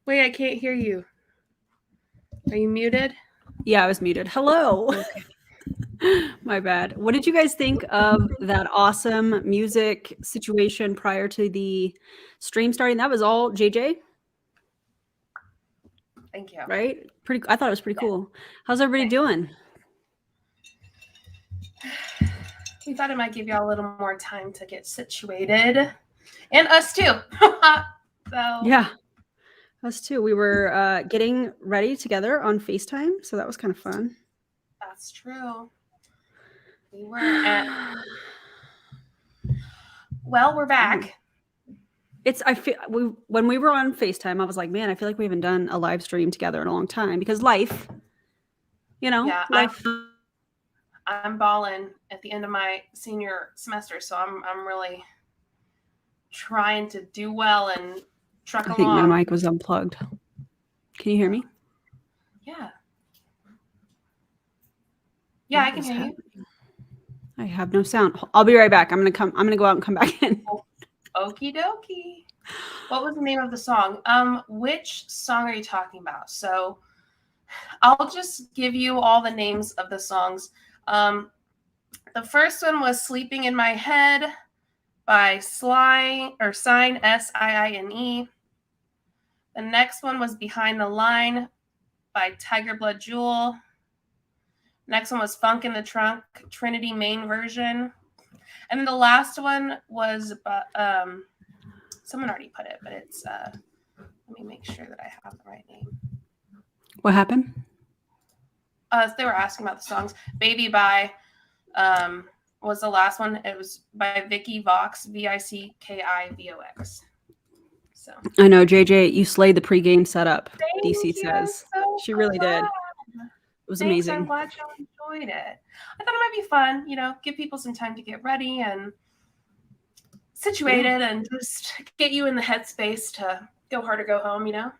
Wait, I can't hear you. Are you muted? Yeah, I was muted. Hello. Okay. My bad. What did you guys think of that awesome music situation prior to the stream starting? That was all JJ, Thank you. right? I thought it was pretty cool. How's everybody doing? We thought it might give y'all a little more time to get situated. And us too. Yeah, us too. We were getting ready together on FaceTime, so that was kind of fun. That's true. We were at. Well, we're back. When we were on FaceTime, I was like, man, I feel like we haven't done a live stream together in a long time because life, Yeah, life. I'm balling at the end of my senior semester, so I'm really trying to do well and truck I along. think my mic was unplugged. Can you hear me? Yeah. Yeah, I can hear you. I have no sound. I'll be right back. I'm gonna go out and come back in. Okie dokie. What was the name of the song? Which song are you talking about? So I'll just give you all the names of the songs. The first one was Sleeping in My Head by Sign, Siine. The next one was Behind the Line by Tiger Blood Jewel. Next one was Funk in the Trunk, Trinity main version. And then the last one was, someone already put it, but it's, let me make sure that I have the right name. What happened? They were asking about the songs. Baby by was the last one. It was by Vicky Vox, Vickivox. So I know, JJ, you slayed the pregame setup. Thank DC you. says So she really did. It was Thanks, amazing. I'm glad you enjoyed it. I thought it might be fun, give people some time to get ready and situated and just get you in the headspace to go hard or go home, Yeah.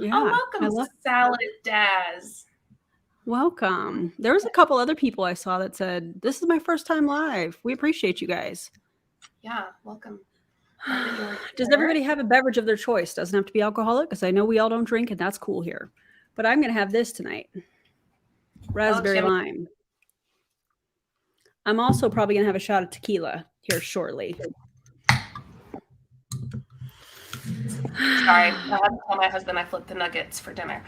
Oh, welcome, Salad Daz. Welcome. There was a couple other people I saw that said, this is my first time live. We appreciate you guys. Yeah, welcome. Does everybody have a beverage of their choice? Doesn't have to be alcoholic, because I know we all don't drink, and that's cool here. But I'm going to have this tonight. Raspberry lime. I'm also probably going to have a shot of tequila here shortly. Sorry, I had to tell my husband I flipped the nuggets for dinner.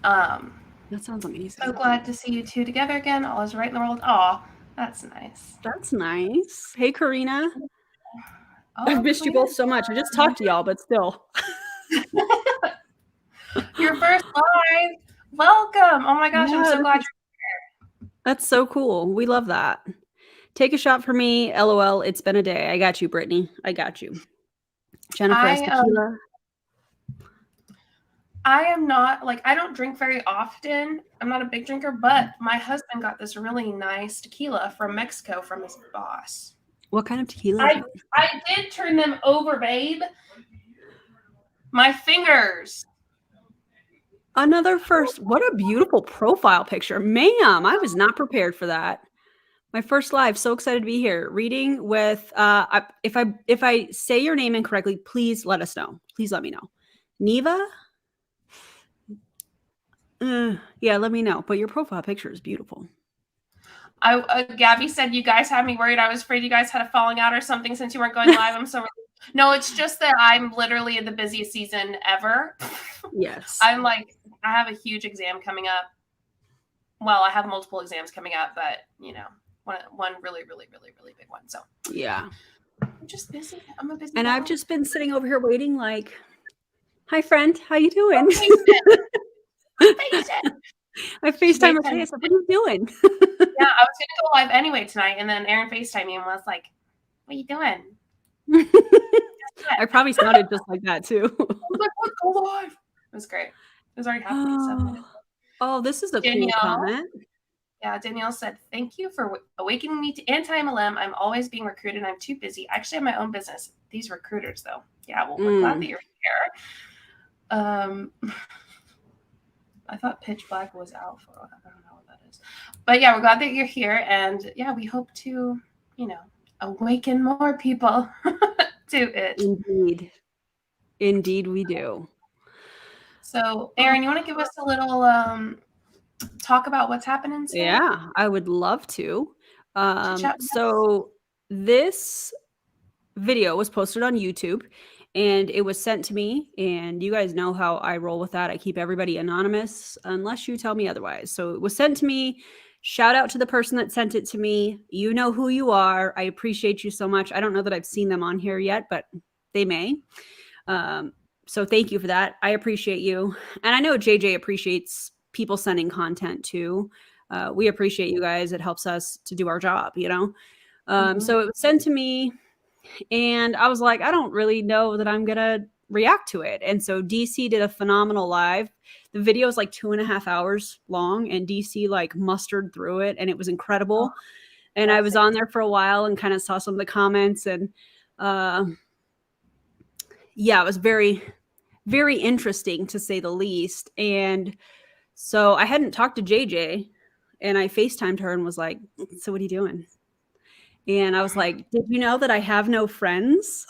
That sounds amazing. So glad to see you two together again. All is right in the world. Aw, that's nice. That's nice. Hey, Karina. I've missed you both so much. I just talked to y'all, but still. Your first live. Welcome. Oh my gosh, I'm so glad you're here. That's so cool. We love that. Take a shot for me. LOL. It's been a day. I got you, Brittany. I got you. Jennifer has tequila. I am not, I don't drink very often. I'm not a big drinker, but my husband got this really nice tequila from Mexico from his boss. What kind of tequila is it? I did turn them over, babe. My fingers. Another first. What a beautiful profile picture. Ma'am, I was not prepared for that. My first live. So excited to be here. Reading with, if I say your name incorrectly, please let us know. Please let me know. Neva? Yeah, let me know. But your profile picture is beautiful. Gabby said you guys had me worried. I was afraid you guys had a falling out or something since you weren't going live. I'm so no, it's just that I'm literally in the busiest season ever. Yes. I have a huge exam coming up. Well, I have multiple exams coming up, but one really, really, really, really big one. So yeah, I'm just busy. I'm a busy. And I've just been sitting over here waiting like, hi friend, how you doing? I FaceTime Mateja. What are you doing? Yeah, I was gonna go live anyway tonight, and then Aaron FaceTimed me and was like, "What are you doing?" I probably sounded just like that too. I was like, "Let's go live." It was great. It was already happening. Oh, this is a cool comment. Yeah, Danielle said, "Thank you for awakening me to anti-MLM. I'm always being recruited. I'm too busy. I actually have my own business. These recruiters, though. Yeah, well, we're glad that you're here." I thought Pitch Black was out for. I don't know what that is, but yeah, we're glad that you're here, and yeah, we hope to, awaken more people to it. Indeed we do. So, Erin, you want to give us a little talk about what's happening today? Yeah, I would love to. Chit-chat with us? So this video was posted on YouTube and it was sent to me, and you guys know how I roll with that. I keep everybody anonymous unless you tell me otherwise. So it was sent to me. Shout out to the person that sent it to me. You know who you are. I appreciate you so much. I don't know that I've seen them on here yet, but they may. So thank you for that. I appreciate you. And I know JJ appreciates people sending content too. We appreciate you guys. It helps us to do our job, you know? So it was sent to me and I was like, I don't really know that I'm going to react to it. And so DC did a phenomenal live. The video is like 2.5 hours long and DC like mustered through it and it was incredible. And I was on there for a while and kind of saw some of the comments and yeah, it was very, very interesting to say the least. And so I hadn't talked to JJ and I FaceTimed her and was like, so what are you doing? And I was like, did you know that I have no friends?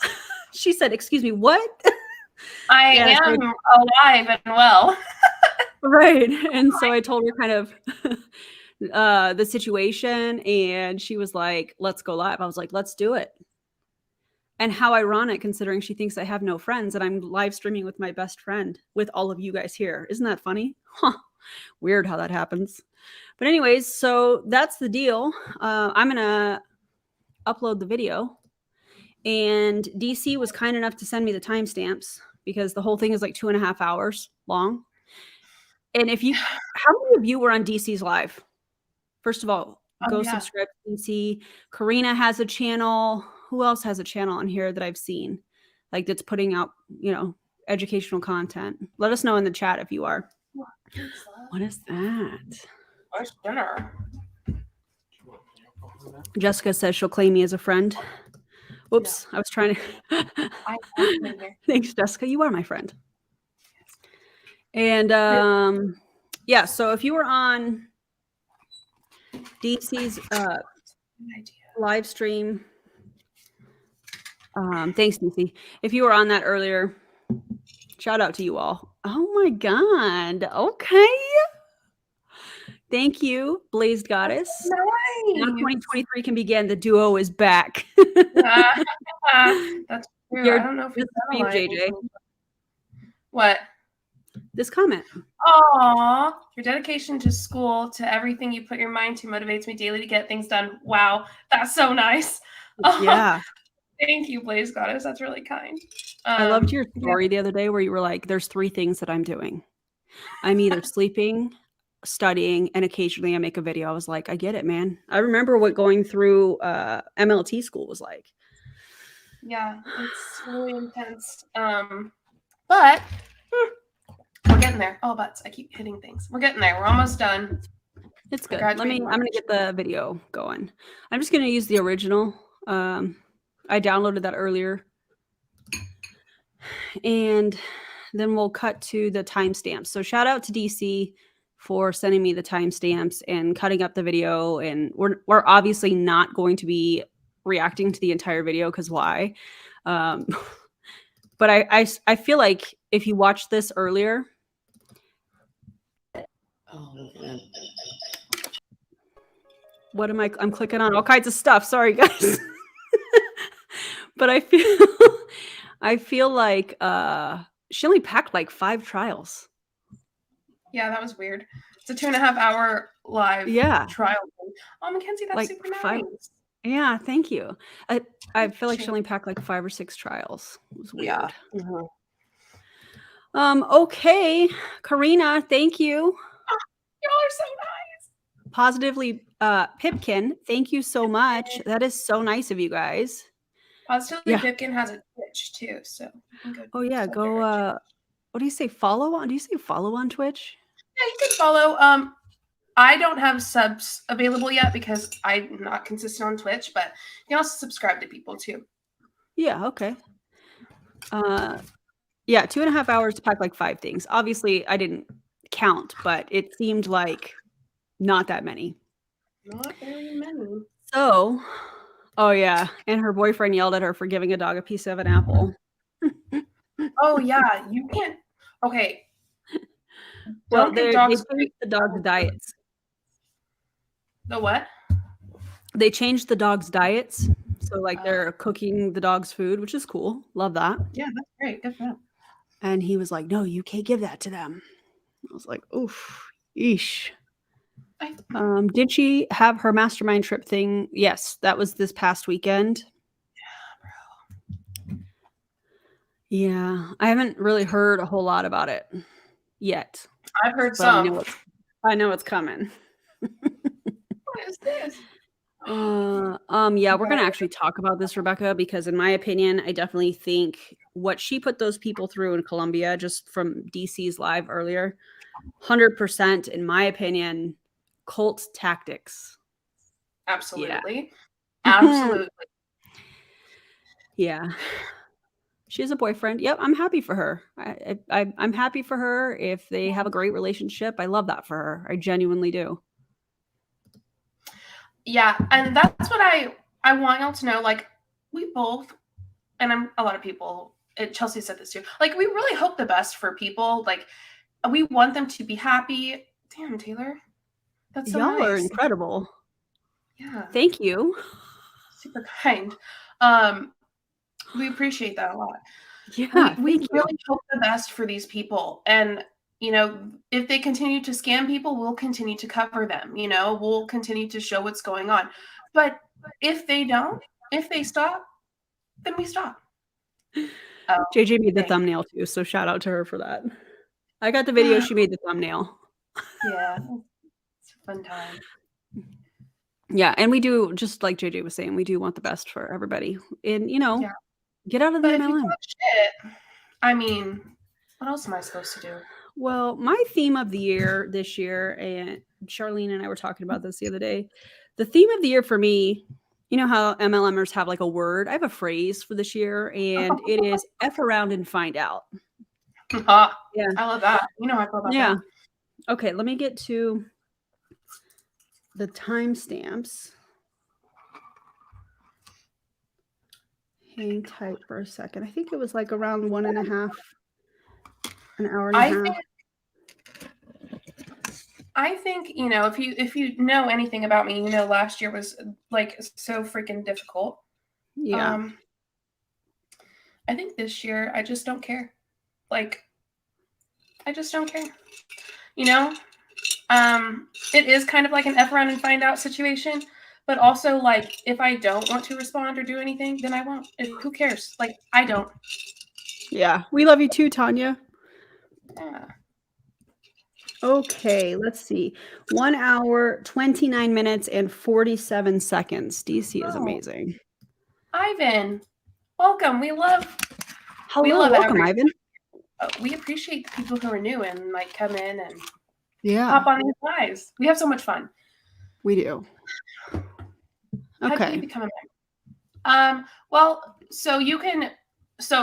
She said, excuse me, what? I am alive and well. Right. And so I told her kind of the situation and she was like, let's go live. I was like, let's do it. And how ironic considering she thinks I have no friends and I'm live streaming with my best friend with all of you guys here. Isn't that funny? Huh. Weird how that happens. But anyways, so that's the deal. I'm going to upload the video. And DC was kind enough to send me the timestamps because the whole thing is like 2.5 hours long. And if you, how many of you were on DC's live? First of all, go subscribe to DC. Karina has a channel. Who else has a channel on here that I've seen? Like that's putting out, you know, educational content. Let us know in the chat if you are. What is that? Where's dinner? Jessica says she'll claim me as a friend. Whoops, I was trying to. Thanks, Jessica. You are my friend. And yeah, so if you were on DC's live stream, thanks, DC. If you were on that earlier, shout out to you all. Oh my God. Okay. Thank you, Blazed Goddess. Nice. Now 2023 can begin. The duo is back. That's true. I don't know if this is for you, JJ. What? This comment. Aw, your dedication to school, to everything you put your mind to motivates me daily to get things done. Wow, that's so nice. Yeah. Thank you, Blaze Goddess. That's really kind. I loved your story the other day where you were like, there's 3 things that I'm doing. I'm either sleeping, studying, and occasionally I make a video. I was like, I get it, man. I remember what going through MLT school was like. Yeah, it's really intense. But we're getting there. Oh, butts. I keep hitting things. We're getting there. We're almost done. It's good. I'm gonna get the video going. I'm just gonna use the original. I downloaded that earlier. And then we'll cut to the timestamps. So shout out to DC for sending me the timestamps and cutting up the video. And we're obviously not going to be reacting to the entire video because why? But I feel like if you watched this earlier. What am I'm clicking on all kinds of stuff. Sorry, guys. But I feel like she only packed like 5 trials. Yeah, that was weird. It's a 2.5 hour live trial. Oh, Mackenzie, that's like super nice. Yeah, thank you. I feel like she only packed like 5 or 6 trials. It was weird. Yeah. Mm-hmm. Okay, Karina, thank you. Y'all are so nice. Positively, Pipkin, thank you so much. That is so nice of you guys. Positively, Pipkin has a Twitch too, so. Oh yeah, go. What do you say? Follow on? Do you say follow on Twitch? Yeah, you can follow. I don't have subs available yet because I'm not consistent on Twitch, but you can also subscribe to people too. Yeah. Okay. Yeah, 2.5 hours to pack like 5 things. Obviously, I didn't count, but it seemed like not that many. Not very many. So, oh yeah, and her boyfriend yelled at her for giving a dog a piece of an apple. Oh yeah, you can't. Okay, Well, Don't give they dogs changed the dog's diets. the what? They changed the dog's diets. So like they're cooking the dog's food, which is cool. Love that. Yeah, that's great. Good for them. And he was like, no, you can't give that to them. I was like, oof, eesh. Did she have her mastermind trip thing? Yes, that was this past weekend. Yeah, bro. Yeah, I haven't really heard a whole lot about it yet. I've heard But some. I know it's coming. What is this? Yeah, we're gonna actually talk about this, Rebecca, because in my opinion, I definitely think what she put those people through in Colombia, just from DC's live earlier, 100%, in my opinion, cult tactics. Absolutely. Yeah. Absolutely. Yeah. She has a boyfriend. Yep, I'm happy for her. I'm happy for her if they have a great relationship. I love that for her. I genuinely do. Yeah, and that's what I want y'all to know. Like, we both, and a lot of people, Chelsea said this too, like, we really hope the best for people. Like, we want them to be happy. Damn, Taylor. That's so Y'all nice. are incredible. Yeah. Thank you. Super kind. We appreciate that a lot. Yeah, We thank you. really hope the best for these people. And, if they continue to scam people, we'll continue to cover them. We'll continue to show what's going on. But if they don't, if they stop, then we stop. JJ made the thumbnail too, so shout out to her for that. I got the video. She made the thumbnail. Yeah, it's a fun time. Yeah, and we do, just like JJ was saying, we do want the best for everybody. And, get out of the But if you MLM. talk shit, I mean, what else am I supposed to do? Well, my theme of the year this year, and Charlene and I were talking about this the other day, the theme of the year for me, you know how MLMers have like a word? I have a phrase for this year, and it is F around and find out. Yeah, I love that. You know how I feel about that. Okay, let me get to the timestamps. Hang tight for a second. I think it was like around an hour and a half. I think, if you know anything about me, last year was like so freaking difficult. Yeah. I think this year I just don't care. Like, I just don't care. It is kind of like an F around and find out situation, but also like if I don't want to respond or do anything, then I won't. Who cares? Like, I don't. Yeah. We love you too, Tanya. Yeah. Okay, let's see. 1 hour, 29 minutes, and 47 seconds. DC is amazing. Ivan, welcome. Hello, welcome, Ivan. We appreciate the people who are new and like come in and hop on these lives. We have so much fun. We do. How do you become a member? Well, so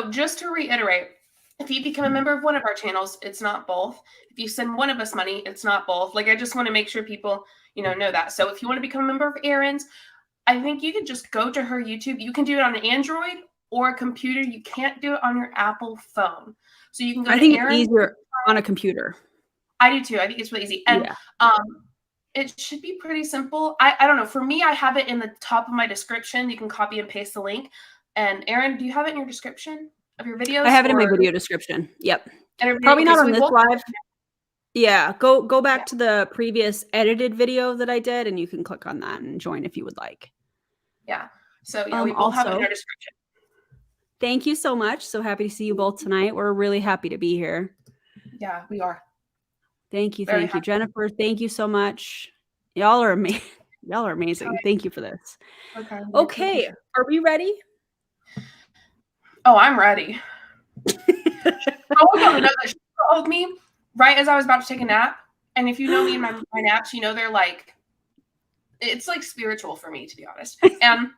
just to reiterate, if you become a member of one of our channels, it's not both. If you send one of us money, it's not both. Like, I just want to make sure people, know that. So if you want to become a member of Erin's, I think you can just go to her YouTube. You can do it on an Android or a computer. You can't do it on your Apple phone. So you can go to Erin. It's easier on a computer. I do too. I think it's really easy. And it should be pretty simple. I don't know. For me, I have it in the top of my description. You can copy and paste the link. And Erin, do you have it in your description of your videos? I have it in my video description. Yep. Probably not on this live. Yeah. Go back to the previous edited video that I did, and you can click on that and join if you would like. Yeah. So we both have it in our description. Thank you so much. So happy to see you both tonight. We're really happy to be here. Yeah, we are. Thank you. Thank you. Jennifer, thank you so much. Y'all are amazing. Y'all are amazing. Thank you for this. Okay. Are we ready? Oh, I'm ready. I want to know that she called me right as I was about to take a nap. And if you know me in my naps, they're like, it's like spiritual for me, to be honest. And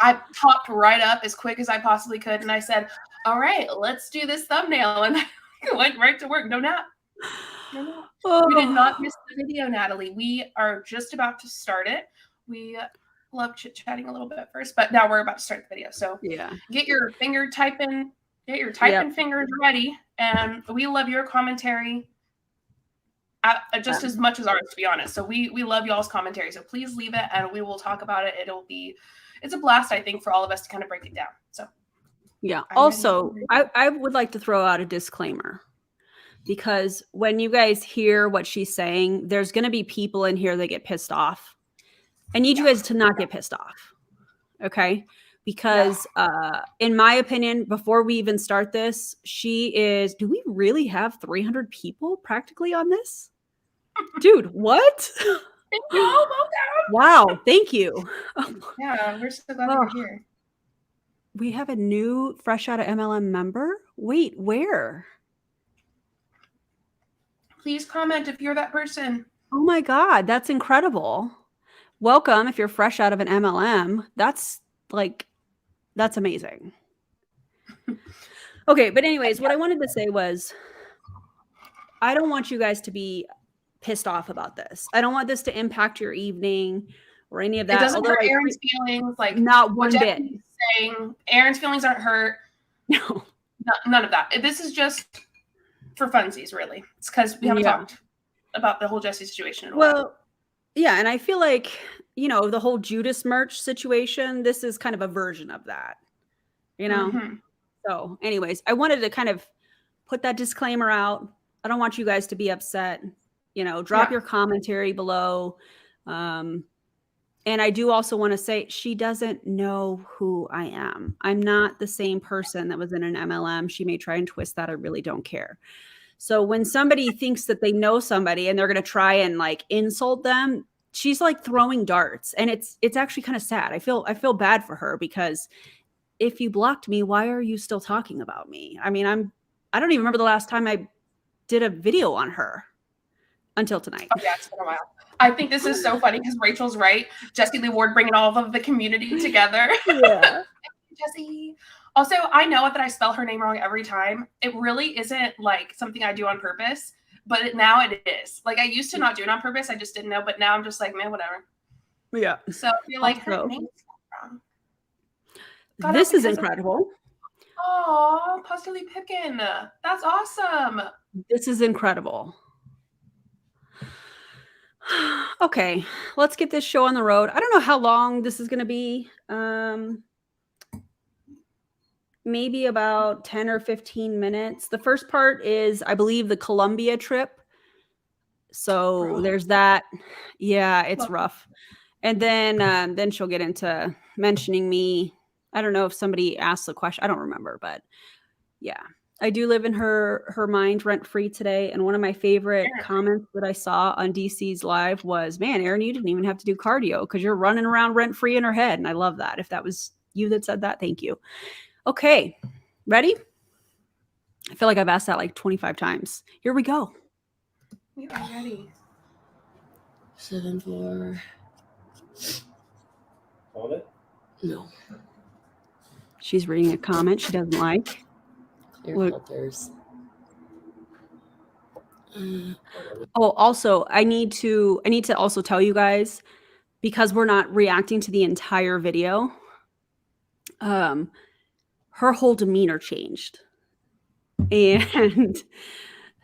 I popped right up as quick as I possibly could. And I said, all right, let's do this thumbnail. And I went right to work. No nap. We did not miss the video, Natalie. We are just about to start it. We love chit-chatting a little bit first, but now we're about to start the video. So get your typing fingers ready. And we love your commentary. just as much as ours, to be honest. So we love y'all's commentary. So please leave it, and we will talk about it. It's a blast, I think, for all of us to kind of break it down. So yeah. Also, I would like to throw out a disclaimer, because when you guys hear what she's saying, there's going to be people in here that get pissed off. I need you guys to not get pissed off. Okay. Because in my opinion, before we even start this, do we really have 300 people practically on this? Dude, what? Wow. Thank you. Yeah, we're so glad you're here. We have a new fresh out of MLM member. Wait, where? Please comment if you're that person. Oh my God, that's incredible. Welcome if you're fresh out of an MLM. That's amazing. Okay, but anyways, what I wanted to say was, I don't want you guys to be pissed off about this. I don't want this to impact your evening or any of that. It doesn't hurt Aaron's feelings. Like, not one bit. Saying Aaron's feelings aren't hurt. No. None of that. This is just for funsies, really. It's because we haven't talked about the whole Jesse situation at all. Well, yeah, and I feel like, the whole Judas merch situation, this is kind of a version of that, Mm-hmm. So anyways, I wanted to kind of put that disclaimer out. I don't want you guys to be upset, drop your commentary below. And I do also want to say, she doesn't know who I am. I'm not the same person that was in an MLM. She may try and twist that. I really don't care. So when somebody thinks that they know somebody and they're going to try and like insult them, she's like throwing darts. And it's actually kind of sad. I feel bad for her, because if you blocked me, why are you still talking about me? I mean, I don't even remember the last time I did a video on her until tonight. Oh, yeah, it's been a while. I think this is so funny because Rachel's right. Jesse Lee Ward bringing all of the community together. Yeah. Jesse. Also, I know that I spell her name wrong every time. It really isn't like something I do on purpose, but now it is. Like, I used to not do it on purpose. I just didn't know, but now I'm just like, man, whatever. Yeah. So I feel like her name's wrong. This is incredible. Oh, Postily Pipkin. That's awesome. This is incredible. Okay, let's get this show on the road. I don't know how long this is going to be. Maybe about 10 or 15 minutes. The first part is, I believe, the Colombia trip. So there's that. Yeah, it's rough. And then she'll get into mentioning me. I don't know if somebody asked the question. I don't remember, but yeah. I do live in her mind rent-free today. And one of my favorite comments that I saw on DC's live was, man, Aaron, you didn't even have to do cardio because you're running around rent-free in her head. And I love that. If that was you that said that, thank you. Okay, ready? I feel like I've asked that like 25 times. Here we go. We are ready. 7-4. Hold it? No. She's reading a comment she doesn't like. Clear filters. Oh, also, I need to also tell you guys, because we're not reacting to the entire video, her whole demeanor changed. And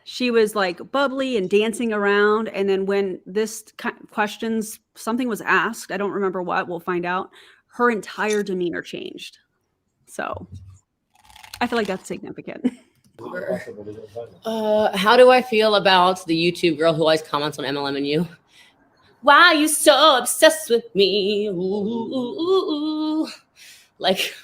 she was like bubbly and dancing around. And then when this questions, something was asked, I don't remember what, we'll find out, her entire demeanor changed. So I feel like that's significant. How do I feel about the YouTube girl who always comments on MLM and you? Why are you so obsessed with me? Ooh, ooh, ooh, ooh. Like,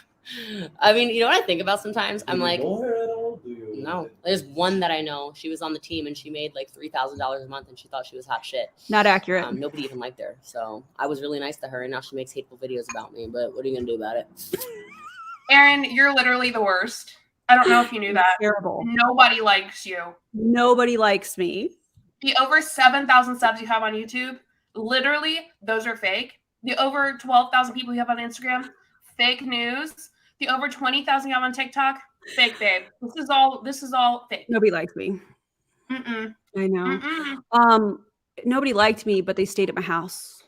I mean, you know what I think about sometimes? I'm like, no, there's one that I know. She was on the team and she made like $3,000 a month and she thought she was hot shit. Not accurate. Nobody even liked her. So I was really nice to her and now she makes hateful videos about me. But what are you going to do about it? Aaron, you're literally the worst. I don't know if you knew that. Terrible. Nobody likes you. Nobody likes me. The over 7,000 subs you have on YouTube, literally, those are fake. The over 12,000 people you have on Instagram, fake news. The over 20,000 you have on TikTok, fake, babe. This is all fake. Nobody likes me. Mm-mm. I know. Mm-mm. Nobody liked me, but they stayed at my house.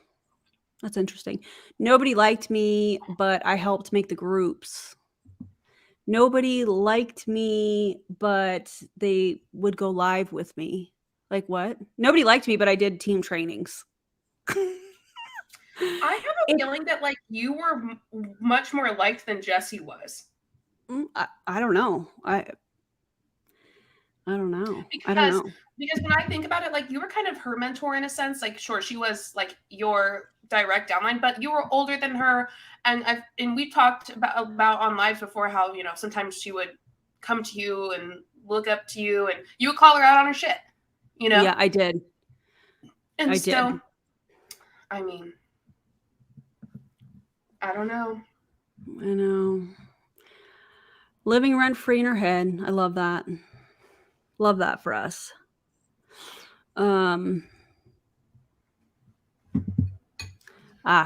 That's interesting. Nobody liked me, but I helped make the groups. Nobody liked me, but they would go live with me. Like what? Nobody liked me, but I did team trainings. I have a feeling that like you were much more liked than Jesse was. I don't know. I don't know. I don't know. Because when I think about it, like you were kind of her mentor in a sense. Like, sure, she was like your direct downline, but you were older than her. And we talked about on live before how, you know, sometimes she would come to you and look up to you and you would call her out on her shit, you know? Yeah, I did. And I so, did. I mean, I don't know. I know. Living rent free in her head. I love that. Love that for us.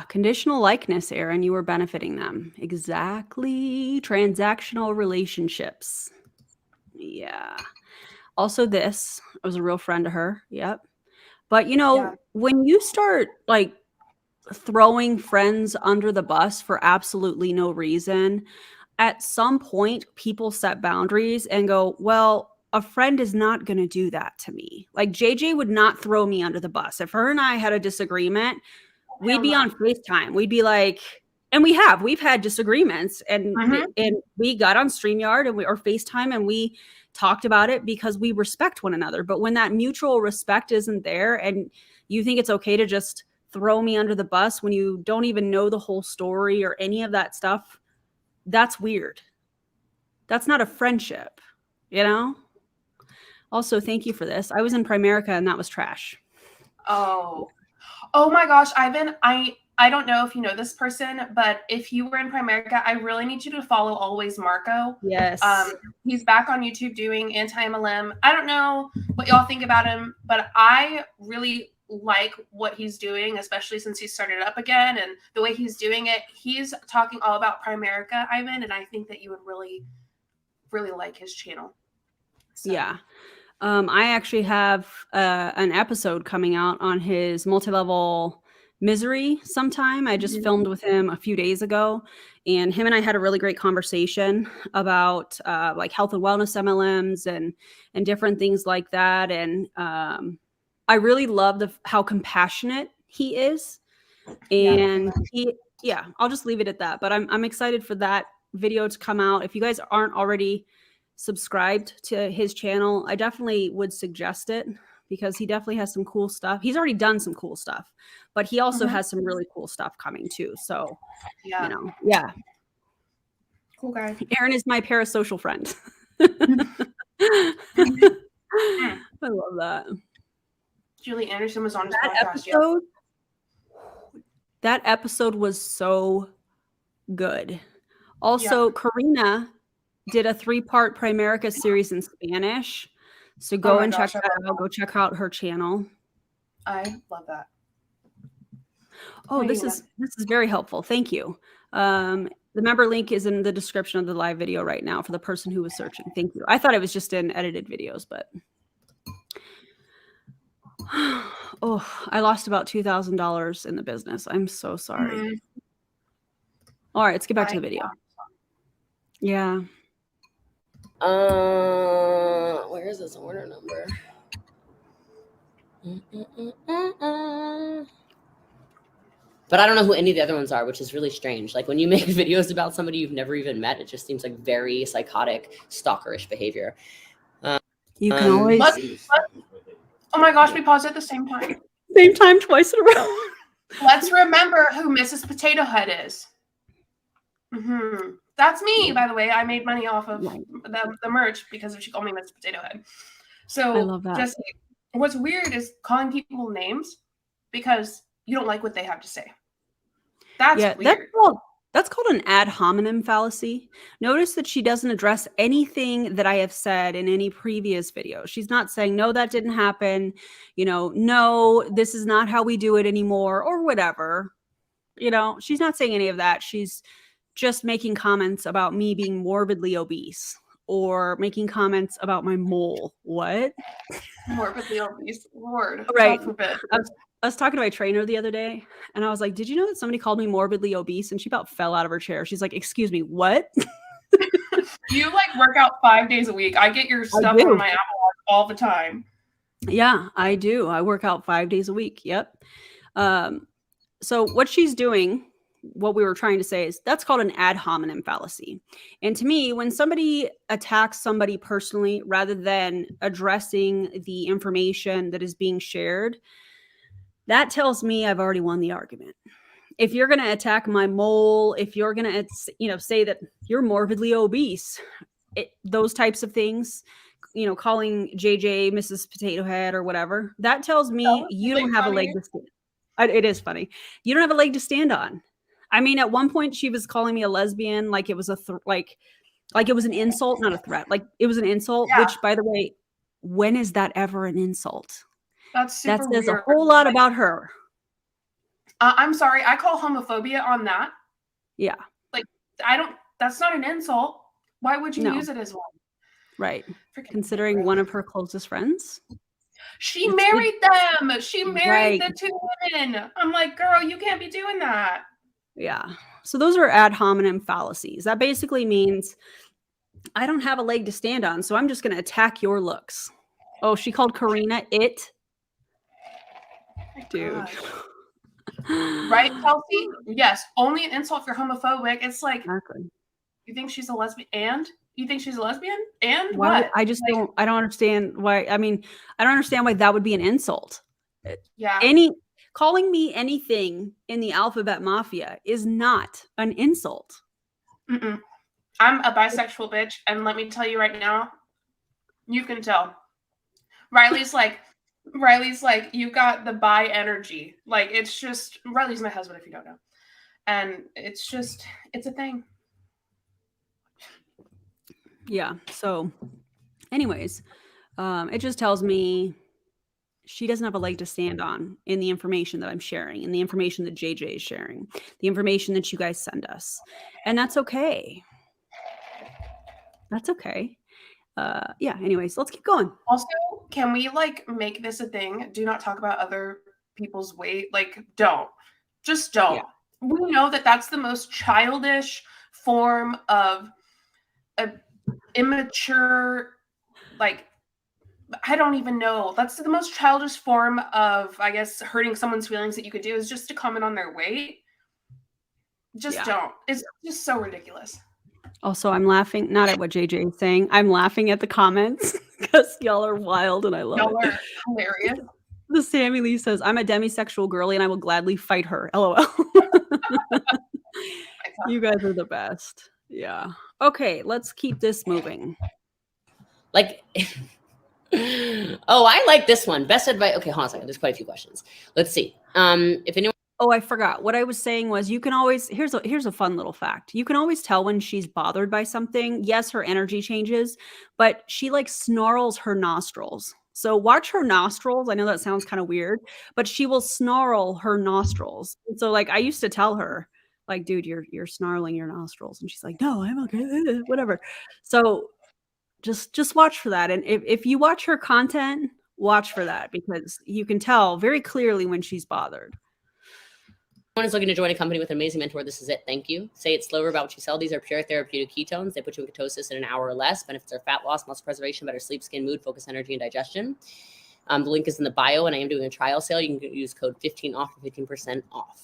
Conditional likeness, Aaron. You were benefiting them. Exactly. Transactional relationships. Yeah. Also this. I was a real friend to her. Yep. But you know, when you start like throwing friends under the bus for absolutely no reason, at some point people set boundaries and go, well, a friend is not going to do that to me. Like JJ would not throw me under the bus. If her and I had a disagreement, we'd be on FaceTime. We'd be like, and we've had disagreements and we got on StreamYard and or FaceTime and we talked about it because we respect one another. But when that mutual respect isn't there and you think it's okay to just throw me under the bus when you don't even know the whole story or any of that stuff, that's weird. That's not a friendship, you know? Also, thank you for this. I was in Primerica and that was trash. Oh my gosh, Ivan, I don't know if you know this person, but if you were in Primerica, I really need you to follow Always Marco. Yes. He's back on YouTube doing AntiMLM. I don't know what y'all think about him, but I really like what he's doing, especially since he started up again and the way he's doing it. He's talking all about Primerica, Ivan, and I think that you would really, really like his channel. So. Yeah. I actually have an episode coming out on his multi-level misery sometime. I just filmed with him a few days ago, and him and I had a really great conversation about like health and wellness MLMs and different things like that. And I really love how compassionate he is. And I'll just leave it at that. But I'm excited for that video to come out. If you guys aren't already subscribed to his channel, I definitely would suggest it because he definitely has some cool stuff. He's already done some cool stuff, but he also has some really cool stuff coming too. So, you know, Cool guy. Aaron is my parasocial friend. I love that. Julie Anderson was on his podcast. That episode was so good. Also, Karina did a 3-part Primerica series in Spanish. So go and check that out. Go check out her channel. I love that. Oh, this is very helpful. Thank you. The member link is in the description of the live video right now for the person who was searching. Thank you. I thought it was just in edited videos, but I lost about $2,000 in the business. I'm so sorry. All right, let's get back to the video. Yeah. Where is this order number? But I don't know who any of the other ones are, which is really strange. Like when you make videos about somebody you've never even met, it just seems like very psychotic, stalkerish behavior. You can always. Oh my gosh, we paused at the same time. Same time twice in a row. Let's remember who Mrs. Potato Head is. That's me, by the way. I made money off of the merch because she called me Mrs. Potato Head. So I love that. Jesse, what's weird is calling people names because you don't like what they have to say. That's weird. That's called an ad hominem fallacy. Notice that she doesn't address anything that I have said in any previous video. She's not saying, no, that didn't happen. You know, no, this is not how we do it anymore or whatever. You know, she's not saying any of that. She's just making comments about me being morbidly obese or making comments about my mole. What? Morbidly obese. Lord. Right. God forbid. I was talking to my trainer the other day and I was like, did you know that somebody called me morbidly obese? And she about fell out of her chair. She's like, excuse me, what? You like work out 5 days a week. I get your stuff on my Apple Watch all the time. Yeah, I do. I work out 5 days a week. Yep. So what she's doing, what we were trying to say is that's called an ad hominem fallacy. And to me, when somebody attacks somebody personally rather than addressing the information that is being shared, that tells me I've already won the argument. If you're going to attack my mole, if you're going to, say that you're morbidly obese, those types of things, calling JJ Mrs. Potato Head or whatever, that tells me you don't have a leg to stand. It is funny. You don't have a leg to stand on. I mean, at one point she was calling me a lesbian, like it was like it was an insult, not a threat. Like it was an insult, Yeah. which, by the way, when is that ever an insult? That's That super says weird. a whole lot about her. I'm sorry. I call homophobia on that. Yeah. That's not an insult. Why would you No. use it as one? Right. Freaking Considering one of her closest friends. She married them. She married the two women. I'm like, girl, you can't be doing that. Yeah. So those are ad hominem fallacies. That basically means I don't have a leg to stand on, so I'm just going to attack your looks. Oh, she called Karina it. Dude. Right, Kelsey? Yes. Only an insult if you're homophobic. It's like, exactly. You think she's a lesbian? And? You think she's a lesbian? And why what? I just don't understand why. I mean, I don't understand why that would be an insult. Yeah. Calling me anything in the alphabet mafia is not an insult. Mm-mm. I'm a bisexual bitch, and let me tell you right now, you can tell. Riley's like, you got the bi energy. Like, it's just, Riley's my husband, if you don't know. And it's a thing. Yeah. So anyways, it just tells me she doesn't have a leg to stand on in the information that I'm sharing, in the information that JJ is sharing, the information that you guys send us. And that's okay. That's okay. Yeah, anyways, let's keep going. Also, can we make this a thing? Do not talk about other people's weight. Don't. Just don't. Yeah. We know that that's the most childish form of immature, I don't even know. That's the most childish form of, I guess, hurting someone's feelings that you could do is just to comment on their weight. Just don't. It's just so ridiculous. Also, I'm laughing, not at what JJ is saying. I'm laughing at the comments because y'all are wild and I love y'all it. Are hilarious. The Sammy Lee says, I'm a demisexual girly and I will gladly fight her. LOL. You guys are the best. Yeah. Okay, let's keep this moving. Oh, I like this one. Best advice. Okay, hold on a second. There's quite a few questions. Let's see. If anyone. Oh, I forgot. What I was saying was you can always, here's a fun little fact. You can always tell when she's bothered by something. Yes, her energy changes, but she snarls her nostrils. So watch her nostrils. I know that sounds kind of weird, but she will snarl her nostrils. And so I used to tell her, dude, you're snarling your nostrils. And she's like, no, I'm okay. Whatever. So just watch for that. And if you watch her content, watch for that because you can tell very clearly when she's bothered. Someone is looking to join a company with an amazing mentor, this is it. Thank you. Say it slower about what you sell. These are pure therapeutic ketones. They put you in ketosis in an hour or less. Benefits are fat loss, muscle preservation, better sleep, skin, mood, focus, energy, and digestion. The link is in the bio, and I am doing a trial sale. You can use code 15 off for 15% off.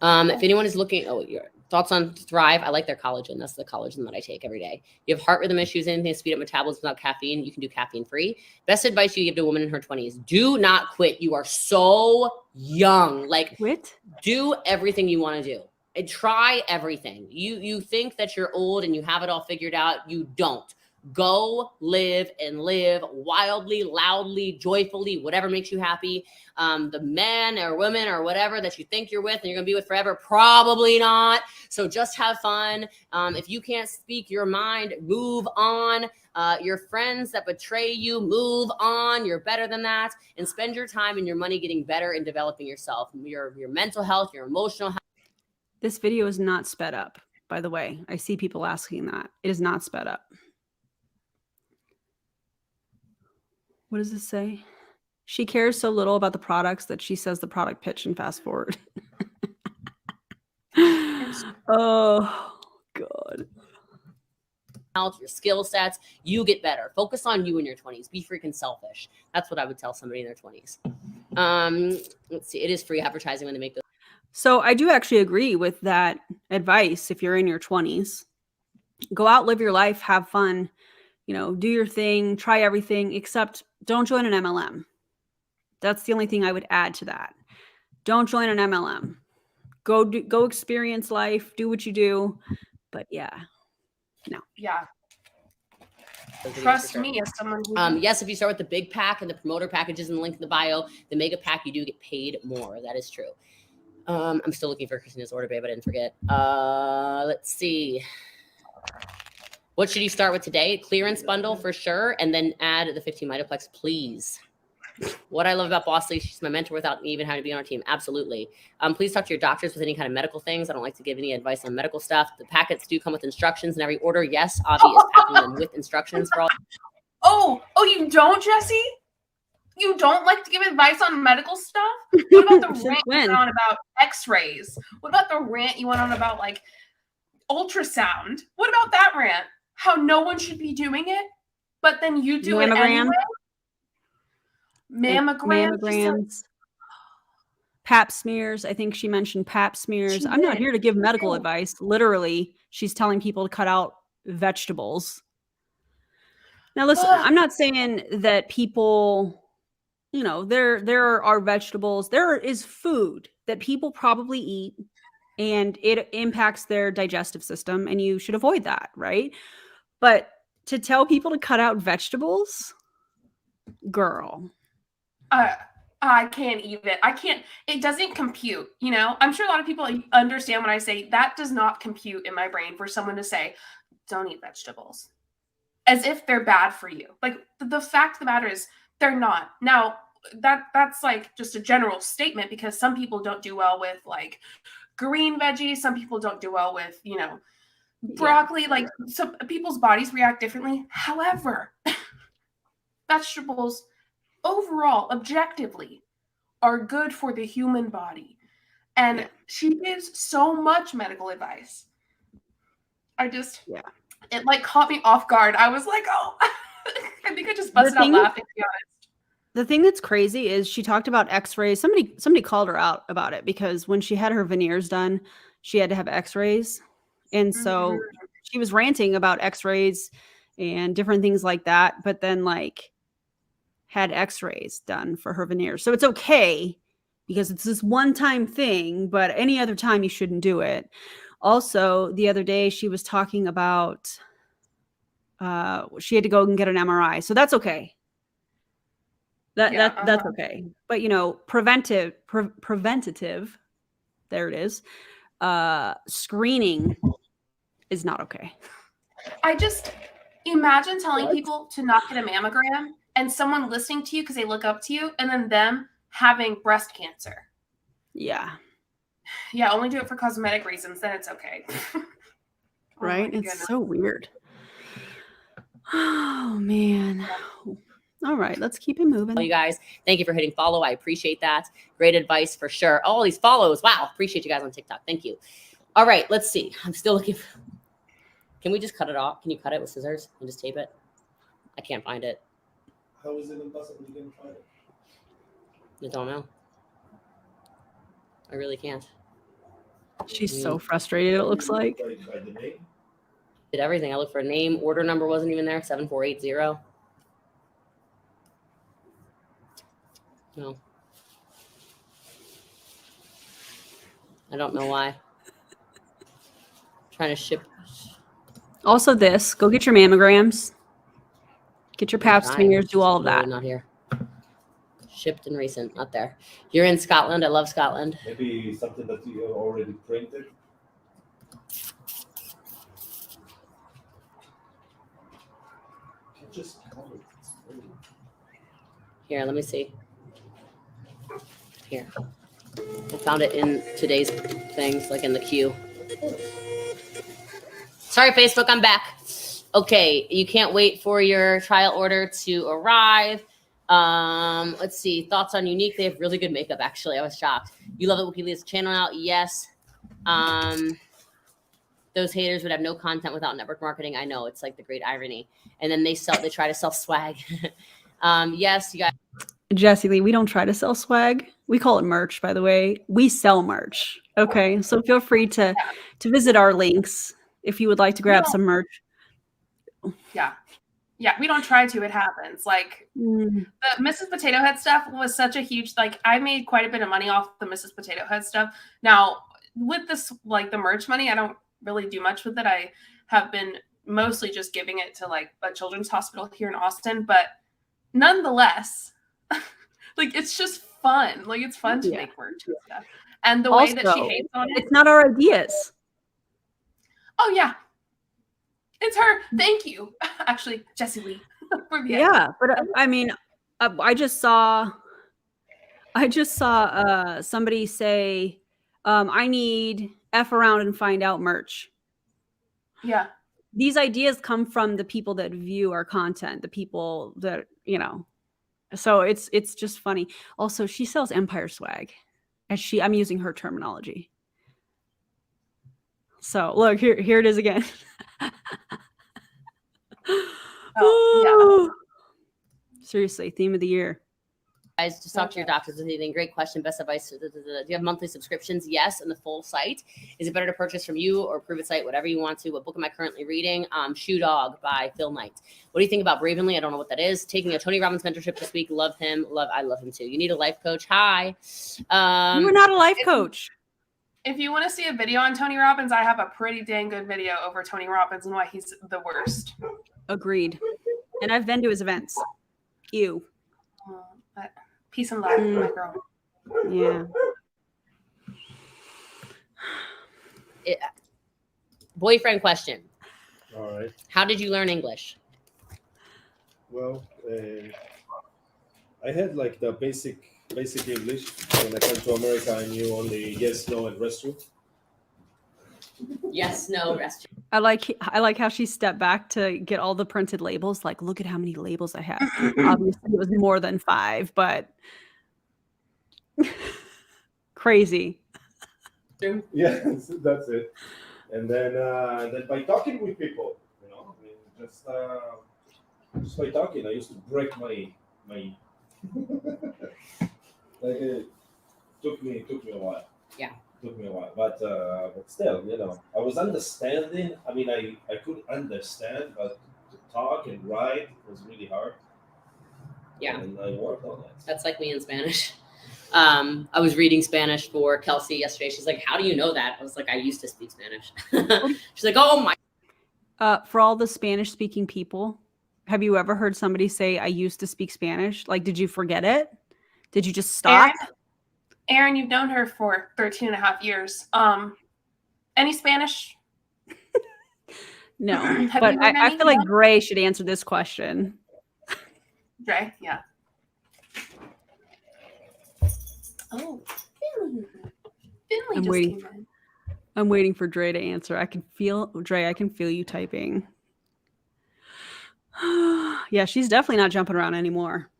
If anyone is looking, your thoughts on Thrive, I like their collagen. That's the collagen that I take every day. You have heart rhythm issues, anything to speed up metabolism without caffeine, you can do caffeine free. Best advice you give to a woman in her 20s, do not quit. You are so young. Quit? Do everything you want to do. And try everything. You think that you're old and you have it all figured out. You don't. Go live and live wildly, loudly, joyfully, whatever makes you happy. The man or woman or whatever that you think you're with and you're going to be with forever, probably not. So just have fun. If you can't speak your mind, move on. Your friends that betray you, move on. You're better than that. And spend your time and your money getting better and developing yourself, your mental health, your emotional health. This video is not sped up, by the way. I see people asking that. It is not sped up. What does this say? She cares so little about the products that she says the product pitch and fast forward. Oh, God. your skill sets, you get better. Focus on you in your 20s. Be freaking selfish. That's what I would tell somebody in their 20s. Let's see. It is free advertising when they make those. So I do actually agree with that advice. If you're in your 20s, go out, live your life, have fun, you know, do your thing, try everything, except don't join an MLM. That's the only thing I would add to that. Don't join an MLM. Go experience life, do what you do. But yeah, no. Yeah. Trust me as someone who yes, if you start with the big pack and the promoter packages and the link in the bio, the mega pack, you do get paid more. That is true. I'm still looking for Christina's order, babe. I didn't forget. Let's see. What should you start with today? Clearance bundle for sure. And then add the 15 Mitoplex, please. What I love about Bossy, she's my mentor without me even having to be on our team. Absolutely. Please talk to your doctors with any kind of medical things. I don't like to give any advice on medical stuff. The packets do come with instructions in every order. Yes, Avi is packing them with instructions for all. Oh, you don't, Jesse? You don't like to give advice on medical stuff? What about the rant you went on about x-rays? What about the rant you went on about like ultrasound? What about that rant? How no one should be doing it, but then you do it anyway? Mammograms, pap smears. I think she mentioned pap smears. I'm not here to give medical advice. Literally, she's telling people to cut out vegetables. Now, listen, I'm not saying that people, you know, there are vegetables. There is food that people probably eat and it impacts their digestive system and you should avoid that, right? But to tell people to cut out vegetables, girl. I can't even. I can't. It doesn't compute, you know? I'm sure a lot of people understand when I say that does not compute in my brain for someone to say, don't eat vegetables. As if they're bad for you. Like, the fact of the matter is, they're not. Now, that's like just a general statement because some people don't do well with, like, green veggies. Some people don't do well with, you know, broccoli. Yeah. Like, some people's bodies react differently. However, vegetables overall, objectively, are good for the human body. And she gives so much medical advice. It like caught me off guard. I was like, oh, I think I just busted out laughing, to be honest. The thing that's crazy is she talked about x-rays. Somebody called her out about it because when she had her veneers done, she had to have x-rays. And so she was ranting about x-rays and different things like that. But then like had x-rays done for her veneers. So it's okay because it's this one-time thing, but any other time you shouldn't do it. Also, the other day she was talking about she had to go and get an MRI. So that's okay. That's okay. But you know, preventative, there it is. Screening is not okay. I just imagine telling people to not get a mammogram and someone listening to you because they look up to you and then them having breast cancer. Yeah. Yeah, only do it for cosmetic reasons, then it's okay. Right? It's so weird. Oh, man. All right, let's keep it moving. You guys, thank you for hitting follow. I appreciate that. Great advice for sure. All these follows. Wow. Appreciate you guys on TikTok. Thank you. All right, let's see. I'm still looking for... Can we just cut it off? Can you cut it with scissors and just tape it? I can't find it. How is it impossible you can find it? I don't know. I really can't. She's so frustrated, it looks like. Did everything. I looked for a name. Order number wasn't even there. 7480. No. I don't know why. Trying to ship. Also this. Go get your mammograms. Get your pap smears. Do all of that. Not here. Shipped and recent. Not there. You're in Scotland. I love Scotland. Maybe something that you already printed. Just here, let me see. Here. I found it in today's things, like in the queue. Sorry, Facebook, I'm back. Okay, you can't wait for your trial order to arrive. Let's see. Thoughts on Unique? They have really good makeup, actually. I was shocked. You love it, WikiLeaks channel out? Yes. Those haters would have no content without network marketing. I know, it's like the great irony. And then they try to sell swag. Yes, you guys. Jessie Lee, we don't try to sell swag. We call it merch, by the way. We sell merch. Okay, so feel free to visit our links if you would like to grab some merch. Yeah. Yeah, we don't try to. It happens. Like the Mrs. Potato Head stuff was such a huge, like I made quite a bit of money off the Mrs. Potato Head stuff. Now with this, like the merch money, I don't really do much with it. I have been mostly just giving it to like a children's hospital here in Austin, but nonetheless, like it's just fun. Like it's fun to make merch and stuff. And the way that she hates on it. It's not our ideas. Oh yeah. It's her. Thank you. Actually, Jessie Lee. Yeah, but I mean, I just saw somebody say, I need F around and find out merch. Yeah. These ideas come from the people that view our content, the people that, you know, so it's just funny. Also, she sells Empire swag. And I'm using her terminology. So look, here it is again. Oh, yeah. Seriously, theme of the year. Guys, just talk to your doctors with anything. Great question. Best advice. Do you have monthly subscriptions? Yes, and the full site. Is it better to purchase from you or private site? Whatever you want to. What book am I currently reading? Shoe Dog by Phil Knight. What do you think about Bravenly? I don't know what that is. Taking a Tony Robbins mentorship this week. Love him. I love him too. You need a life coach. Hi. You're not a life coach. If you want to see a video on Tony Robbins, I have a pretty dang good video over Tony Robbins and why he's the worst. Agreed. And I've been to his events. Ew. Peace and love, my girl. Yeah. Boyfriend question. All right. How did you learn English? Well, I had like the basic English. When I came to America, I knew only yes, no, and restroom. Yes, no, restroom. I like how she stepped back to get all the printed labels. Like, look at how many labels I have. Obviously, it was more than 5, but crazy. Yeah, that's it. And then by talking with people, you know, I mean, just by talking, I used to break my. Like it took me a while. Yeah. Took me a while, but still, you know, I was understanding. I mean, I could understand, but to talk and write was really hard. Yeah, and I worked on that. That's like me in Spanish. I was reading Spanish for Kelsey yesterday. She's like, "How do you know that?" I was like, "I used to speak Spanish." She's like, "Oh my." For all the Spanish-speaking people, have you ever heard somebody say, "I used to speak Spanish"? Like, did you forget it? Did you just stop? Aaron, you've known her for 13 and a half years. Any Spanish? No, but I feel like Gray should answer this question. Dre, yeah. Oh, Finley I'm waiting for Dre to answer. I can feel you typing. Yeah, she's definitely not jumping around anymore.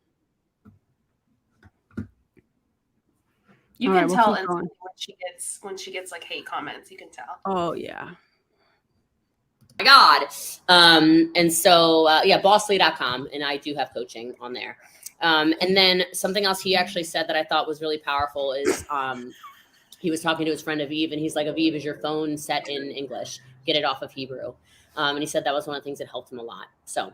You can tell when she gets like hate comments. You can tell. Oh yeah. My God. And so bossly.com, and I do have coaching on there. And then something else he actually said that I thought was really powerful is he was talking to his friend Aviv, and he's like, "Aviv, is your phone set in English? Get it off of Hebrew." And he said that was one of the things that helped him a lot. So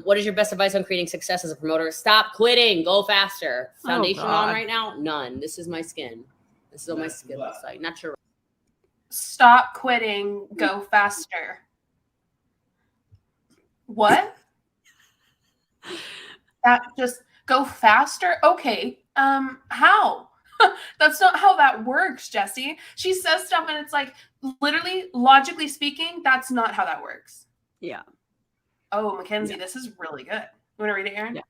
what is your best advice on creating success as a promoter? Stop quitting. Go faster. Foundation on right now? None. This is my skin. This is what my skin looks like. Not sure. Stop quitting. Go faster. What? That just go faster? Okay. How? That's not how that works, Jessie. She says stuff and it's like, literally, logically speaking, that's not how that works. Yeah. Oh, Mackenzie, this is really good. You want to read it, Aaron?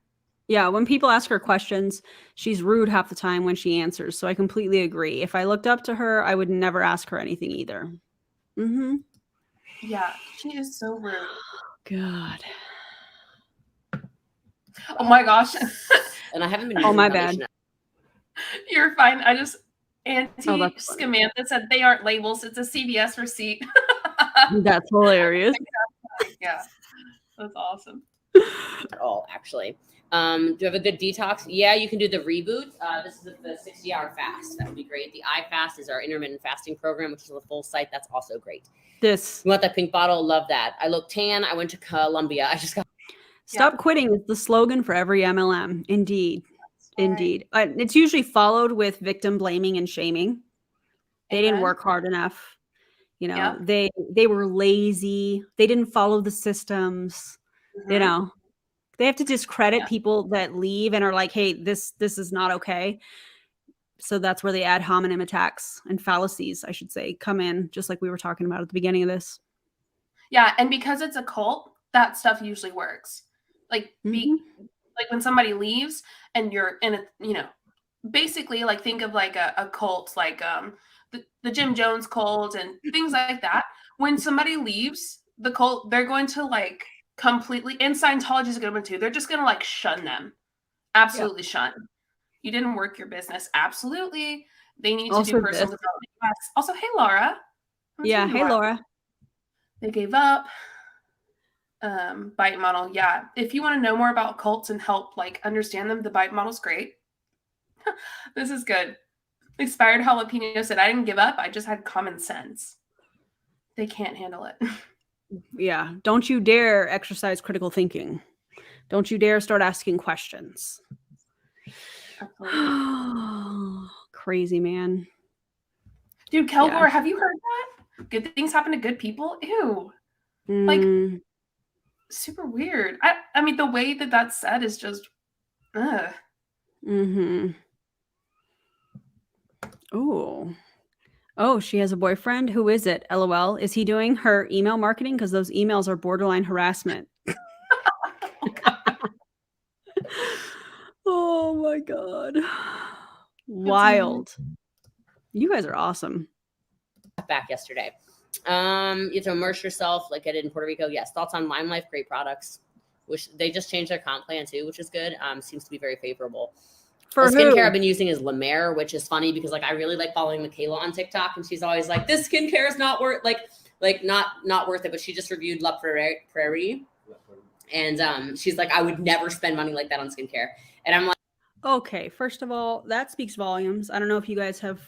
Yeah. When people ask her questions, she's rude half the time when she answers. So I completely agree. If I looked up to her, I would never ask her anything either. Mm-hmm. Yeah, she is so rude. God. Oh my gosh. And I haven't been. Oh, my bad. You're fine. I just Samantha said they aren't labels. It's a CVS receipt. That's hilarious. Yeah, that's awesome. At all, actually. Do you have a good detox? Yeah, you can do the reboot. This is the 60-hour fast. That would be great. The iFast is our intermittent fasting program, which is a full site. That's also great. This You want that pink bottle? Love that. I look tan. I went to Columbia. I just got. stop quitting is the slogan for every MLM. Indeed. Right. Indeed. It's usually followed with victim blaming and shaming. They didn't Amen. work hard enough. You know, Yep. they were lazy. They didn't follow the systems. You Mhm. know, they have to discredit Yeah. people that leave and are like, hey, this is not okay. So that's where the ad hominem attacks and fallacies, I should say, come in, just like we were talking about at the beginning of this. Yeah, and because it's a cult, that stuff usually works. Like like when somebody leaves and you're in a, you know, basically like think of like a cult, like the Jim Jones cult and things like that. When somebody leaves the cult, they're going to like completely, and Scientology is a good one too. They're just going to like shun them. Absolutely shun. You didn't work your business. Absolutely. They need to Also do personal this. development. Yes. Also, hey, Laura. Yeah. Hey, Laura. They gave up. Bite model. Yeah. If you want to know more about cults and help like understand them, the bite model's great. This is good. Expired jalapeno said, I didn't give up. I just had common sense. They can't handle it. Yeah. Don't you dare exercise critical thinking. Don't you dare start asking questions. Crazy, man. Dude, Kelgore, have you heard that? Good things happen to good people? Ew. Like, super weird. I mean, the way that that's said is just, ugh. Oh, she has a boyfriend. Who is it? LOL. Is he doing her email marketing? Because those emails are borderline harassment. Oh my God. Wild. You guys are awesome. Back yesterday. You have to immerse yourself like I did in Puerto Rico. Yes. Thoughts on Lime Life? Great products. Which they just changed their comp plan too, which is good. Seems to be very favorable. For the skincare who? I've been using is La Mer, which is funny because like I really like following Michaela on TikTok, and she's always like, "This skincare is not worth not worth it." But she just reviewed La Prairie, and she's like, "I would never spend money like that on skincare." And I'm like, okay, first of all, that speaks volumes. I don't know if you guys have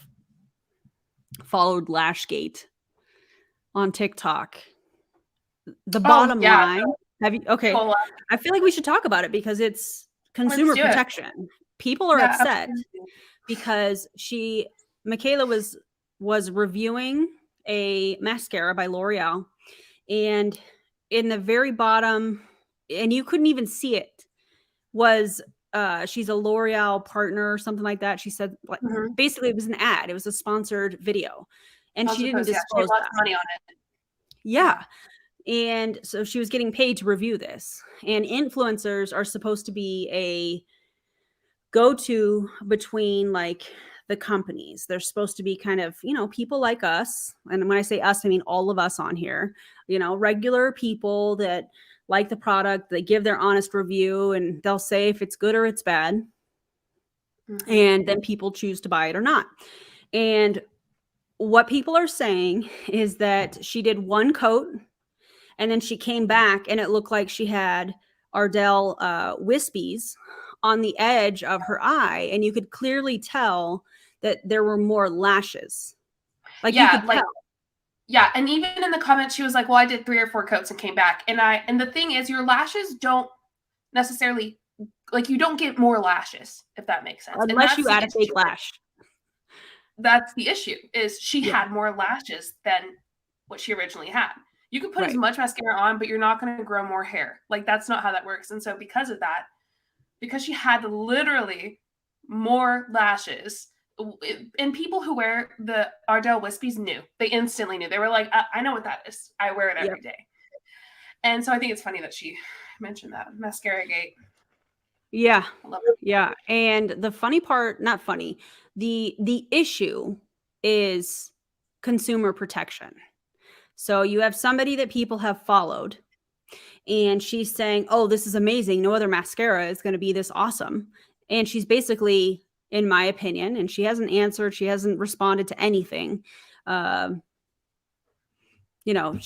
followed Lashgate on TikTok. The bottom line. Have you? Okay, I feel like we should talk about it because it's consumer protection. People are upset because Michaela was reviewing a mascara by L'Oreal, and in the very bottom, and you couldn't even see it, was she's a L'Oreal partner or something like that. She said like, basically it was an ad. It was a sponsored video, and she didn't disclose lots of money on it. Yeah. And so she was getting paid to review this, and influencers are supposed to be a go-to between like the companies. They're supposed to be kind of, you know, people like us. And when I say us, I mean all of us on here, you know, regular people that like the product, they give their honest review, and they'll say if it's good or it's bad. And then people choose to buy it or not. And what people are saying is that she did one coat and then she came back and it looked like she had Ardell wispies on the edge of her eye, and you could clearly tell that there were more lashes. Like you could tell. Yeah, and even in the comments, she was like, "Well, I did 3 or 4 coats and came back." And the thing is, your lashes don't necessarily like you don't get more lashes, if that makes sense. Unless you add a fake lash. That's the issue. Is she had more lashes than what she originally had. You can put as much mascara on, but you're not going to grow more hair. Like that's not how that works. And so because of that, because she had literally more lashes, and people who wear the Ardell wispies knew. They instantly knew. They were like, I know what that is. I wear it every day. And so I think it's funny that she mentioned that. Mascara gate. Yeah. Yeah. And the funny part, not funny, the issue is consumer protection. So you have somebody that people have followed, and she's saying, oh, this is amazing. No other mascara is going to be this awesome. And she's basically, in my opinion, and she hasn't answered, she hasn't responded to anything. you know,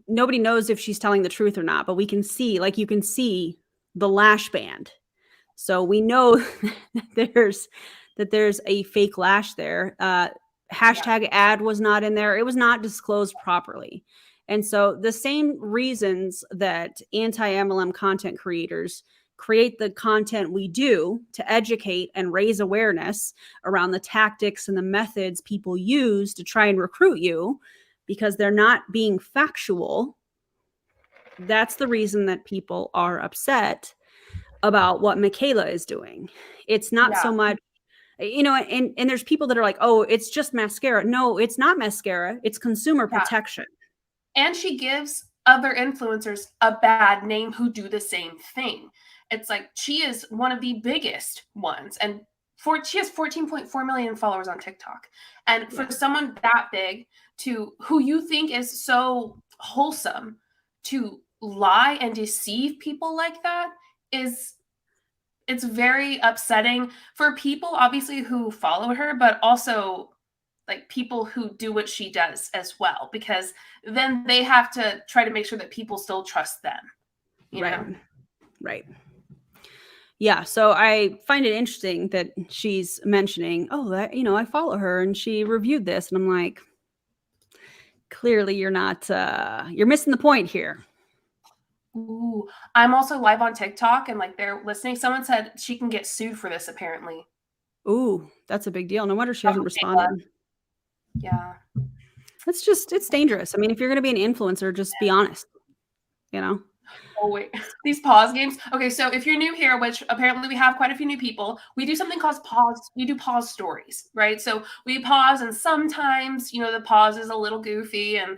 nobody knows if she's telling the truth or not, but we can see, like, you can see the lash band. So we know that there's a fake lash there. Hashtag ad was not in there. It was not disclosed properly. And so the same reasons that anti-MLM content creators create the content we do to educate and raise awareness around the tactics and the methods people use to try and recruit you, because they're not being factual. That's the reason that people are upset about what Michaela is doing. It's not so much, you know, and there's people that are like, oh, it's just mascara. No, it's not mascara. It's consumer protection. And she gives other influencers a bad name who do the same thing. It's like, she is one of the biggest ones. And she has 14.4 million followers on TikTok. And for someone that big, to who you think is so wholesome, to lie and deceive people like that it's very upsetting for people, obviously, who follow her, but also like people who do what she does as well, because then they have to try to make sure that people still trust them. You know? Right. Yeah. So I find it interesting that she's mentioning, oh, that, you know, I follow her and she reviewed this. And I'm like, clearly you're not, you're missing the point here. Ooh, I'm also live on TikTok and like they're listening. Someone said she can get sued for this apparently. Ooh, that's a big deal. No wonder she hasn't responded. Yeah. It's dangerous. I mean, if you're going to be an influencer, just be honest, you know? Oh, wait, these pause games. Okay, so if you're new here, which apparently we have quite a few new people, we do something called pause. We do pause stories, right? So we pause, and sometimes, you know, the pause is a little goofy and,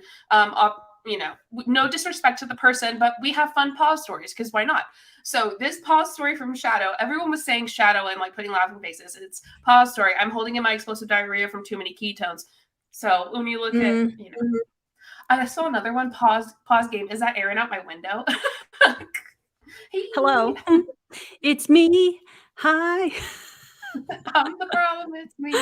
you know, no disrespect to the person, but we have fun pause stories because why not? So this pause story from Shadow, everyone was saying Shadow and like putting laughing faces. It's pause story. I'm holding in my explosive diarrhea from too many ketones. So when you look at, you know, I saw another one. Pause game. Is that Aaron out my window? Hey. Hello, it's me. Hi. I'm the problem. It's me.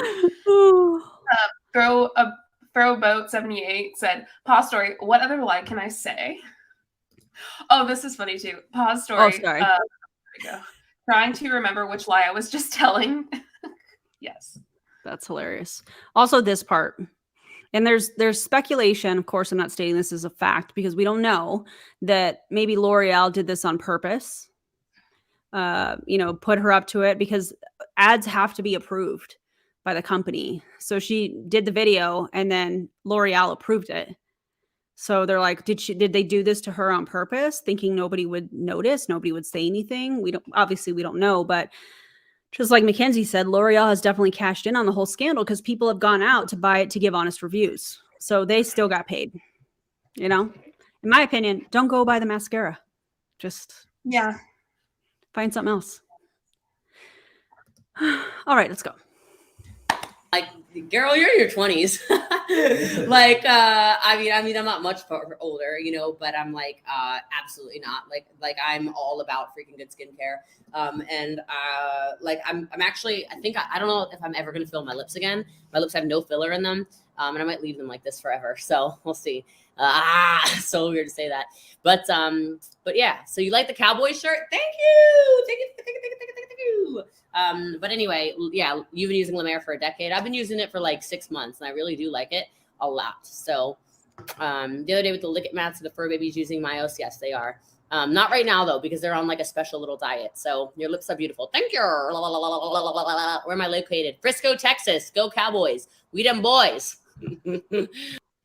Throw boat 78 said, pause story. What other lie can I say? Oh, this is funny too. Pause story. Oh, sorry. There we go. Trying to remember which lie I was just telling. Yes. That's hilarious. Also, this part. And there's speculation. Of course, I'm not stating this as a fact because we don't know that maybe L'Oreal did this on purpose. You know, put her up to it because ads have to be approved by the company. So she did the video and then L'Oreal approved it. So they're like, did they do this to her on purpose, thinking nobody would notice, nobody would say anything? We don't know, but just like Mackenzie said, L'Oreal has definitely cashed in on the whole scandal because people have gone out to buy it to give honest reviews. So they still got paid. You know, in my opinion, don't go buy the mascara. Just find something else. All right, let's go. Like, girl, you're in your 20s. Like, I mean, I'm not much older, you know, but I'm like, absolutely not. Like I'm all about freaking good skincare. And like, I'm actually, I think, I don't know if I'm ever going to fill my lips again. My lips have no filler in them. And I might leave them like this forever. So we'll see. So weird to say that, but yeah. So you like the cowboy shirt? Thank you. Thank you. But anyway, yeah, you've been using La Mer for a decade. I've been using it for like 6 months and I really do like it a lot. So, the other day with the Lick It Mats and the fur babies using Myos. Yes, they are. Not right now though, because they're on like a special little diet. So your lips are beautiful. Thank you. Where am I located? Frisco, Texas. Go Cowboys. We them boys.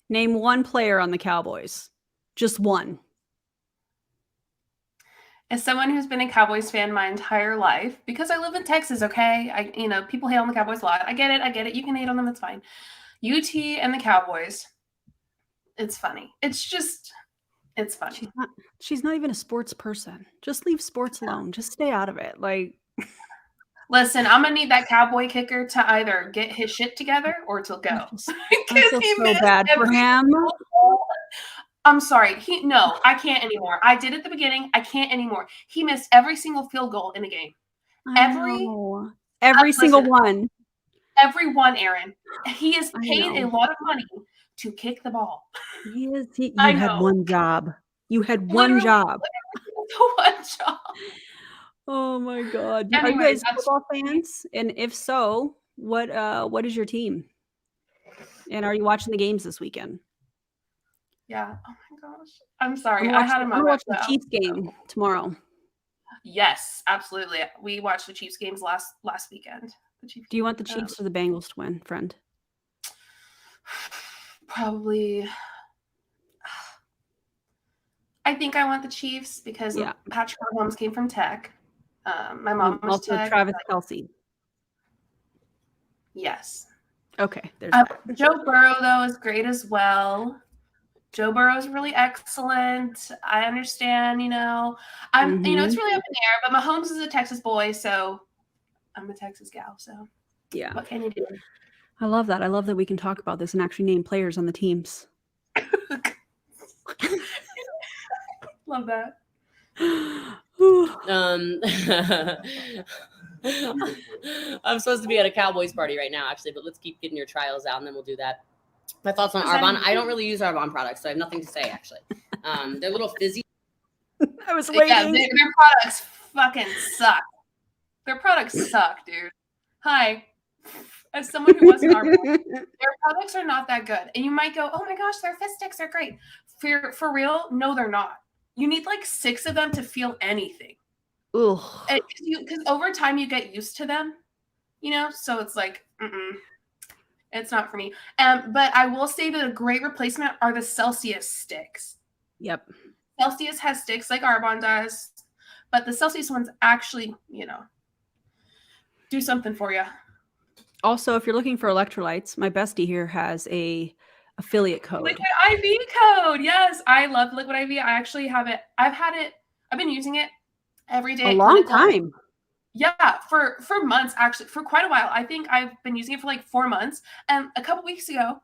Name one player on the Cowboys. Just one. As someone who's been a Cowboys fan my entire life, because I live in Texas, okay? People hate on the Cowboys a lot. I get it. You can hate on them. It's fine. UT and the Cowboys. It's funny. It's funny. She's not even a sports person. Just leave sports alone. Just stay out of it. Like, listen, I'm gonna need that Cowboy kicker to either get his shit together or to go. I feel so bad for him. I'm sorry. I can't anymore. I did at the beginning. I can't anymore. He missed every single field goal in the game. Every single one. Every one, Aaron. He is paid a lot of money to kick the ball. Yes, you I had know. one job. You had one Literally, job. literally one job. Oh my God. Are you Anyway, guys that's football fans? And if so, what is your team? And are you watching the games this weekend? yeah. Oh my gosh. I'm sorry. I'm I had a gonna moment. watch the but- Chiefs game tomorrow. Yes, absolutely. We watched the Chiefs games last weekend. The Chiefs Do you want the Chiefs or the Bengals to win, friend? Probably. I think I want the Chiefs because Yeah. Patrick Mahomes came from Tech. My mom was Also Tech. Travis Kelce. Yes. Okay, there's that. Joe Burrow, though, is great as well. Joe Burrow is really excellent. I understand, you know. It's really up in the air, but Mahomes is a Texas boy, so I'm a Texas gal, so Yeah. what can you do? I love that. I love that we can talk about this and actually name players on the teams. Love that. I'm supposed to be at a Cowboys party right now, actually, but let's keep getting your trials out and then we'll do that. My thoughts on Arbonne. I don't really use Arbonne products, so I have nothing to say, actually. They're a little fizzy. I was waiting. Yeah, their products fucking suck. Their products suck, dude. Hi. As someone who wasn't Arbonne, their products are not that good. And you might go, oh my gosh, their fizz sticks are great. For real, no, they're not. You need like 6 of them to feel anything. Because over time you get used to them, you know? So it's like, it's not for me. But I will say that a great replacement are the Celsius sticks. Yep. Celsius has sticks like Arbonne does, but the Celsius ones actually, you know, do something for you. Also, if you're looking for electrolytes, my bestie here has a affiliate code. Liquid IV code. Yes, I love Liquid IV. I actually have it. I've been using it every day. A long time. Yeah, for months, actually, for quite a while. I think I've been using it for like 4 months. And a couple weeks ago,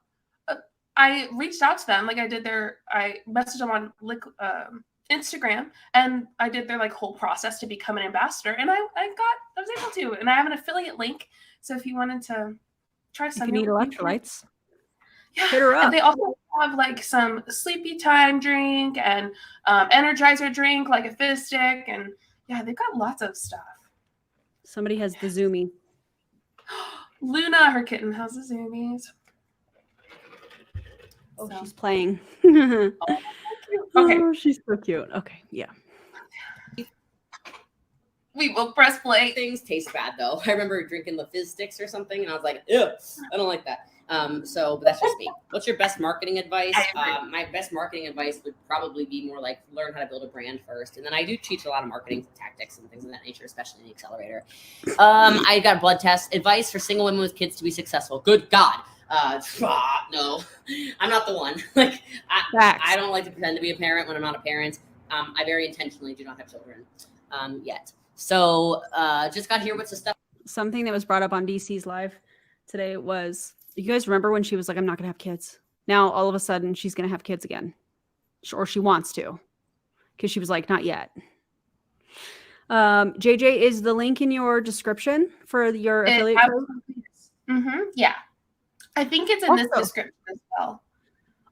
I reached out to them. Like I messaged them on Instagram, and I did their like whole process to become an ambassador. And I was able to. And I have an affiliate link. So if you wanted to try some, you need electrolytes. Yeah, hit her up. And they also have like some sleepy time drink and energizer drink, like a fizz stick, and yeah, they've got lots of stuff. Somebody has the Zoomy. Luna, her kitten, has the Zoomies. Oh, she's playing. Okay. Oh, she's so cute. Okay, yeah. We will press play. Things taste bad though. I remember drinking the fizz sticks or something, and I was like, ew, I don't like that. But that's just me. What's your best marketing advice? My best marketing advice would probably be more like learn how to build a brand first. And then I do teach a lot of marketing tactics and things of that nature, especially in the accelerator. I got blood test advice for single women with kids to be successful. Good God. No, I'm not the one. Like I don't like to pretend to be a parent when I'm not a parent. I very intentionally do not have children yet. So just got here with some stuff. Something that was brought up on DC's live today was, you guys remember when she was like, I'm not going to have kids. Now, all of a sudden, she's going to have kids again. Or she wants to. Because she was like, not yet. JJ, is the link in your description for your affiliate code? Yeah. I think it's in this description as well.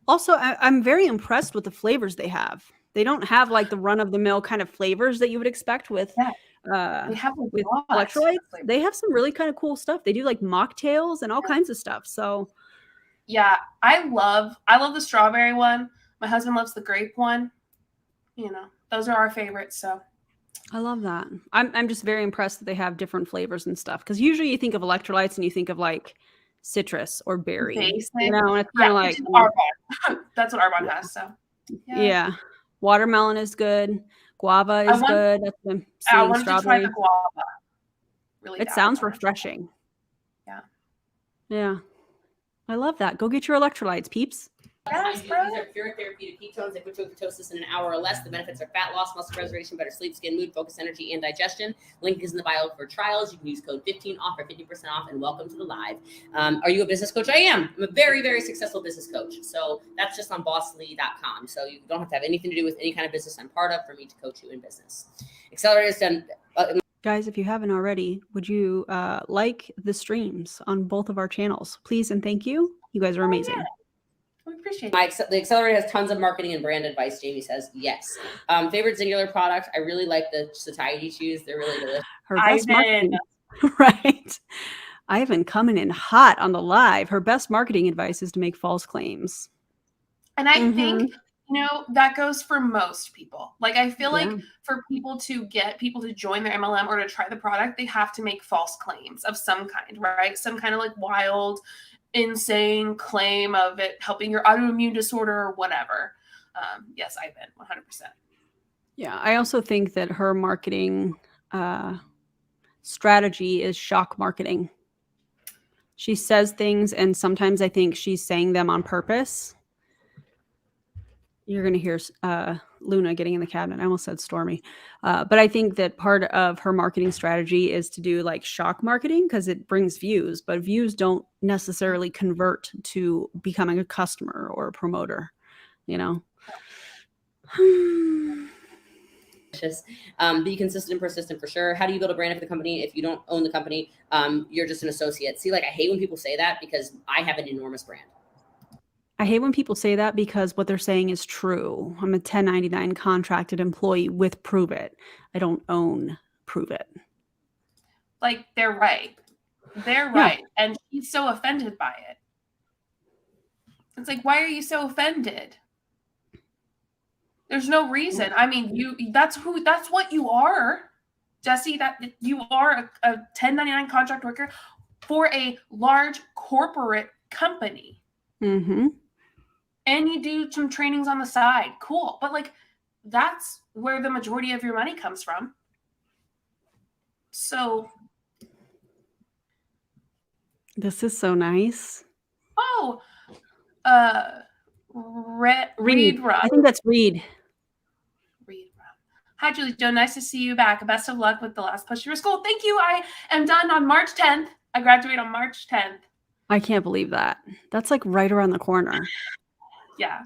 Also, I'm very impressed with the flavors they have. They don't have like the run-of-the-mill kind of flavors that you would expect with with electrolytes. They have some really kind of cool stuff. They do like mocktails and all kinds of stuff. So yeah, I love the strawberry one. My husband loves the grape one. You know, those are our favorites. So I love that. I'm just very impressed that they have different flavors and stuff. Because usually you think of electrolytes and you think of like citrus or berry. Basic. You know, and it's kind of like Arbonne. That's what Arbonne has. So yeah. Watermelon is good. Guava is good. That's the I wanted strawberry. to try the guava. Really, it sounds refreshing. Yeah. I love that. Go get your electrolytes, peeps. Yes, bro. These are pure therapeutic ketones that put you in ketosis in an hour or less. The benefits are fat loss, muscle preservation, better sleep, skin, mood, focus, energy, and digestion. Link is in the bio for trials. You can use code 15 off or 50% off, and welcome to the live. Are you a business coach? I am. I'm a very, very successful business coach. So that's just on bosslee.com. So you don't have to have anything to do with any kind of business I'm part of for me to coach you in business. Accelerator's done. Guys, if you haven't already, would you like the streams on both of our channels? Please and thank you. You guys are amazing. We appreciate it. The Accelerator has tons of marketing and brand advice. Jamie says yes. Favorite singular product. I really like the satiety chews. They're really delicious. Her best marketing, right? Ivan coming in hot on the live. Her best marketing advice is to make false claims. And I think, you know, that goes for most people. Like, I feel like for people to get people to join their MLM or to try the product, they have to make false claims of some kind, right? Some kind of like wild, insane claim of it helping your autoimmune disorder or whatever. Yes, Ivan, 100%. Yeah, I also think that her marketing strategy is shock marketing. She says things, and sometimes I think she's saying them on purpose. You're going to hear Luna getting in the cabinet. I almost said Stormy. But I think that part of her marketing strategy is to do like shock marketing because it brings views, but views don't necessarily convert to becoming a customer or a promoter, you know? Be consistent and persistent for sure. How do you build a brand for the company if you don't own the company? You're just an associate. See, like I hate when people say that because I have an enormous brand. I hate when people say that because what they're saying is true. I'm a 1099 contracted employee with Prove It. I don't own Prove It. Like, they're right. They're right. And she's so offended by it. It's like, why are you so offended? There's no reason. I mean, that's what you are, Jesse, that you are a 1099 contract worker for a large corporate company. Mm-hmm. And you do some trainings on the side. Cool. But like, that's where the majority of your money comes from. So. This is so nice. Oh, Reed. I think that's Reed. Reed. Hi, JulieJo. Nice to see you back. Best of luck with the last push for school. Thank you. I am done on March 10th. I graduate on March 10th. I can't believe that. That's like right around the corner. Yeah.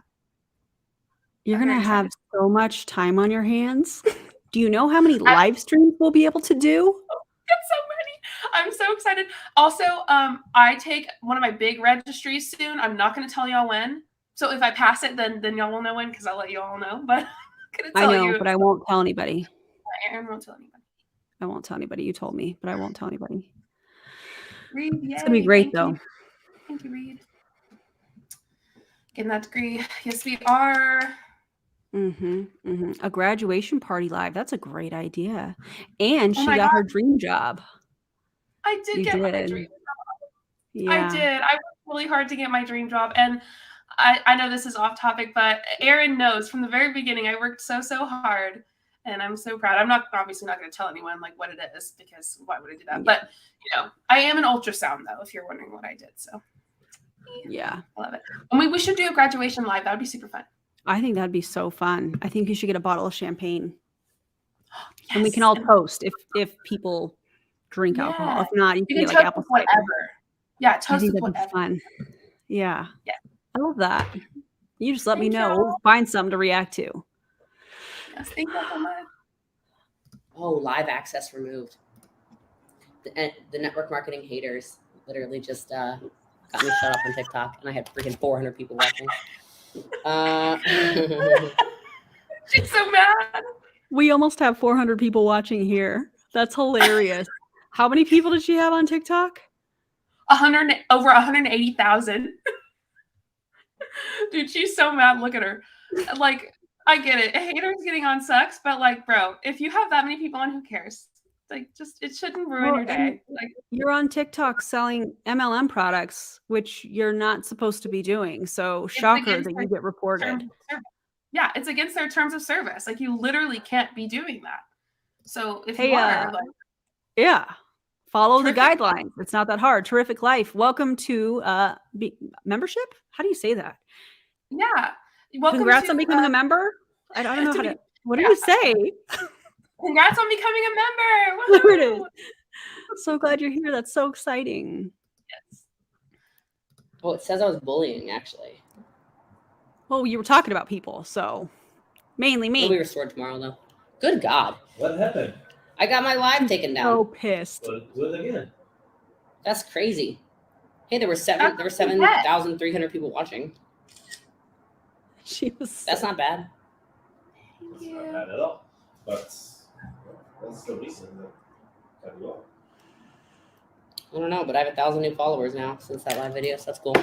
You're going to have so much time on your hands. Do you know how many live streams we'll be able to do? That's so many. I'm so excited. Also, I take one of my big registries soon. I'm not going to tell y'all when. So if I pass it, then y'all will know when because I'll let you all know. But I know, but I won't tell anybody. Aaron won't tell anybody. I won't tell anybody. You told me, but I won't tell anybody. Reed, it's going to be great, though. Thank you, Reed. Getting that degree. Yes, we are. A graduation party live. That's a great idea. And she got her dream job. I did get my dream job. Yeah. I did. I worked really hard to get my dream job. And I know this is off topic, but Aaron knows from the very beginning I worked so hard. And I'm so proud. I'm obviously not going to tell anyone like what it is because why would I do that? But you know, I am an ultrasound though, if you're wondering what I did. So yeah, I love it. And we should do a graduation live. That would be super fun. I think that'd be so fun. I think you should get a bottle of champagne. Yes. And we can all toast if people drink alcohol. If not, you can get like apple cider. Whatever. Yeah, toast with whatever. Fun. Yeah. Yeah. I love that. You just let me know. We'll find something to react to. Yes, thank you so much. Oh, live access removed. The network marketing haters literally just got me shut up on TikTok, and I had freaking 400 people watching. She's so mad. We almost have 400 people watching here. That's hilarious. How many people did she have on TikTok? Over 180,000. Dude, she's so mad. Look at her. Like, I get it. Haters getting on sucks, but like, bro, if you have that many people on, who cares? Like, just it shouldn't ruin your day. Like, you're on TikTok selling MLM products, which you're not supposed to be doing. So shocker that you get reported. Yeah, it's against their terms of service. Like, you literally can't be doing that. So if you are, like, follow the guidelines. It's not that hard. Terrific life. Welcome to membership. How do you say that? Yeah. Congrats on becoming a member. I don't know how to. What do you say? Congrats on becoming a member. There it is. So glad you're here. That's so exciting. Yes. Well, it says I was bullying, actually. Well, you were talking about people, so mainly me. It'll be restored tomorrow, though. Good God. What happened? I got my live taken down. So pissed. Well, do it again. That's crazy. Hey, there were 7,300 people watching. She was. That's not bad. It's not bad at all. But that's the reason that cut you off. I don't know, but I have 1,000 new followers now since that live video, so that's cool.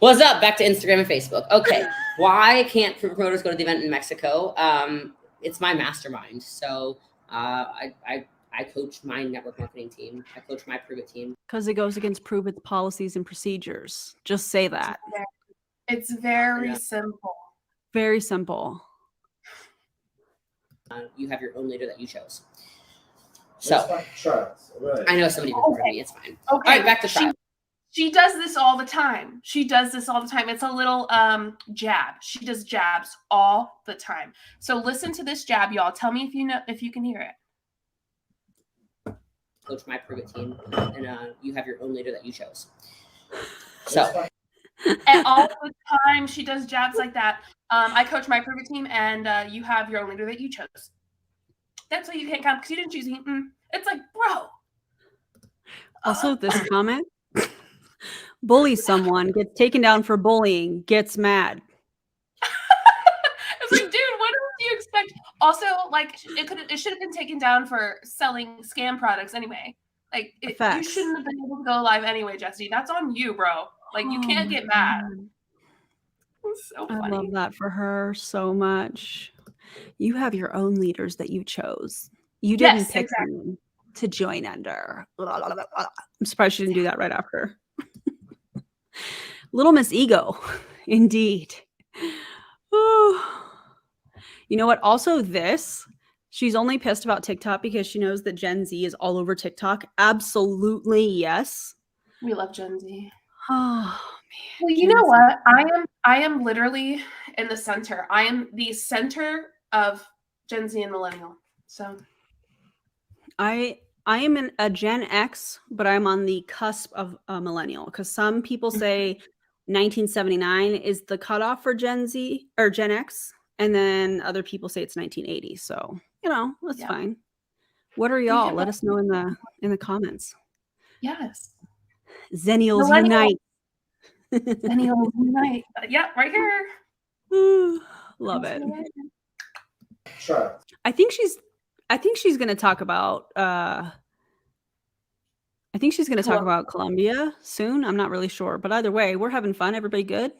What's up? Back to Instagram and Facebook. Okay, why can't promoters go to the event in Mexico? It's my mastermind, so I coach my network marketing team. I coach my Prove It team. Because it goes against Prove It policies and procedures. Just say that. It's very simple. Very simple. You have your own leader that you chose. So Right. I know somebody reported me. It's fine. Okay. All right, back to trial. She does this all the time. It's a little jab. She does jabs all the time. So listen to this jab, y'all. Tell me if you can hear it. Coach my Prove It team, and you have your own leader that you chose. So And all the time she does jabs like that. I coach my Prove It team, and you have your own leader that you chose. That's why you can't count because you didn't choose me. It's like, bro. Also, this comment: bully someone, gets taken down for bullying, gets mad. It's like, dude, what do you expect? Also, like, it should have been taken down for selling scam products anyway. Like, you shouldn't have been able to go live anyway, Jesse. That's on you, bro. Like, you can't get mad. It's so funny. I love that for her so much. You have your own leaders that you chose. You didn't pick them to join under. I'm surprised she didn't do that right after. Little Miss Ego, indeed. Oh. You know what? Also, she's only pissed about TikTok because she knows that Gen Z is all over TikTok. Absolutely, yes. We love Gen Z. Oh, man. Well, you know what? I am literally in the center. I am the center of Gen Z and millennial. So I am a Gen X, but I'm on the cusp of a millennial because some people say 1979 is the cutoff for Gen Z or Gen X, and then other people say it's 1980. So that's fine. What are y'all? Let us know in the comments. Yes. Zennials unite. Zennials unite. Yeah, right here. Love it. Sure. I think she's going to talk about about Colombia soon. I'm not really sure, but either way, we're having fun. Everybody good?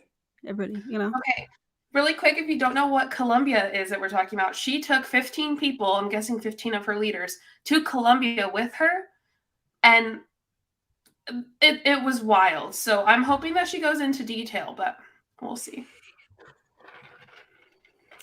Everybody, Okay. Really quick, if you don't know what Colombia is that we're talking about, she took 15 people, I'm guessing 15 of her leaders, to Colombia with her, and it was wild. So I'm hoping that she goes into detail, but we'll see.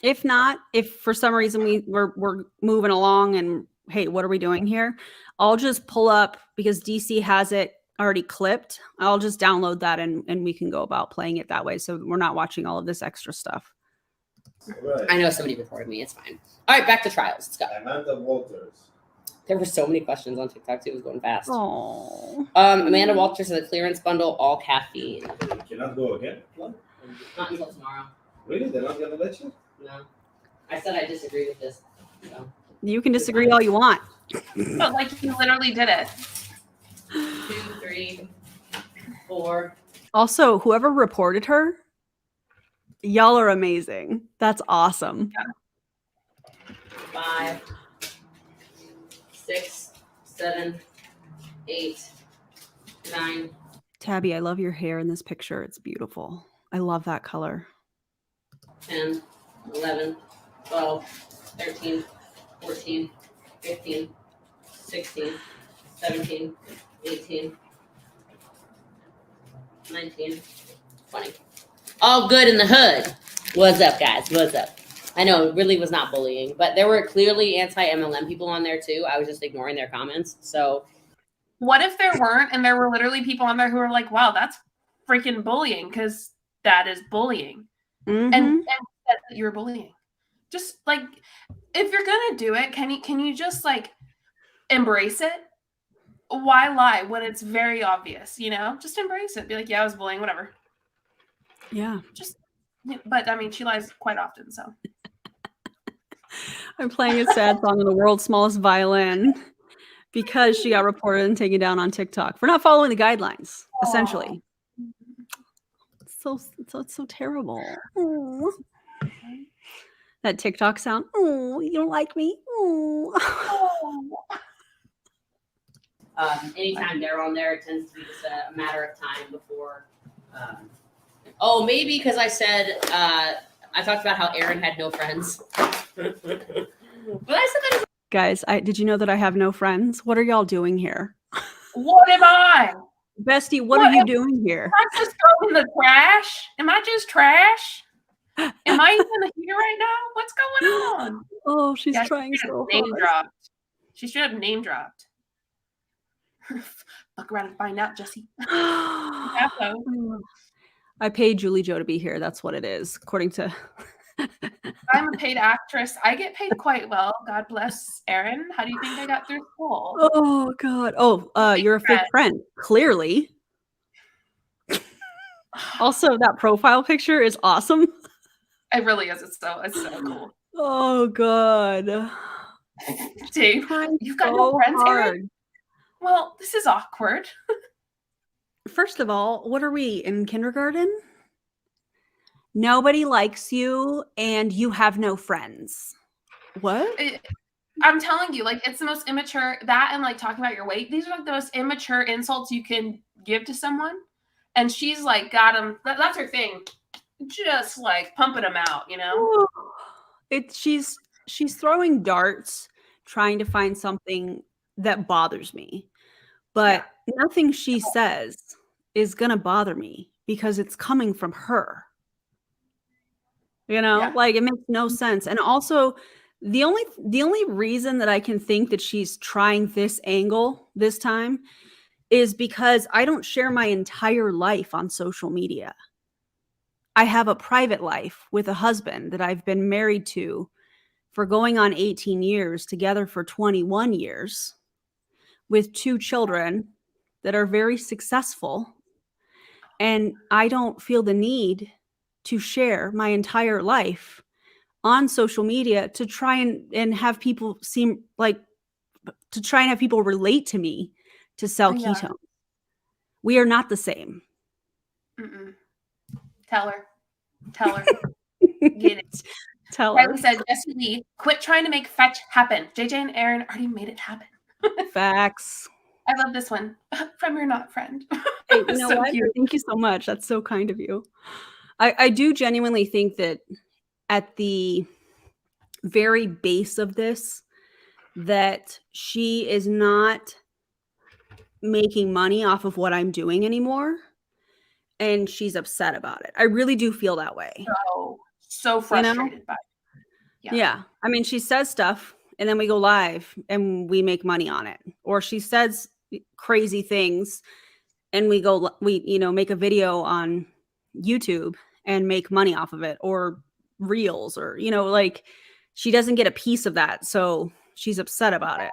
If not, if for some reason we're moving along and hey, what are we doing here? I'll just pull up because DC has it already clipped. I'll just download that and we can go about playing it that way. So we're not watching all of this extra stuff. Right. I know somebody reported me. It's fine. All right, back to trials. Let's go. Amanda Walters. There were so many questions on TikTok too. It was going fast. Oh. Amanda Walters has a clearance bundle, all caffeine. You cannot go again? What? Not until tomorrow. Really? They're not gonna let you? No. I said I disagree with this. So. You can disagree all you want. But like you literally did it. 2, 3, 4. Also, whoever reported her, y'all are amazing. That's awesome. Yeah. 5, 6, 7, 8, 9. Tabby, I love your hair in this picture. It's beautiful. I love that color. 10, 11, 12, 13, 14, 15, 16, 17, 18, 19, 20. All good in the hood. What's up, guys? What's up? I know it really was not bullying, but there were clearly anti-MLM people on there too. I was just ignoring their comments. So what if there weren't and there were literally people on there who were like, wow, that's freaking bullying, because that is bullying. Mm-hmm. And that you're bullying. Just like, if you're gonna do it, can you just like embrace it? Why lie when it's very obvious? Just embrace it. Be like, yeah, I was bullying, whatever. Yeah. But I mean, she lies quite often, so. I'm playing a sad song on the world's smallest violin because she got reported and taken down on TikTok for not following the guidelines, essentially. It's so terrible. Aww. That TikTok sound. Oh, you don't like me? Oh. Anytime they're on there, it tends to be just a matter of time before. Oh, maybe because I said I talked about how Aaron had no friends. But I said that. Guys, did you know that I have no friends? What are y'all doing here? What am I? Bestie, what are you doing here? Am I just going in the trash? Am I just trash? Am I even in the heater right now? What's going on? Oh, she's trying so name hard. dropped. She should have name dropped. Fuck around and find out, Jesse. I paid JulieJo to be here. That's what it is, according to. I'm a paid actress. I get paid quite well. God bless Aaron. How do you think I got through school? Oh God. Oh, you're a fake friend. Clearly. Also, that profile picture is awesome. It really is. It's so cool. Oh God. Dude, you've got no friends, hard. Aaron? Well, this is awkward. First of all, what are we in kindergarten? Nobody likes you and you have no friends. What? I'm telling you, like, it's the most immature, that and like talking about your weight. These are like the most immature insults you can give to someone. And she's like, got him. That's her thing. Just like pumping them out, you know? She's throwing darts, trying to find something that bothers me. But nothing she says is going to bother me because it's coming from her. You know, like it makes no sense. And also the only reason that I can think that she's trying this angle this time is because I don't share my entire life on social media. I have a private life with a husband that I've been married to for going on 18 years, together for 21 years, with 2 children that are very successful. And I don't feel the need to share my entire life on social media to try and have people seem like, to try and have people relate to me to sell ketones. We are not the same. Mm-mm. Tell her. Get it. Tell her. Riley said, Jesse Lee, quit trying to make fetch happen. JJ and Aaron already made it happen. Facts. I love this one. From your not friend. Hey, you know what? Cute. Thank you so much. That's so kind of you. I do genuinely think that at the very base of this, that she is not making money off of what I'm doing anymore. And she's upset about it. I really do feel that way. So frustrated by it. Yeah. I mean, she says stuff and then we go live and we make money on it. Or she says crazy things and we make a video on YouTube and make money off of it, or reels, or, like she doesn't get a piece of that. So she's upset about it.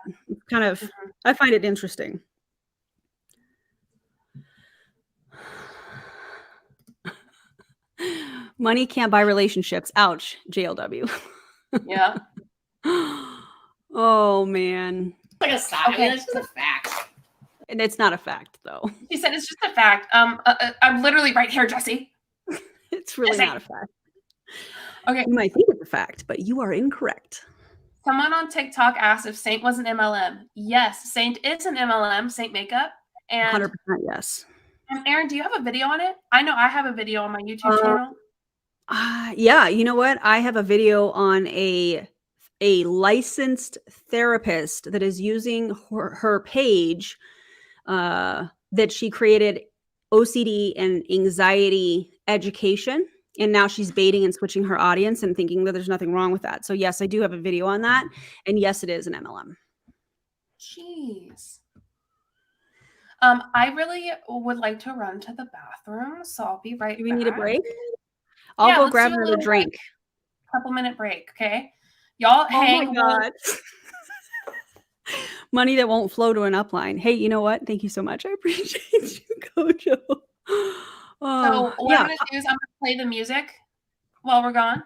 Kind of, I find it interesting. Money can't buy relationships. Ouch. JLW. Yeah. Oh man. Like a sign. Okay. It's just a fact. And it's not a fact though. She said it's just a fact. I'm literally right here, Jesse. It's really not a fact. Okay. You might think it's a fact, but you are incorrect. Someone on TikTok asked if Saint was an MLM. Yes, Saint is an MLM, Saint Makeup. And 100% yes. Aaron, do you have a video on it? I know I have a video on my YouTube channel. Yeah, you know what? I have a video on a licensed therapist that is using her page that she created OCD and anxiety education. And now she's baiting and switching her audience and thinking that there's nothing wrong with that. So yes, I do have a video on that. And yes, it is an MLM. Jeez. I really would like to run to the bathroom, so I'll be right back. Do we need a break? I'll go grab another drink. Couple-minute break, okay? Y'all hang. Oh my God. Money that won't flow to an upline. Hey, you know what? Thank you so much. I appreciate you, Kojo. So what I'm going to do is I'm going to play the music while we're gone.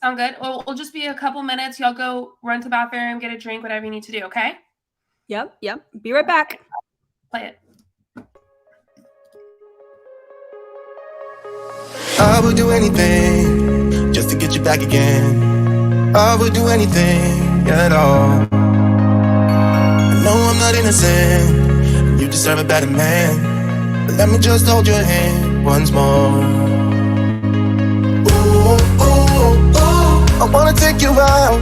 Sound good? We'll just be a couple minutes. Y'all go run to the bathroom, get a drink, whatever you need to do, okay? Yep. Be right back. Play it. I would do anything just to get you it back again. I would do anything at all. I know I'm not innocent, you deserve a better man, but let me just hold your hand once more. Ooh, ooh, ooh, I wanna take you out.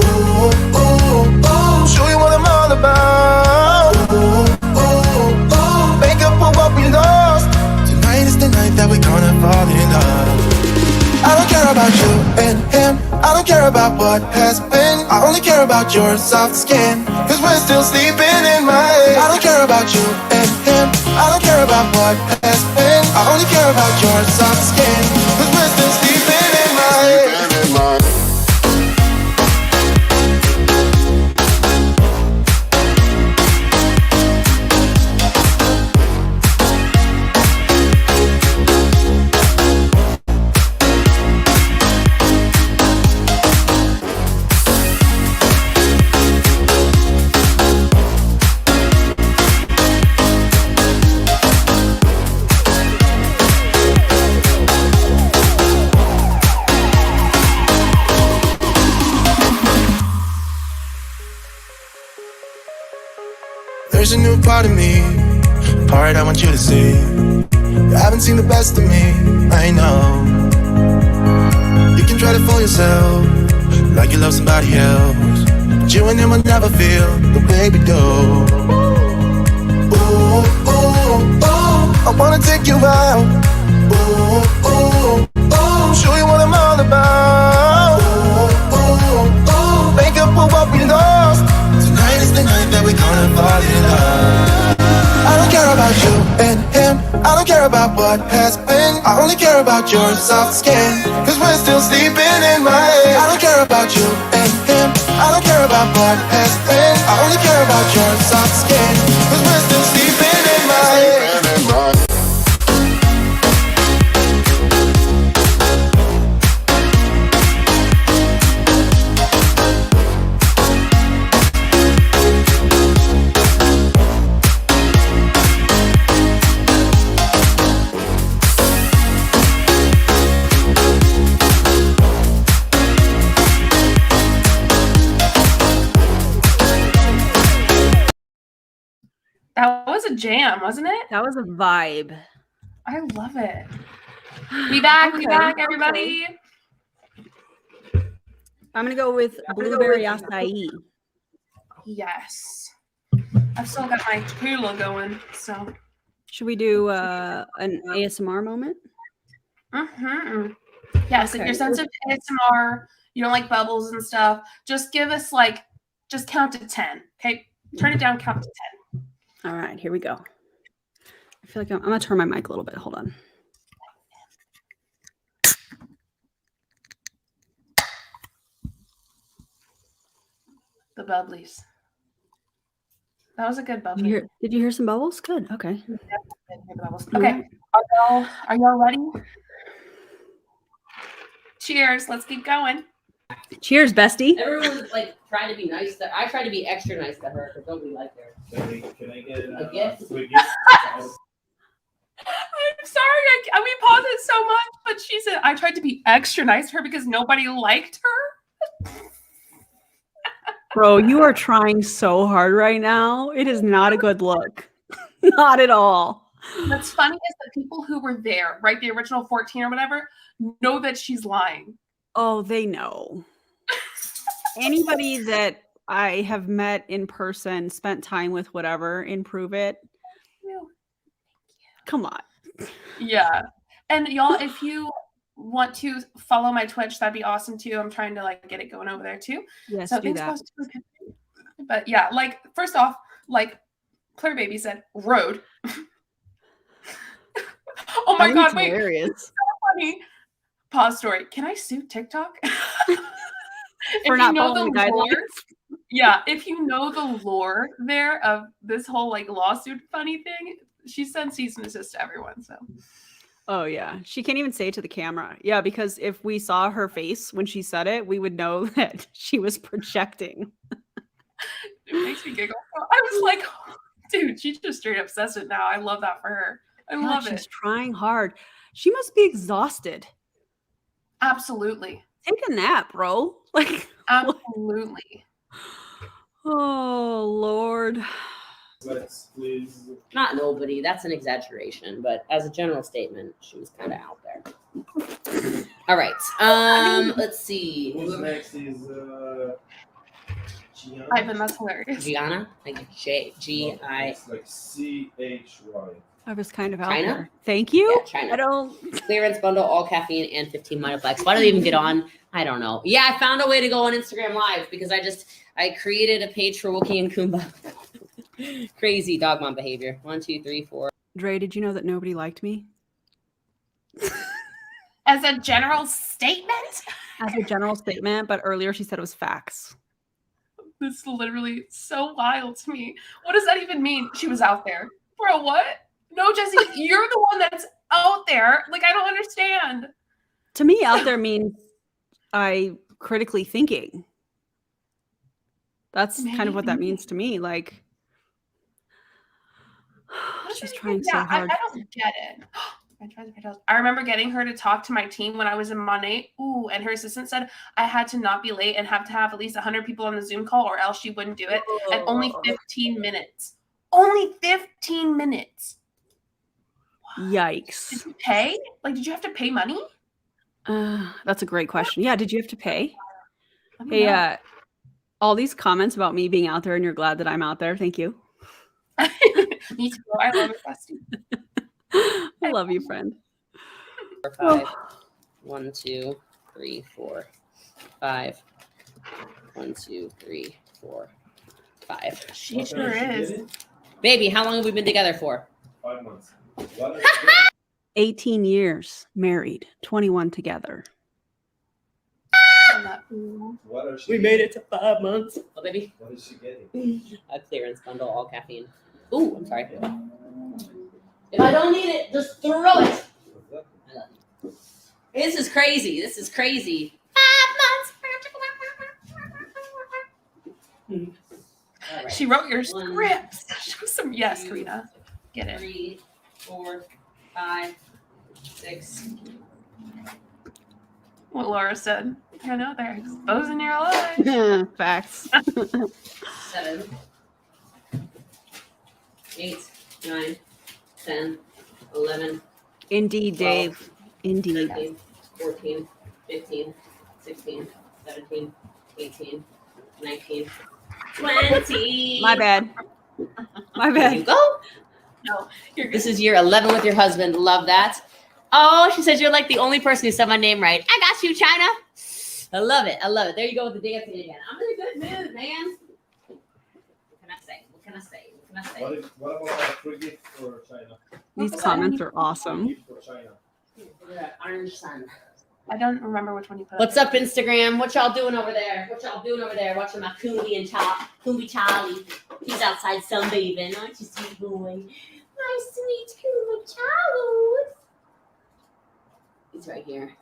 Ooh, ooh, ooh, show you what I'm all about. Ooh, ooh, ooh, make up for what we lost. Tonight is the night that we're gonna fall in love. I don't care about you and him, I don't care about what has been. I only care about your soft skin, cause we're still sleeping in my head. I don't care about you and him, I don't care about what has been. I only care about your soft skin, cause we're still sleeping in my head. There's a new part of me, a part I want you to see. You haven't seen the best of me, I know. You can try to fool yourself, like you love somebody else, but you and him will never feel the way we do. Ooh, ooh, ooh, I wanna take you out. Ooh, ooh, ooh, show you what I'm all about. Ooh, ooh, ooh, make up for what we lost. Tonight is the night that we're gonna fall in love. I don't care about you and him, I don't care about what has been. I only care about your soft skin, cause we're still sleeping in my head. I don't care about you and him, I don't care about what has been. I only care about your soft skin, cause we're still sleeping in my head. That was a jam, wasn't it? That was a vibe. I love it. We back, everybody. I'm gonna go with blueberry acai. Yes. I've still got my tequila going, so. Should we do an ASMR moment? Mm-hmm. Yes, if Okay. you're sensitive to ASMR, you don't like bubbles and stuff, just give us just count to 10. Okay? Turn it down, count to 10. All right, here we go. I feel like I'm gonna turn my mic a little bit. Hold on. The bubblies. That was a good bubbly. Did you hear some bubbles? Good. Okay. Okay. Are y'all ready? Cheers. Let's keep going. Cheers, bestie. Everyone's like trying to be nice. I try to be extra nice to her because nobody liked her. Can I get A gift? sweet gift? I'm sorry. We paused it so much, but she said I tried to be extra nice to her because nobody liked her. Bro, you are trying so hard right now. It is not a good look. Not at all. What's funny is the people who were there, right? The original 14 or whatever, know that she's lying. Oh, they know. Anybody that I have met in person, spent time with, whatever, improve it. Come on. Yeah. And y'all, if you want to follow my Twitch, that'd be awesome too. I'm trying to get it going over there too. Yes, so do that. But yeah, first off, Claire Baby said, road. Oh my God, wait. Hilarious. It's so funny. Pause story. Can I sue TikTok? For not following the guidelines. Yeah, if you know the lore there of this whole lawsuit funny thing, she sends cease and desist to everyone. So. Oh yeah, she can't even say it to the camera. Yeah, because if we saw her face when she said it, we would know that she was projecting. It makes me giggle. I was like, dude, she's just straight up says it now. I love that for her. I love it. She's trying hard. She must be exhausted. Absolutely. Take a nap, bro. Like, Absolutely. oh Lord. Let's please. Not nobody. That's an exaggeration, but as a general statement, she was kind of out there. All right. Let's see. Who's next is Gianna. Ivan, that's hilarious. Gianna, like G-I. It's like C-H-Y. I was kind of out China? there. Thank you. Yeah, China. I don't. Clearance bundle, all caffeine and 15 monoflex. Why do they even get on? I don't know. Yeah, I found a way to go on Instagram Live because I created a page for Wookie and Kumba. Crazy dog mom behavior. 1, 2, 3, 4. Dre, did you know that nobody liked me? As a general statement? As a general statement, but earlier she said it was facts. This is literally so wild to me. What does that even mean? She was out there. Bro, what? No, Jesse, you're the one that's out there. Like, I don't understand. To me, out there means I critically thinking. That's kind of what that means to me. Like, she's trying so hard. I don't get it. I remember getting her to talk to my team when I was in Monat. Ooh, and her assistant said I had to not be late and have to have at least 100 people on the Zoom call or else she wouldn't do it. And only 15 minutes. Only 15 minutes. Yikes. Did you pay? Like, did you have to pay money? That's a great question. Yeah, did you have to pay? Let me know. Hey, all these comments about me being out there and you're glad that I'm out there. Thank you. Me too. I love it, Bestie. I love you, friend. 4, 5. 1, 2, 3, 4, 5. 1, 2, 3, 4, 5. She sure is. Baby, how long have we been together for? 5 months. 18 years married, 21 together. What are she We made it to 5 months. Oh, baby. What is she getting? A clearance bundle, all caffeine. Ooh, I'm sorry. If I don't need it, just throw it. I love you. This is crazy. This is crazy. 5 months. All right. She wrote your 1, scripts. Show some. Yes, 2, Karina. Get it. 3, 4, 5, 6. What Laura said. I know they're exposing your life. Facts. 7, 8, 9, 10, 11. Indeed, 12, Dave. Indeed. 13, 14, 15, 16, 17, 18, 19, 20. My bad. My There you bad. go. No, you're good. This is year 11 with your husband. Love that. Oh, she says you're like the only person who said my name right. I got you, China. I love it. I love it. There you go with the dancing again. I'm in a good mood, man. What can I say? What can I say? What can I say? What about a free gift for China? These comments are awesome. Gift for China. Orange sun. I don't remember which one you put. What's up, Instagram? What y'all doing over there? What y'all doing over there? Watching my Coombi and Coombi Charlie. He's outside sunbathing. Aren't you, sweet boy? My sweet Coombi Charlie. He's right here.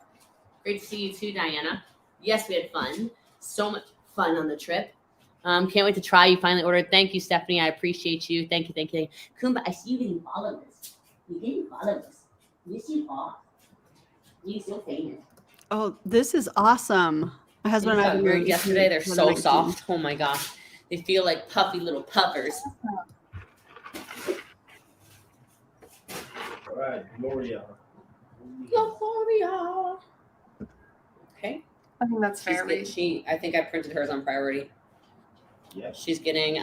Great to see you too, Diana. Yes, we had fun. So much fun on the trip. Can't wait to try. You finally ordered. Thank you, Stephanie. I appreciate you. Thank you, thank you. Kumba, I see you getting followers. You're getting followers. Yes, you are. You're so famous. Oh, this is awesome. My husband and I have been married yesterday. They're so 2019. soft. Oh my gosh. They feel like puffy little puffers. All right, Gloria. Gloria. Okay. I think that's fair. I think I printed hers on priority. Yeah. She's getting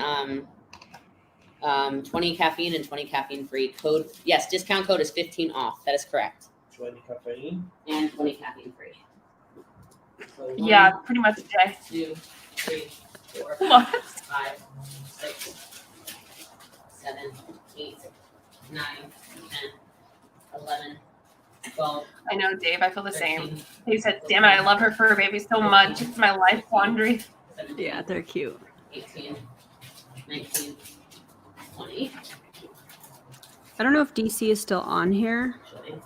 20 caffeine and 20 caffeine free. Code, yes, discount code is 15 off. That is correct. 20 caffeine. And 20 caffeine free. So 1, Yeah, pretty much. Jay. 2, 3, 4, What? 5, 6, 7, 8, 9, 10, 11, 12. I know, Dave. I feel the 13, same. He said, "Damn it, I love her fur baby so much. It's my life laundry." 17, Yeah, they're cute. 18, 19, 20. I don't know if DC is still on here, Actually,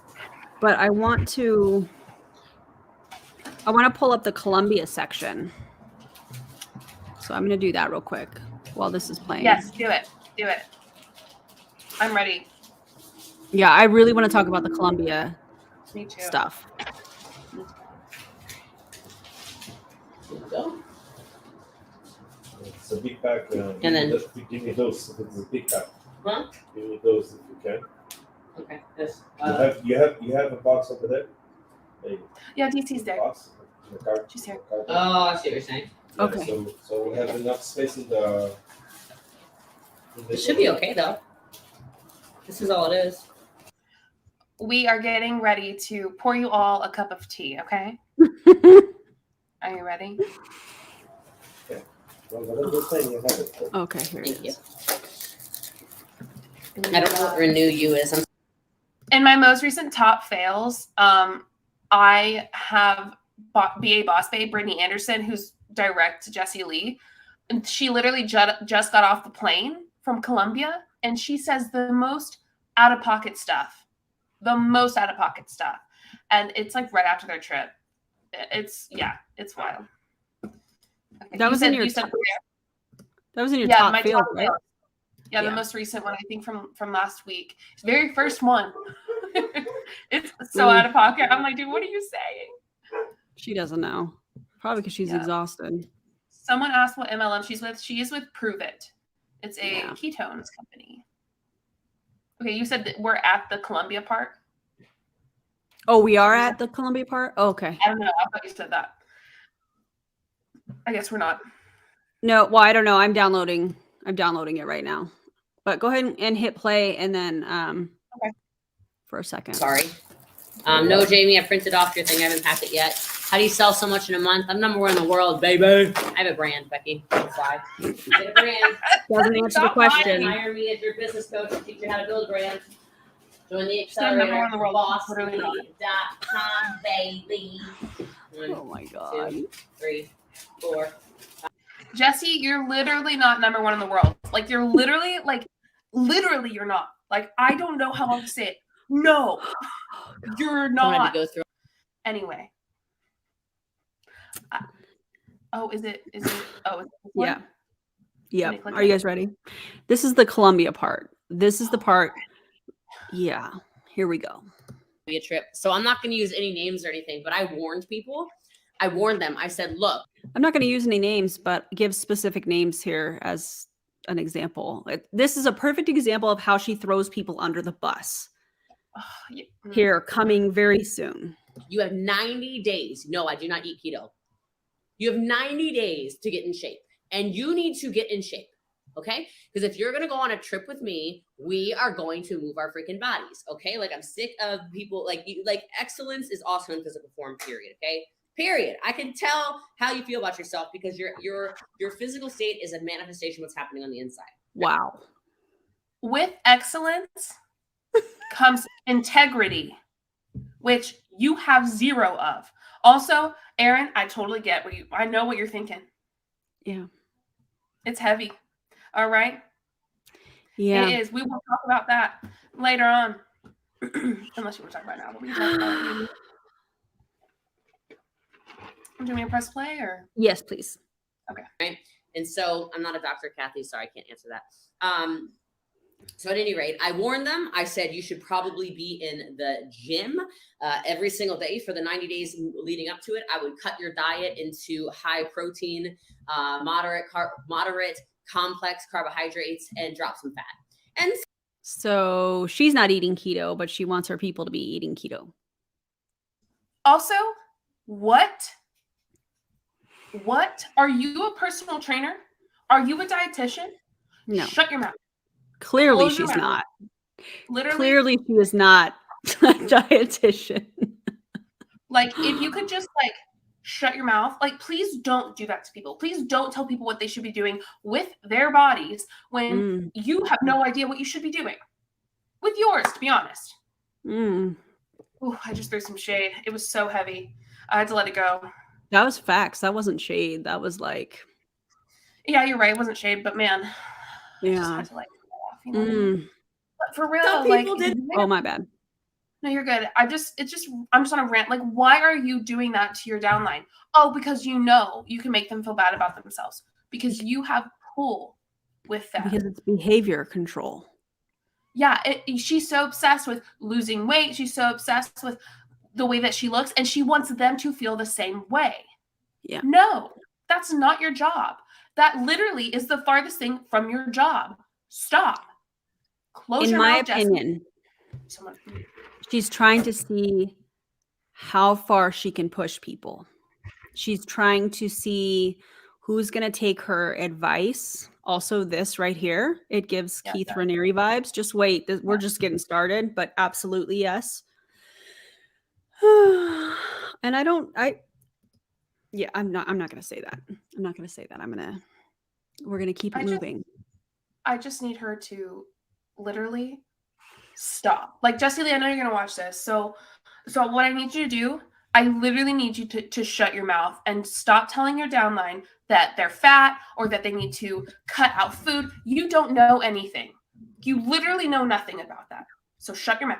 but I want to pull up the Columbia section. So I'm going to do that real quick while this is playing. Yes, do it. Do it. I'm ready. Yeah, I really want to talk about the Columbia Me too. stuff. Here we go. It's a big pack. And then- give me those. It's a big pack. Huh? Give me those if you can. Okay. This. You have a box over there. Hey, Yeah, DC's there. box in the car. She's here. Oh, I see what you're saying. Yeah, Okay. So we have enough space in the. It should be okay though. This is all it is. We are getting ready to pour you all a cup of tea, okay? Are you ready? Well, whatever you're saying, you have it. Okay, here it Thank you. is. I don't know what renew you is. I'm In my most recent top fails, I have BA Boss Babe, Brittany Anderson, who's direct to Jessie Lee. And she literally just got off the plane from Colombia, and she says the most out-of-pocket stuff. The most out-of-pocket stuff. And it's like right after their trip. It's wild. Okay. That was in your you said top- That was in your yeah, top my field, top right? fail. Yeah, Yeah. the most recent one, I think from last week. Very first one. It's so out of pocket. I'm like, dude, what are you saying? She doesn't know. Probably because she's Yeah. exhausted. Someone asked what MLM she's with. She is with Prove It. It's a Yeah. ketones company. Okay, you said that we're at the Columbia part. Oh, we are at the Columbia part? Oh, okay. I don't know. I thought you said that. I guess we're not. No, well, I don't know. I'm downloading it right now. But go ahead and hit play and then Okay. for a second. sorry. No, Jamie, I printed off your thing. I haven't packed it yet. How do you sell so much in a month? I'm number one in the world, baby. I have a brand, Becky. That's why. Get a brand. Doesn't answer the Stop lying. question. Hire me as your business coach to teach you how to build a brand. Join the She's not number one in accelerator. the world. Literally not. Bosslead.com, baby. Oh 1, my god. 2, 3, 4. Jesse, you're literally not number one in the world. Like you're literally you're not. Like I don't know how else to say it. No, you're I had not. to go through. Anyway. Is it? Oh, is it this one? Yeah. Yeah. me click Are you it? guys ready? This is the Columbia part. This is the part. Yeah. Here we go. Be a trip. So I'm not going to use any names or anything, but I warned people. I warned them. I said, look, I'm not going to use any names, but give specific names here as an example. This is a perfect example of how she throws people under the bus. Oh, yeah. Here, coming very soon. you have 90 days. No, I do not eat keto. You have 90 days to get in shape, and you need to get in shape. Okay. Because if you're going to go on a trip with me, we are going to move our freaking bodies. Okay. Like I'm sick of people like you, like excellence is awesome in physical form, period. Okay. Period. I can tell how you feel about yourself because your physical state is a manifestation of what's happening on the inside. Wow. With excellence comes integrity, which you have zero of. Also, Aaron, I totally get I know what you're thinking. Yeah. It's heavy. All right. Yeah. It is. We will talk about that later on. Unless you want to talk about it now. But we can talk about it. Do you want me to press play or? Yes, please. Right. And so I'm not a doctor, Kathy. Sorry, I can't answer that. So at any rate, I warned them. I said, you should probably be in the gym every single day for the 90 days leading up to it. I would cut your diet into high protein, moderate, complex carbohydrates, and drop some fat. And So she's not eating keto, but she wants her people to be eating keto. Also, what? Are you a personal trainer? Are you a dietitian? No. Shut your mouth. Clearly Close your she's mouth. not. Literally. Clearly she is not a dietitian. Like, if you could just like shut your mouth, like, please don't do that to people. Please don't tell people what they should be doing with their bodies when you have no idea what you should be doing with yours, to be honest. Ooh, I just threw some shade. It was so heavy. I had to let it go. That was facts. That wasn't shade. That was like, Yeah, you're right. It wasn't shade, but man, I just yeah. had to like go off, you know what I mean? But for real, Some like, people did. Oh, my bad. no, you're good. I'm just on a rant. Like, why are you doing that to your downline? Oh, because you know you can make them feel bad about themselves because you have pull with that. Because it's behavior control. Yeah, she's so obsessed with losing weight. She's so obsessed with the way that she looks, and she wants them to feel the same way. Yeah. No, that's not your job. That literally is the farthest thing from your job. Stop. Close In your my mouth, Jesse. opinion, she's trying to see how far she can push people. She's trying to see who's going to take her advice. Also, this right here, it gives Keith Raniere vibes. Just wait, we're just getting started, but absolutely yes. And I'm not going to say that. I'm not going to say that. We're going to keep it moving. I just need her to literally stop. Like, Jesse Lee, I know you're going to watch this. So what I need you to do, I literally need you to shut your mouth and stop telling your downline that they're fat or that they need to cut out food. You don't know anything. You literally know nothing about that. So shut your mouth.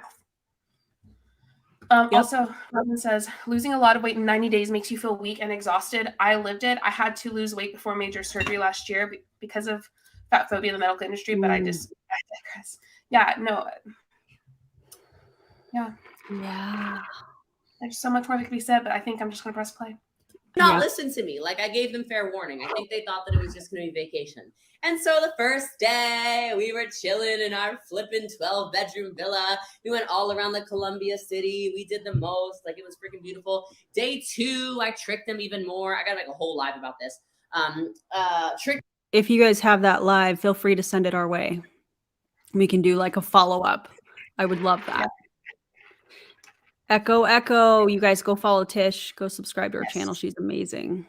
Also, Robin says, losing a lot of weight in 90 days makes you feel weak and exhausted. I lived it. I had to lose weight before major surgery last year because of fat phobia in the medical industry, but I digress. Yeah, no. Yeah. There's so much more that could be said, but I think I'm just going to press play. Not listen to me. Like, I gave them fair warning. I think they thought that it was just going to be vacation. And so the first day we were chilling in our flipping 12-bedroom villa. We went all around the Columbia City. We did the most. Like, it was freaking beautiful. Day 2, I tricked them even more. I got to make a whole live about this. If you guys have that live, feel free to send it our way. We can do like a follow-up. I would love that. Echo. You guys go follow Tish. Go subscribe to her channel. She's amazing.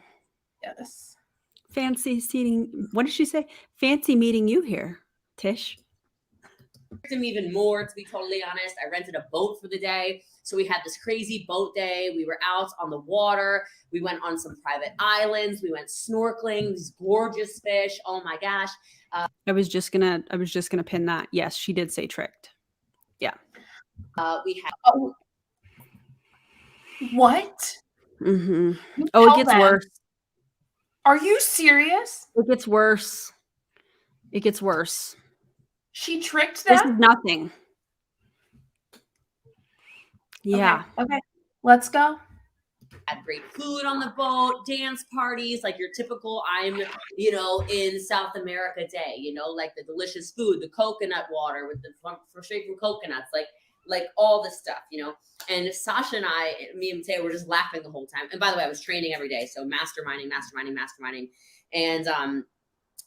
Yes. Fancy seating. What did she say? Fancy meeting you here, Tish. Them even more, to be totally honest. I rented a boat for the day. So we had this crazy boat day. We were out on the water. We went on some private islands. We went snorkeling, these gorgeous fish. Oh my gosh. I was just gonna pin that. Yes, she did say tricked. Yeah. We had what? Mm-hmm. Oh, it gets worse. Are you serious? It gets worse. It gets worse. She tricked them? This is nothing. Yeah. Okay. Let's go. Had great food on the boat, dance parties, like your typical I'm, in South America day, like the delicious food, the coconut water with straight from coconuts, like all this stuff, and Sasha and me and Mateja were just laughing the whole time. And by the way, I was training every day. So masterminding.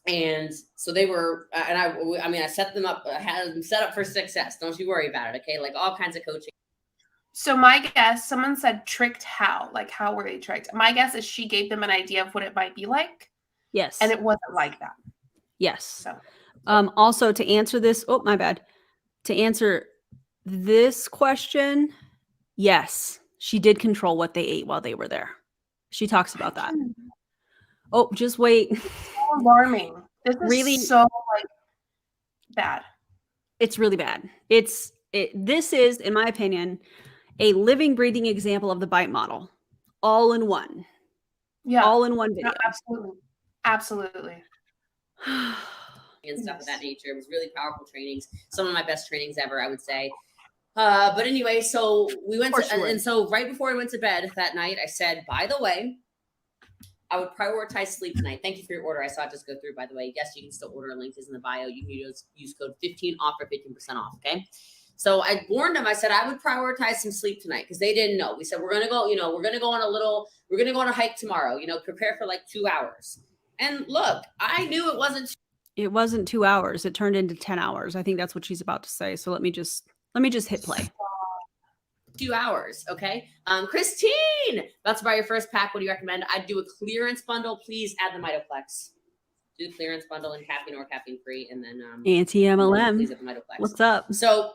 And so they were, and I set them up, I had them set up for success. Don't you worry about it. Okay. Like all kinds of coaching. So my guess, someone said tricked how? Like, how were they tricked? My guess is she gave them an idea of what it might be like. Yes. And it wasn't like that. Yes. So. Also to answer this, to answer this question, yes, she did control what they ate while they were there. She talks about that. Oh, just wait. So alarming. This is really so bad. It's really bad. This is, in my opinion, a living, breathing example of the bite model, all in one. Yeah, all in one video. No, absolutely. And stuff of that nature. It was really powerful trainings. Some of my best trainings ever, I would say. But anyway, so we went and so right before I went to bed that night, I said, by the way, I would prioritize sleep tonight. Thank you for your order. I saw it just go through, by the way. Yes, you can still order. A link is in the bio. You can use code 15 off for 15% off. Okay. So I warned them. I said, I would prioritize some sleep tonight because they didn't know. We said, we're going to go, we're going to go on a hike tomorrow, prepare for like 2 hours. And look, I knew it wasn't 2 hours. It turned into 10 hours. I think that's what she's about to say. So let me just hit play. 2 hours. Okay. Christine, about to buy your first pack. What do you recommend? I'd do a clearance bundle. Please add the Mitoplex. Do the clearance bundle and caffeine or caffeine free. And then, AntiMLM. Please add the Mitoplex. What's up? So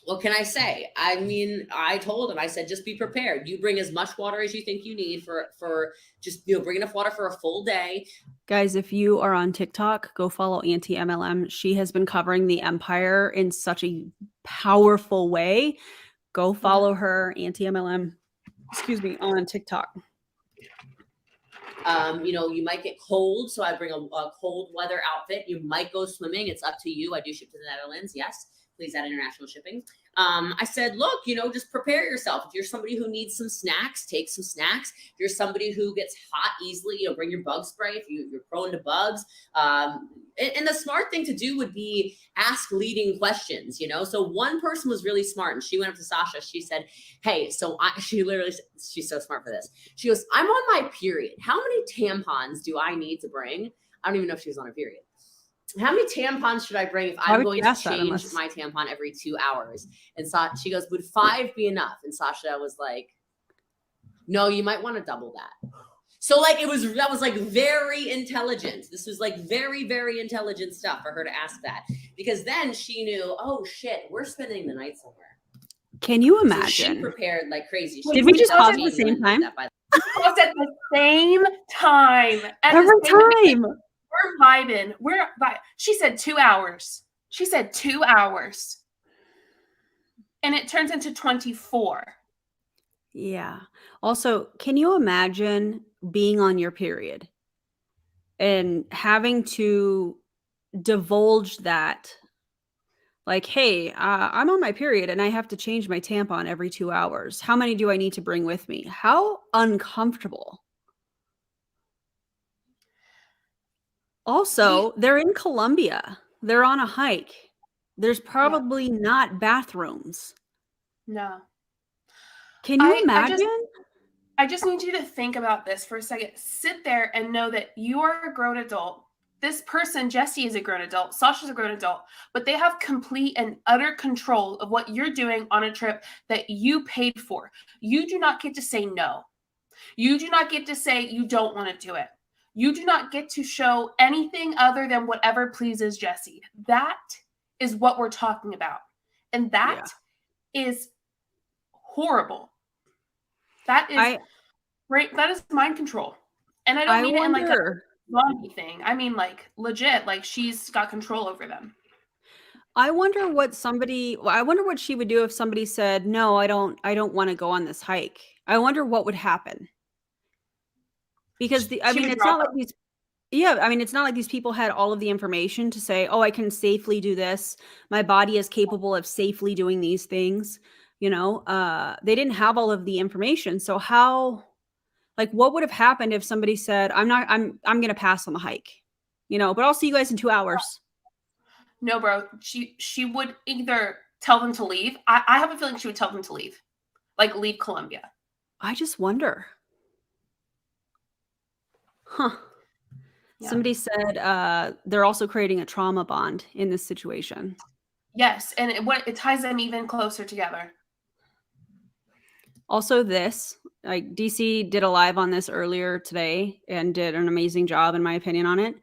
what can I say? I mean, I told him, I said, just be prepared. You bring as much water as you think you need for just, bring enough water for a full day. Guys, if you are on TikTok, go follow AntiMLM. She has been covering the empire in such a powerful way. Go follow her, AntiMLM, on TikTok. You might get cold. So I bring a cold weather outfit. You might go swimming. It's up to you. I do ship to the Netherlands. Yes. Please add international shipping. I said, look, just prepare yourself. If you're somebody who needs some snacks, take some snacks. If you're somebody who gets hot easily, bring your bug spray if you're prone to bugs. And the smart thing to do would be ask leading questions, So one person was really smart, and she went up to Sasha. She said, hey, she's so smart for this. She goes, I'm on my period. How many tampons do I need to bring? I don't even know if she was on her period. How many tampons should I bring if I'm going to change my tampon every 2 hours? And she goes, would 5 be enough? And Sasha was like, no, you might want to double that. So that was like very intelligent. This was like very, very intelligent stuff for her to ask that, because then she knew, oh shit, we're spending the night somewhere. Can you imagine? So she prepared like crazy. Did we just pause at the same time? Pause at the same time. Every time. We're vibing. She said 2 hours. She said 2 hours. And it turns into 24. Yeah. Also, can you imagine being on your period and having to divulge that? Like, hey, I'm on my period and I have to change my tampon every 2 hours. How many do I need to bring with me? How uncomfortable. Also, they're in Colombia. They're on a hike. There's probably not bathrooms. No. Can you imagine? I just need you to think about this for a second. Sit there and know that you are a grown adult. This person, Jesse, is a grown adult. Sasha's a grown adult. But they have complete and utter control of what you're doing on a trip that you paid for. You do not get to say no. You do not get to say you don't want to do it. You do not get to show anything other than whatever pleases Jesse. That is what we're talking about. And that is horrible. That is right. That is mind control. And I don't mean it in like a zombie thing. I mean like legit, like she's got control over them. I wonder what she would do if somebody said, no, I don't want to go on this hike. I wonder what would happen. Because it's not like these people had all of the information to say, oh, I can safely do this. My body is capable of safely doing these things. They didn't have all of the information. So what would have happened if somebody said, I'm going to pass on the hike, but I'll see you guys in 2 hours. No, bro. She would either tell them to leave. I have a feeling she would tell them to leave, like leave Colombia. I just wonder. Huh. Yeah. Somebody said they're also creating a trauma bond in this situation. Yes, and it ties them even closer together. Also, DC did a live on this earlier today and did an amazing job, in my opinion, on it.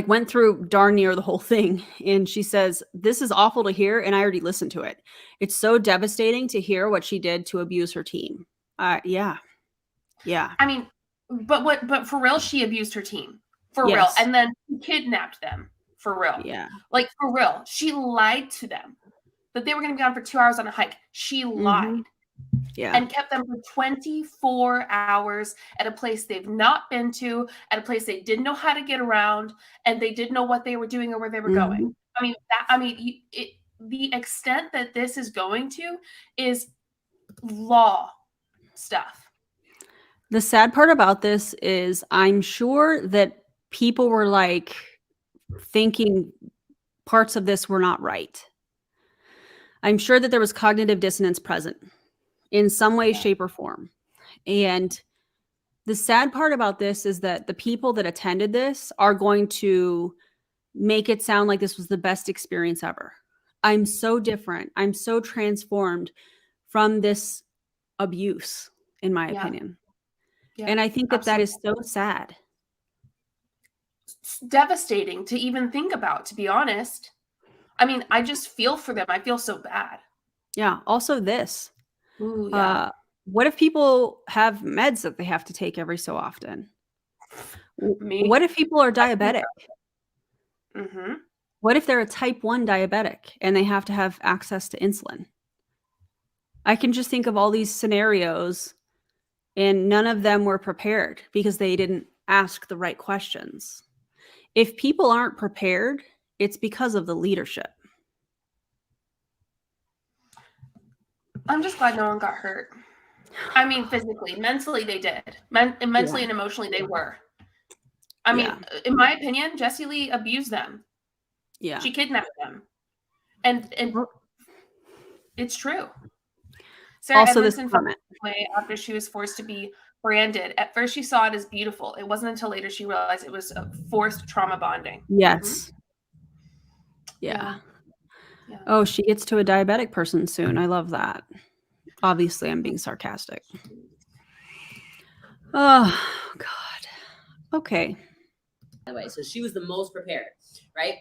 Went through darn near the whole thing. And she says, this is awful to hear, and I already listened to it. It's so devastating to hear what she did to abuse her team. Yeah. I mean, but for real, she abused her team. For real. And then kidnapped them. For real. Yeah. Like, for real. She lied to them that they were going to be gone for 2 hours on a hike. She lied. Yeah. And kept them for 24 hours at a place they've not been to, at a place they didn't know how to get around, and they didn't know what they were doing or where they were going. The extent that this is going to is law stuff. The sad part about this is I'm sure that people were thinking parts of this were not right. I'm sure that there was cognitive dissonance present in some way, shape, or form. And the sad part about this is that the people that attended this are going to make it sound like this was the best experience ever. I'm so different. I'm so transformed from this abuse, in my opinion. Yeah, and I think that is so sad. It's devastating to even think about, to be honest. I mean, I just feel for them. I feel so bad. Yeah. Also this. Ooh, yeah. What if people have meds that they have to take every so often? What if people are diabetic? Mm-hmm. What if they're a type 1 diabetic and they have to have access to insulin? I can just think of all these scenarios, and none of them were prepared because they didn't ask the right questions. If people aren't prepared, it's because of the leadership. I'm just glad no one got hurt. I mean, physically, mentally they did. Mentally and emotionally they were. I mean, in my opinion, Jessie Lee abused them. Yeah. She kidnapped them. And it's true. Sarah Also, Edmondson this felt comment. this way after she was forced to be branded. At first, she saw it as beautiful. It wasn't until later she realized it was forced trauma bonding. Yes. Yeah. Oh, she gets to a diabetic person soon. I love that. Obviously, I'm being sarcastic. Oh, God. Okay. By the way, so she was the most prepared, right?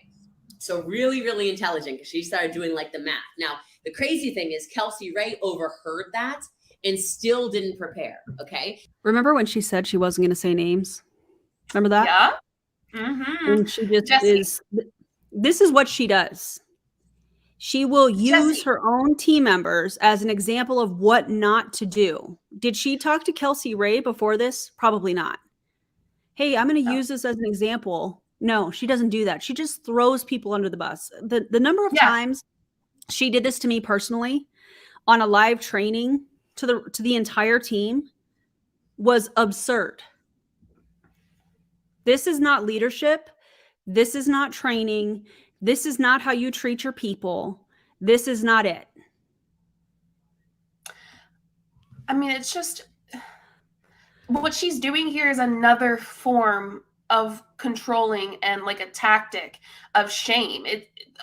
So really, really intelligent because she started doing like the math. Now, the crazy thing is Kelsey Ray overheard that and still didn't prepare, okay? Remember when she said she wasn't going to say names? Remember that? Yeah. Mm-hmm. And she just this is what she does. She will use her own team members as an example of what not to do. Did she talk to Kelsey Ray before this? Probably not. Hey, I'm going to use this as an example. No, she doesn't do that. She just throws people under the bus. The number of times she did this to me personally on a live training to the entire team was absurd. This is not leadership. This is not training. This is not how you treat your people. This is not it. I mean, it's just what she's doing here is another form of controlling and like a tactic of shame.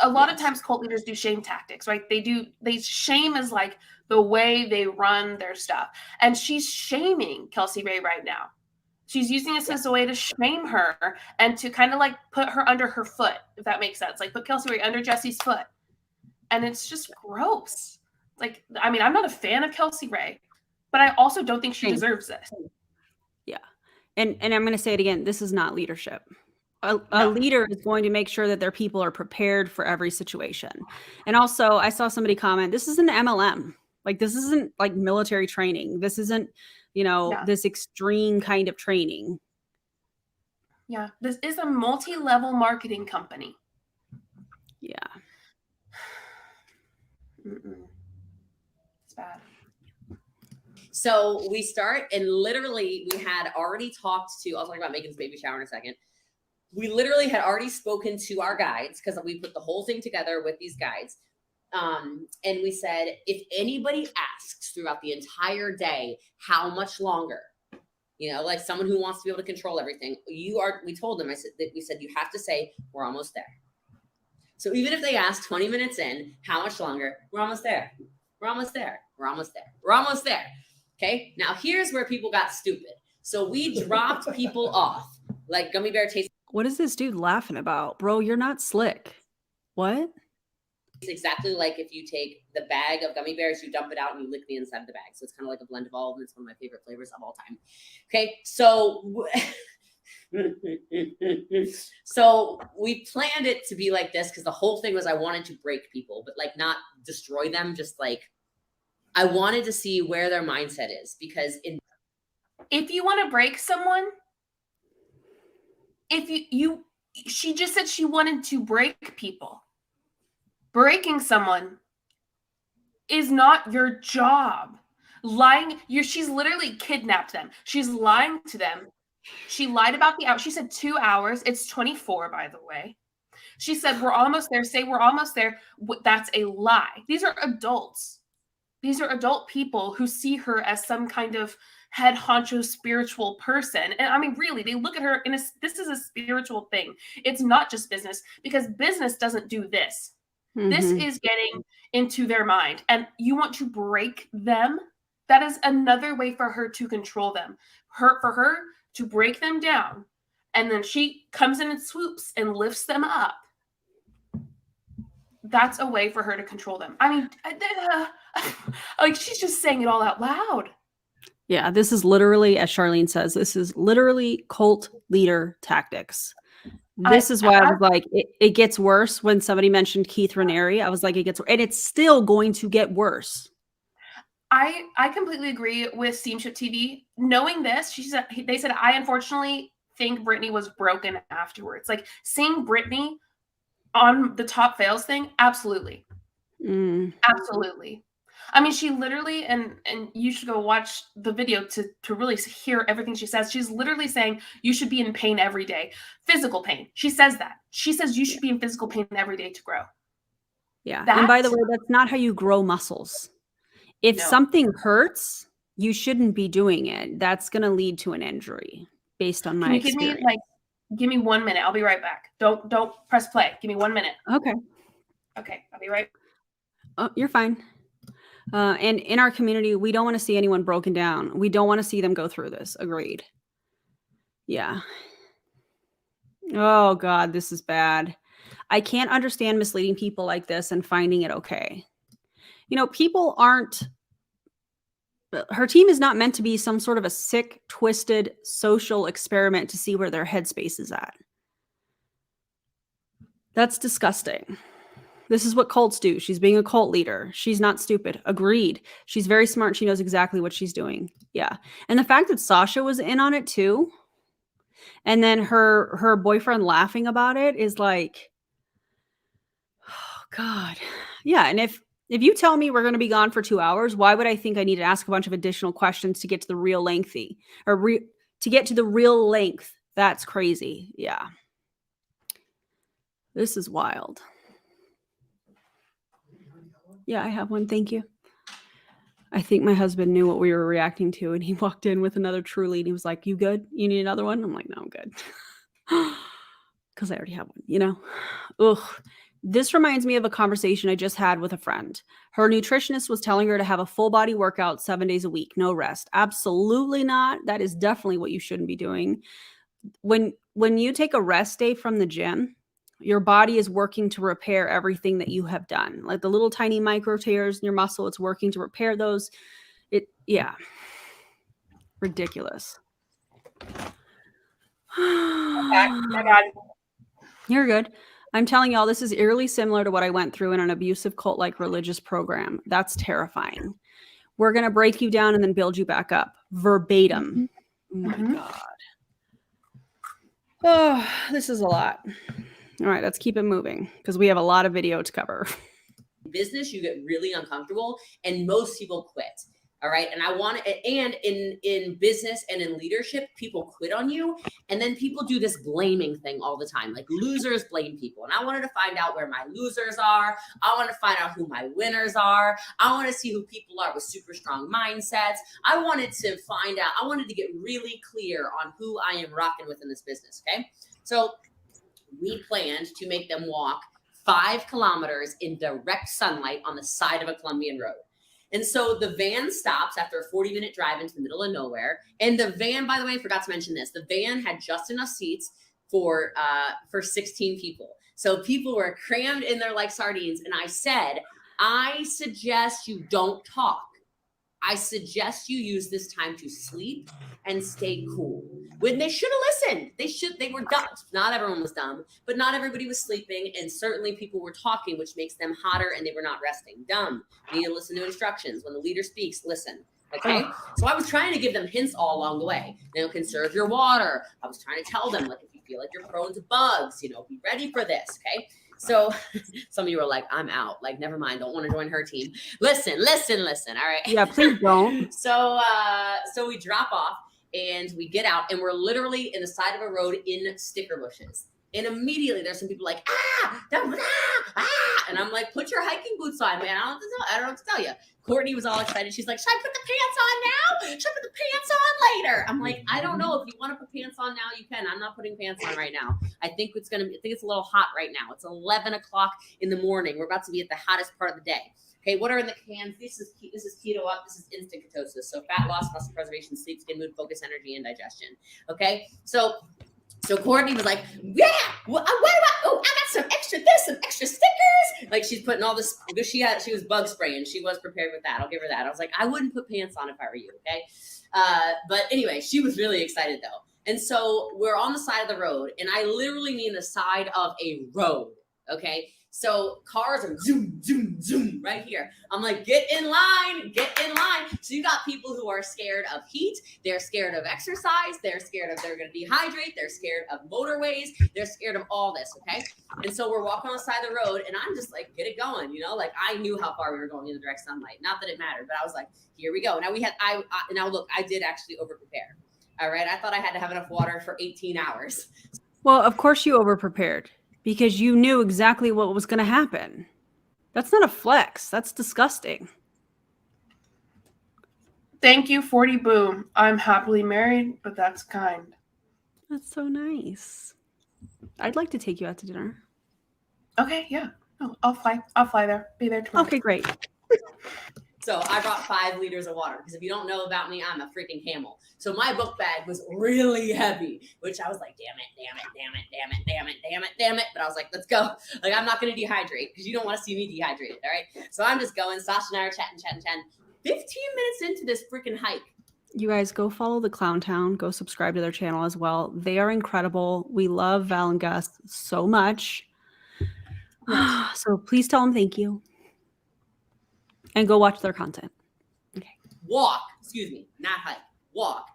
A lot of times cult leaders do shame tactics, right? They shame is like the way they run their stuff. And she's shaming Kelsey Ray right now. She's using this as a way to shame her and to kind of like put her under her foot, if that makes sense. Like put Kelsey Ray under Jessie's foot. And it's just gross. Like, I mean, I'm not a fan of Kelsey Ray, but I also don't think she deserves this. Yeah. And I'm going to say it again. This is not leadership. A leader is going to make sure that their people are prepared for every situation. And also, I saw somebody comment, this isn't MLM. Like, this isn't like military training. This isn't, this extreme kind of training. Yeah. This is a multi-level marketing company. Yeah. It's bad. So we start, and literally we had already talked to, I'll talk about Megan's baby shower in a second. We literally had already spoken to our guides because we put the whole thing together with these guides. And we said, if anybody asks throughout the entire day, how much longer, like someone who wants to be able to control everything, we told them, we said, you have to say, we're almost there. So even if they ask 20 minutes in, how much longer, we're almost there. We're almost there. We're almost there. We're almost there. Okay. Now here's where people got stupid. So we dropped people off like gummy bear taste. What is this dude laughing about? Bro, you're not slick. What? It's exactly like if you take the bag of gummy bears, you dump it out and you lick the inside of the bag. So it's kind of like a blend of all of them. It's one of my favorite flavors of all time. Okay. So we planned it to be like this because the whole thing was I wanted to break people, but like not destroy them. Just like I wanted to see where their mindset is, because if you want to break someone, she just said she wanted to break people. Breaking someone is not your job. She's literally kidnapped them. She's lying to them. She lied about the hour. She said 2 hours. It's 24, by the way. She said, we're almost there. Say we're almost there. That's a lie. These are adults. These are adult people who see her as some kind of head honcho spiritual person. And I mean, really, they look at her this is a spiritual thing. It's not just business, because business doesn't do this. Mm-hmm. This is getting into their mind. And you want to break them? That is another way for her to control them. For her to break them down. And then she comes in and swoops and lifts them up. That's a way for her to control them. I mean, like she's just saying it all out loud. Yeah, this is literally, as Charlene says, this is literally cult leader tactics. This is why I was like, it gets worse. When somebody mentioned Keith Raniere, I was like, it gets worse. And it's still going to get worse. I completely agree with Steamship TV. Knowing this, they said, I unfortunately think Britney was broken afterwards. Like seeing Britney on the top fails thing, absolutely. Absolutely. I mean, she literally, and you should go watch the video to really hear everything she says. She's literally saying you should be in pain every day, physical pain. She says that. She says you should be in physical pain every day to grow. Yeah. And by the way, that's not how you grow muscles. If something hurts, you shouldn't be doing it. That's going to lead to an injury based on my experience. Give me 1 minute. I'll be right back. Don't press play. Give me 1 minute. Okay. Okay. I'll be right. Oh, you're fine. And in our community, we don't want to see anyone broken down. We don't want to see them go through this. Agreed. Yeah. Oh God, this is bad. I can't understand misleading people like this and finding it okay. You know, people aren't, her team is not meant to be some sort of a sick, twisted social experiment to see where their headspace is at. That's disgusting. This is what cults do. She's being a cult leader. She's not stupid. Agreed. She's very smart. She knows exactly what she's doing. Yeah. And the fact that Sasha was in on it too, and then her boyfriend laughing about it is like, oh God. Yeah. And if you tell me we're going to be gone for 2 hours, why would I think I need to ask a bunch of additional questions to get to the real lengthy to get to the real length? That's crazy. Yeah. This is wild. Yeah, I have one. Thank you. I think my husband knew what we were reacting to, and he walked in with another Truly, and he was like, "You good? You need another one?" I'm like, "No, I'm good." Because I already have one, you know? Ugh. This reminds me of a conversation I just had with a friend. Her nutritionist was telling her to have a full body workout 7 days a week, no rest. Absolutely not. That is definitely what you shouldn't be doing. When you take a rest day from the gym, your body is working to repair everything that you have done. Like the little tiny micro tears in your muscle, it's working to repair those. Yeah. Ridiculous. My God. You're good. I'm telling y'all, this is eerily similar to what I went through in an abusive cult-like religious program. That's terrifying. We're going to break you down and then build you back up. Verbatim. Oh my God. Oh, this is a lot. All right, let's keep it moving because we have a lot of video to cover. Business, you get really uncomfortable and most people quit. All right. And in business and in leadership, people quit on you. And then people do this blaming thing all the time. Like losers blame people. And I wanted to find out where my losers are. I want to find out who my winners are. I want to see who people are with super strong mindsets. I wanted to get really clear on who I am rocking with in this business. Okay. So we planned to make them walk 5 kilometers in direct sunlight on the side of a Colombian road. And so the van stops after a 40-minute drive into the middle of nowhere. And the van, by the way, I forgot to mention this. The van had just enough seats for 16 people. So people were crammed in there like sardines. And I said, I suggest you don't talk. I suggest you use this time to sleep and stay cool. When they should have listened. They were dumb. Not everyone was dumb, but not everybody was sleeping. And certainly people were talking, which makes them hotter and they were not resting. Dumb. You need to listen to instructions. When the leader speaks, listen. Okay. So I was trying to give them hints all along the way. Conserve your water. I was trying to tell them, like, if you feel like you're prone to bugs, be ready for this. Okay. So some of you are like, I'm out. Like, never mind. Don't want to join her team. Listen. All right. Yeah, please don't. So we drop off and we get out and we're literally in the side of a road in sticker bushes. And immediately there's some people like, and I'm like, put your hiking boots on, man. I don't know what to tell you. Courtney was all excited. She's like, should I put the pants on now? Should I put the pants on later? I'm like, I don't know. If you want to put pants on now, you can. I'm not putting pants on right now. I think it's a little hot right now. It's 11 o'clock in the morning. We're about to be at the hottest part of the day. Okay, what are in the cans? This is keto up. This is instant ketosis. So fat loss, muscle preservation, sleep, skin, mood, focus, energy, and digestion. Okay, so Courtney was like, yeah, what about, I got some extra stickers. Like she's putting all this, because she was bug spraying. She was prepared with that. I'll give her that. I was like, I wouldn't put pants on if I were you. Okay. But anyway, she was really excited though. And so we're on the side of the road and I literally mean the side of a road. Okay. So cars are zoom, zoom, zoom right here. I'm like, get in line, get in line. So you got people who are scared of heat. They're scared of exercise. They're scared of they're going to dehydrate. They're scared of motorways. They're scared of all this, okay? And so we're walking on the side of the road, and I'm just like, get it going, you know? Like, I knew how far we were going in the direct sunlight. Not that it mattered, but I was like, here we go. Now now look, I did actually over-prepare, all right? I thought I had to have enough water for 18 hours. Well, of course you over-prepared because you knew exactly what was going to happen. That's not a flex. That's disgusting. Thank you, 40 Boom. I'm happily married, but that's kind. That's so nice. I'd like to take you out to dinner. Okay, yeah. No, I'll fly there. Be there tomorrow. Okay, great. So I brought 5 liters of water because if you don't know about me, I'm a freaking camel. So my book bag was really heavy, which I was like, damn it. But I was like, let's go. Like, I'm not going to dehydrate because you don't want to see me dehydrated, all right? So I'm just going. Sasha and I are chatting. 15 minutes into this freaking hike. You guys go follow the Clown Town. Go subscribe to their channel as well. They are incredible. We love Val and Gus so much. Yes. So please tell them thank you. And go watch their content. Okay. Walk. Excuse me. Not hike. Walk.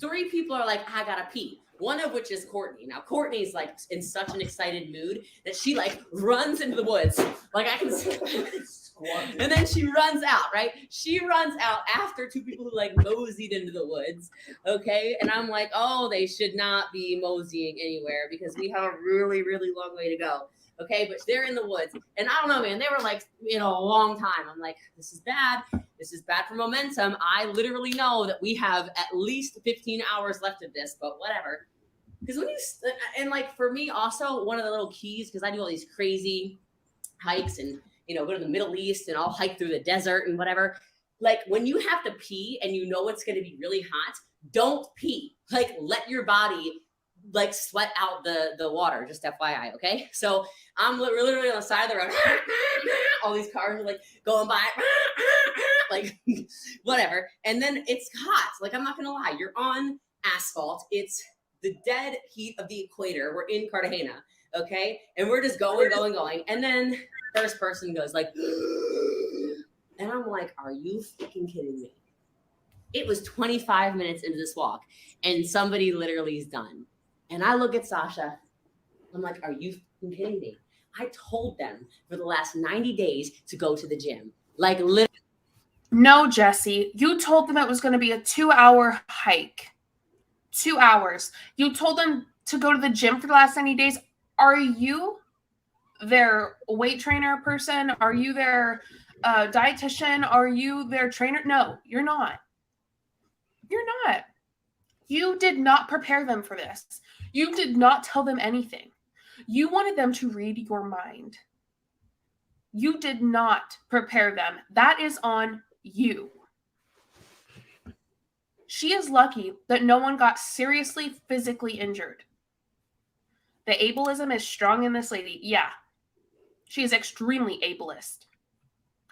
3 people are like, I gotta pee. One of which is Courtney. Now, Courtney's like in such an excited mood that she like runs into the woods. Like I can see. And then she runs out, right? She runs out after 2 people who like moseyed into the woods. Okay. And I'm like, oh, they should not be moseying anywhere because we have a really, really long way to go. Okay, but they're in the woods. And I don't know, man, they were like, a long time. I'm like, this is bad. This is bad for momentum. I literally know that we have at least 15 hours left of this, but whatever. Because when and like for me also, one of the little keys, because I do all these crazy hikes and, go to the Middle East and I'll hike through the desert and whatever. Like when you have to pee and you know it's going to be really hot, don't pee. Like let your body like sweat out the water, just FYI, okay? So I'm literally on the side of the road. All these cars are like going by, like whatever. And then it's hot. Like I'm not gonna lie, you're on asphalt. It's the dead heat of the equator. We're in Cartagena, okay? And we're just going. And then first person goes like, and I'm like, are you freaking kidding me? It was 25 minutes into this walk and somebody literally is done. And I look at Sasha. I'm like, are you kidding me? I told them for the last 90 days to go to the gym. Like literally. No, Jesse. You told them it was going to be a 2-hour hike. 2 hours. You told them to go to the gym for the last 90 days. Are you their weight trainer person? Are you their dietitian? Are you their trainer? No, you're not. You're not. You did not prepare them for this. You did not tell them anything. You wanted them to read your mind. You did not prepare them. That is on you. She is lucky that no one got seriously physically injured. The ableism is strong in this lady. Yeah. She is extremely ableist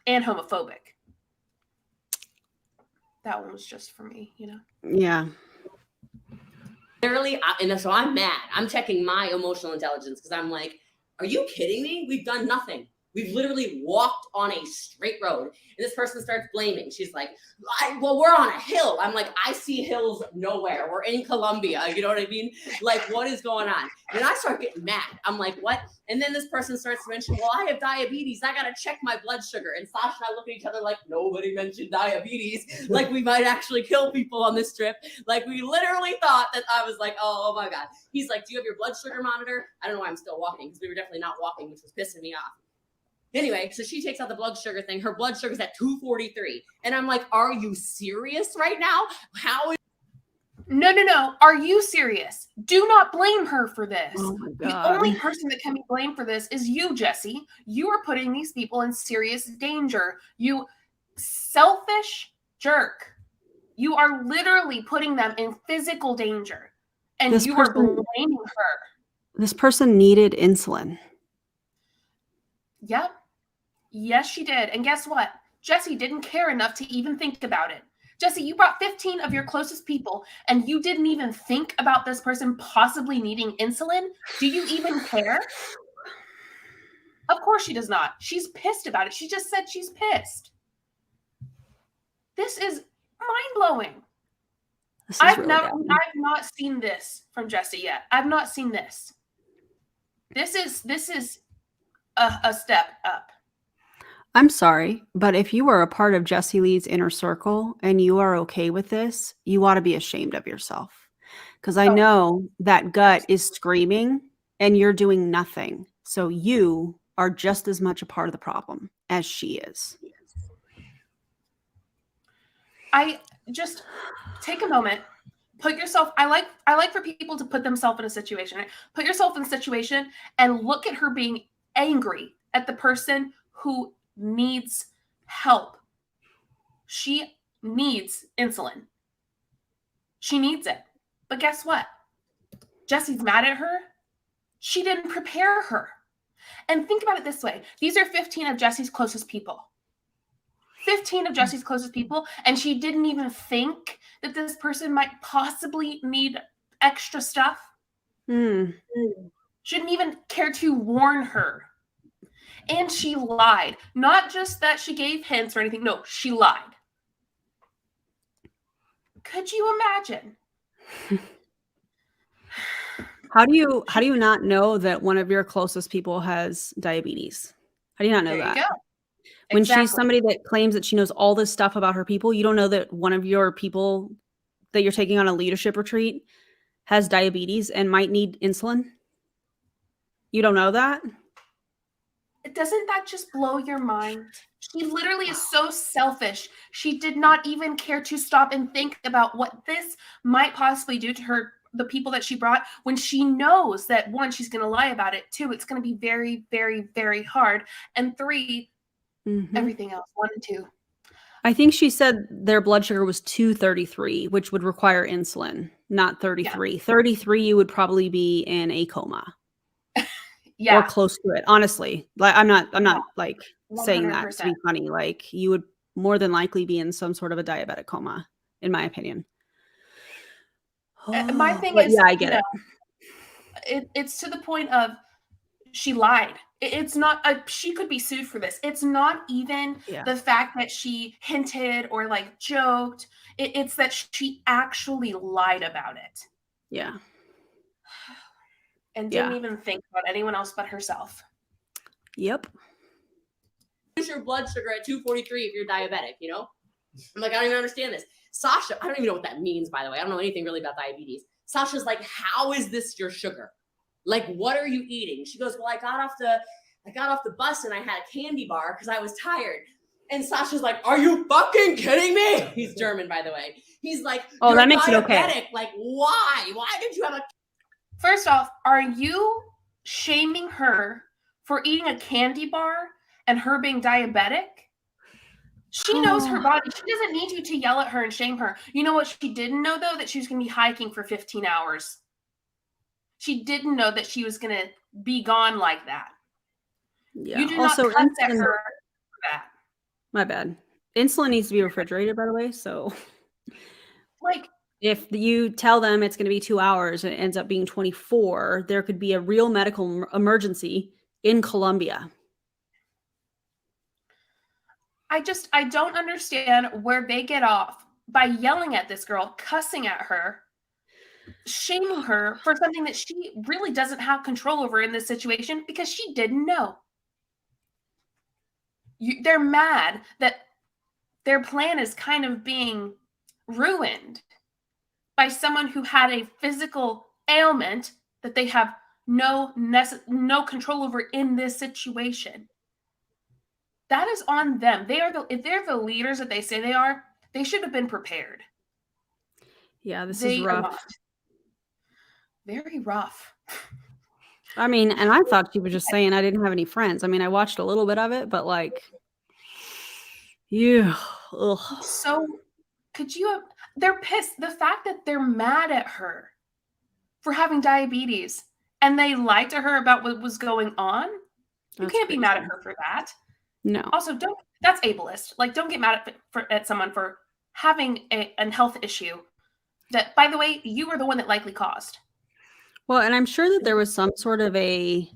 and homophobic. That one was just for me, Yeah. Literally, and so I'm mad. I'm checking my emotional intelligence because I'm like, are you kidding me? We've done nothing. We've literally walked on a straight road. And this person starts blaming. She's like, well, we're on a hill. I'm like, I see hills nowhere. We're in Colombia. You know what I mean? Like, what is going on? And I start getting mad. I'm like, what? And then this person starts to mention, well, I have diabetes. I got to check my blood sugar. And Sasha and I look at each other like, nobody mentioned diabetes. Like, we might actually kill people on this trip. Like, we literally thought that I was like, oh my God. He's like, do you have your blood sugar monitor? I don't know why I'm still walking because we were definitely not walking, which was pissing me off. Anyway, so she takes out the blood sugar thing. Her blood sugar's at 243. And I'm like, are you serious right now? How is... No. Are you serious? Do not blame her for this. Oh my The God. only person that can be blamed for this is you, Jesse. You are putting these people in serious danger. You selfish jerk. You are literally putting them in physical danger. And This you are person- blaming her. This person needed insulin. Yep. Yes, she did. And guess what? Jesse didn't care enough to even think about it. Jesse, you brought 15 of your closest people and you didn't even think about this person possibly needing insulin. Do you even care? Of course she does not. She's pissed about it. She just said she's pissed. This is mind-blowing. I've not seen this from Jessie yet. I've not seen this. This is a step up. I'm sorry, but if you are a part of Jessie Lee's inner circle and you are okay with this, you ought to be ashamed of yourself. Because I know that gut is screaming and you're doing nothing. So you are just as much a part of the problem as she is. I just take a moment, put yourself, I like for people to put themselves in a situation, right? Put yourself in a situation and look at her being angry at the person who needs help. She needs insulin. She needs it. But guess what? Jessie's mad at her. She didn't prepare her. And think about it this way. These are 15 of Jessie's closest people. 15 of Jessie's closest people, and she didn't even think that this person might possibly need extra stuff. Shouldn't even care to warn her. And she lied. Not just that she gave hints or anything. No, she lied. Could you imagine? How do you not know that one of your closest people has diabetes? How do you not know that? There you go. When Exactly. she's somebody that claims that she knows all this stuff about her people, you don't know that one of your people that you're taking on a leadership retreat has diabetes and might need insulin? You don't know that? Doesn't that just blow your mind? She literally is so selfish. She did not even care to stop and think about what this might possibly do to her, the people that she brought, when she knows that, one, she's going to lie about it. Two, it's going to be very, very, very hard. And three, everything else, 1 and 2. I think she said their blood sugar was 233, which would require insulin, not 33. Yeah. 33, you would probably be in a coma. Or close to it. Honestly, like I'm not like 100%. Saying that to be funny. Like you would more than likely be in some sort of a diabetic coma, in my opinion. My thing is, yeah, I get it. It's to the point of she lied. It's not she could be sued for this. It's not even the fact that she hinted or like joked. It's that she actually lied about it. Yeah. And didn't even think about anyone else but herself. Yep. Use your blood sugar at 243 if you're diabetic, you know? I'm like, I don't even understand this. Sasha, I don't even know what that means, by the way. I don't know anything really about diabetes. Sasha's like, how is this your sugar? Like, what are you eating? She goes, well, I got off the bus and I had a candy bar because I was tired. And Sasha's like, are you fucking kidding me? He's German, by the way. He's like, oh, that makes it okay. Like, why? Why did you have a... First off, are you shaming her for eating a candy bar and her being diabetic? She knows her body. She doesn't need you to yell at her and shame her. You know what she didn't know, though? That she was going to be hiking for 15 hours. She didn't know that she was going to be gone like that. Yeah. You do also, not cuss at her for that. My bad. Insulin needs to be refrigerated, by the way. So, like, if you tell them it's going to be 2 hours and it ends up being 24, there could be a real medical emergency in Colombia. I don't understand where they get off by yelling at this girl, cussing at her, shaming her for something that she really doesn't have control over in this situation because she didn't know. They're mad that their plan is kind of being ruined by someone who had a physical ailment that they have no control over in this situation. That is on them. If they're the leaders that they say they are, they should have been prepared. Yeah, this is rough. Very rough. I mean, and I thought she was just saying I didn't have any friends. I mean, I watched a little bit of it, but like, yeah. Ugh. So could you have, they're pissed. The fact that they're mad at her for having diabetes and they lied to her about what was going on. You can't be mad at her for that. No. Also, that's ableist. Like, don't get mad at someone for having a health issue that, by the way, you were the one that likely caused. Well, and I'm sure that there was some sort of a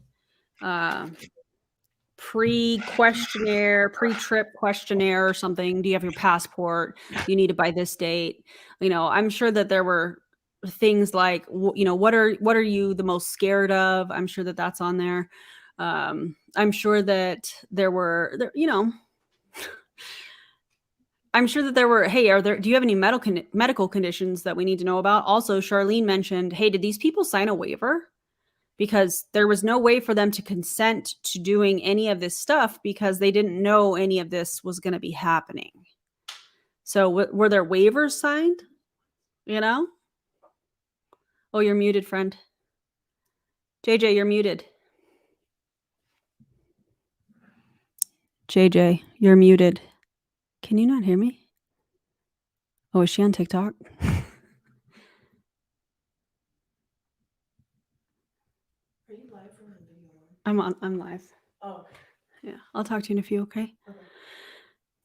pre-questionnaire, pre-trip questionnaire or something. Do you have your passport? You need it by this date. You know, I'm sure that there were things like, you know, what are you the most scared of? I'm sure that that's on there. I'm sure that there were, you know, I'm sure that there were, hey, do you have any medical conditions that we need to know about? Also, Charlene mentioned, hey, did these people sign a waiver? Because there was no way for them to consent to doing any of this stuff because they didn't know any of this was going to be happening. So were there waivers signed? You know? Oh, you're muted, friend. JJ, you're muted. JJ, you're muted. Can you not hear me? Oh, is she on TikTok? Are you live from the video? I'm live. Oh. Yeah, I'll talk to you in a few, okay? Okay.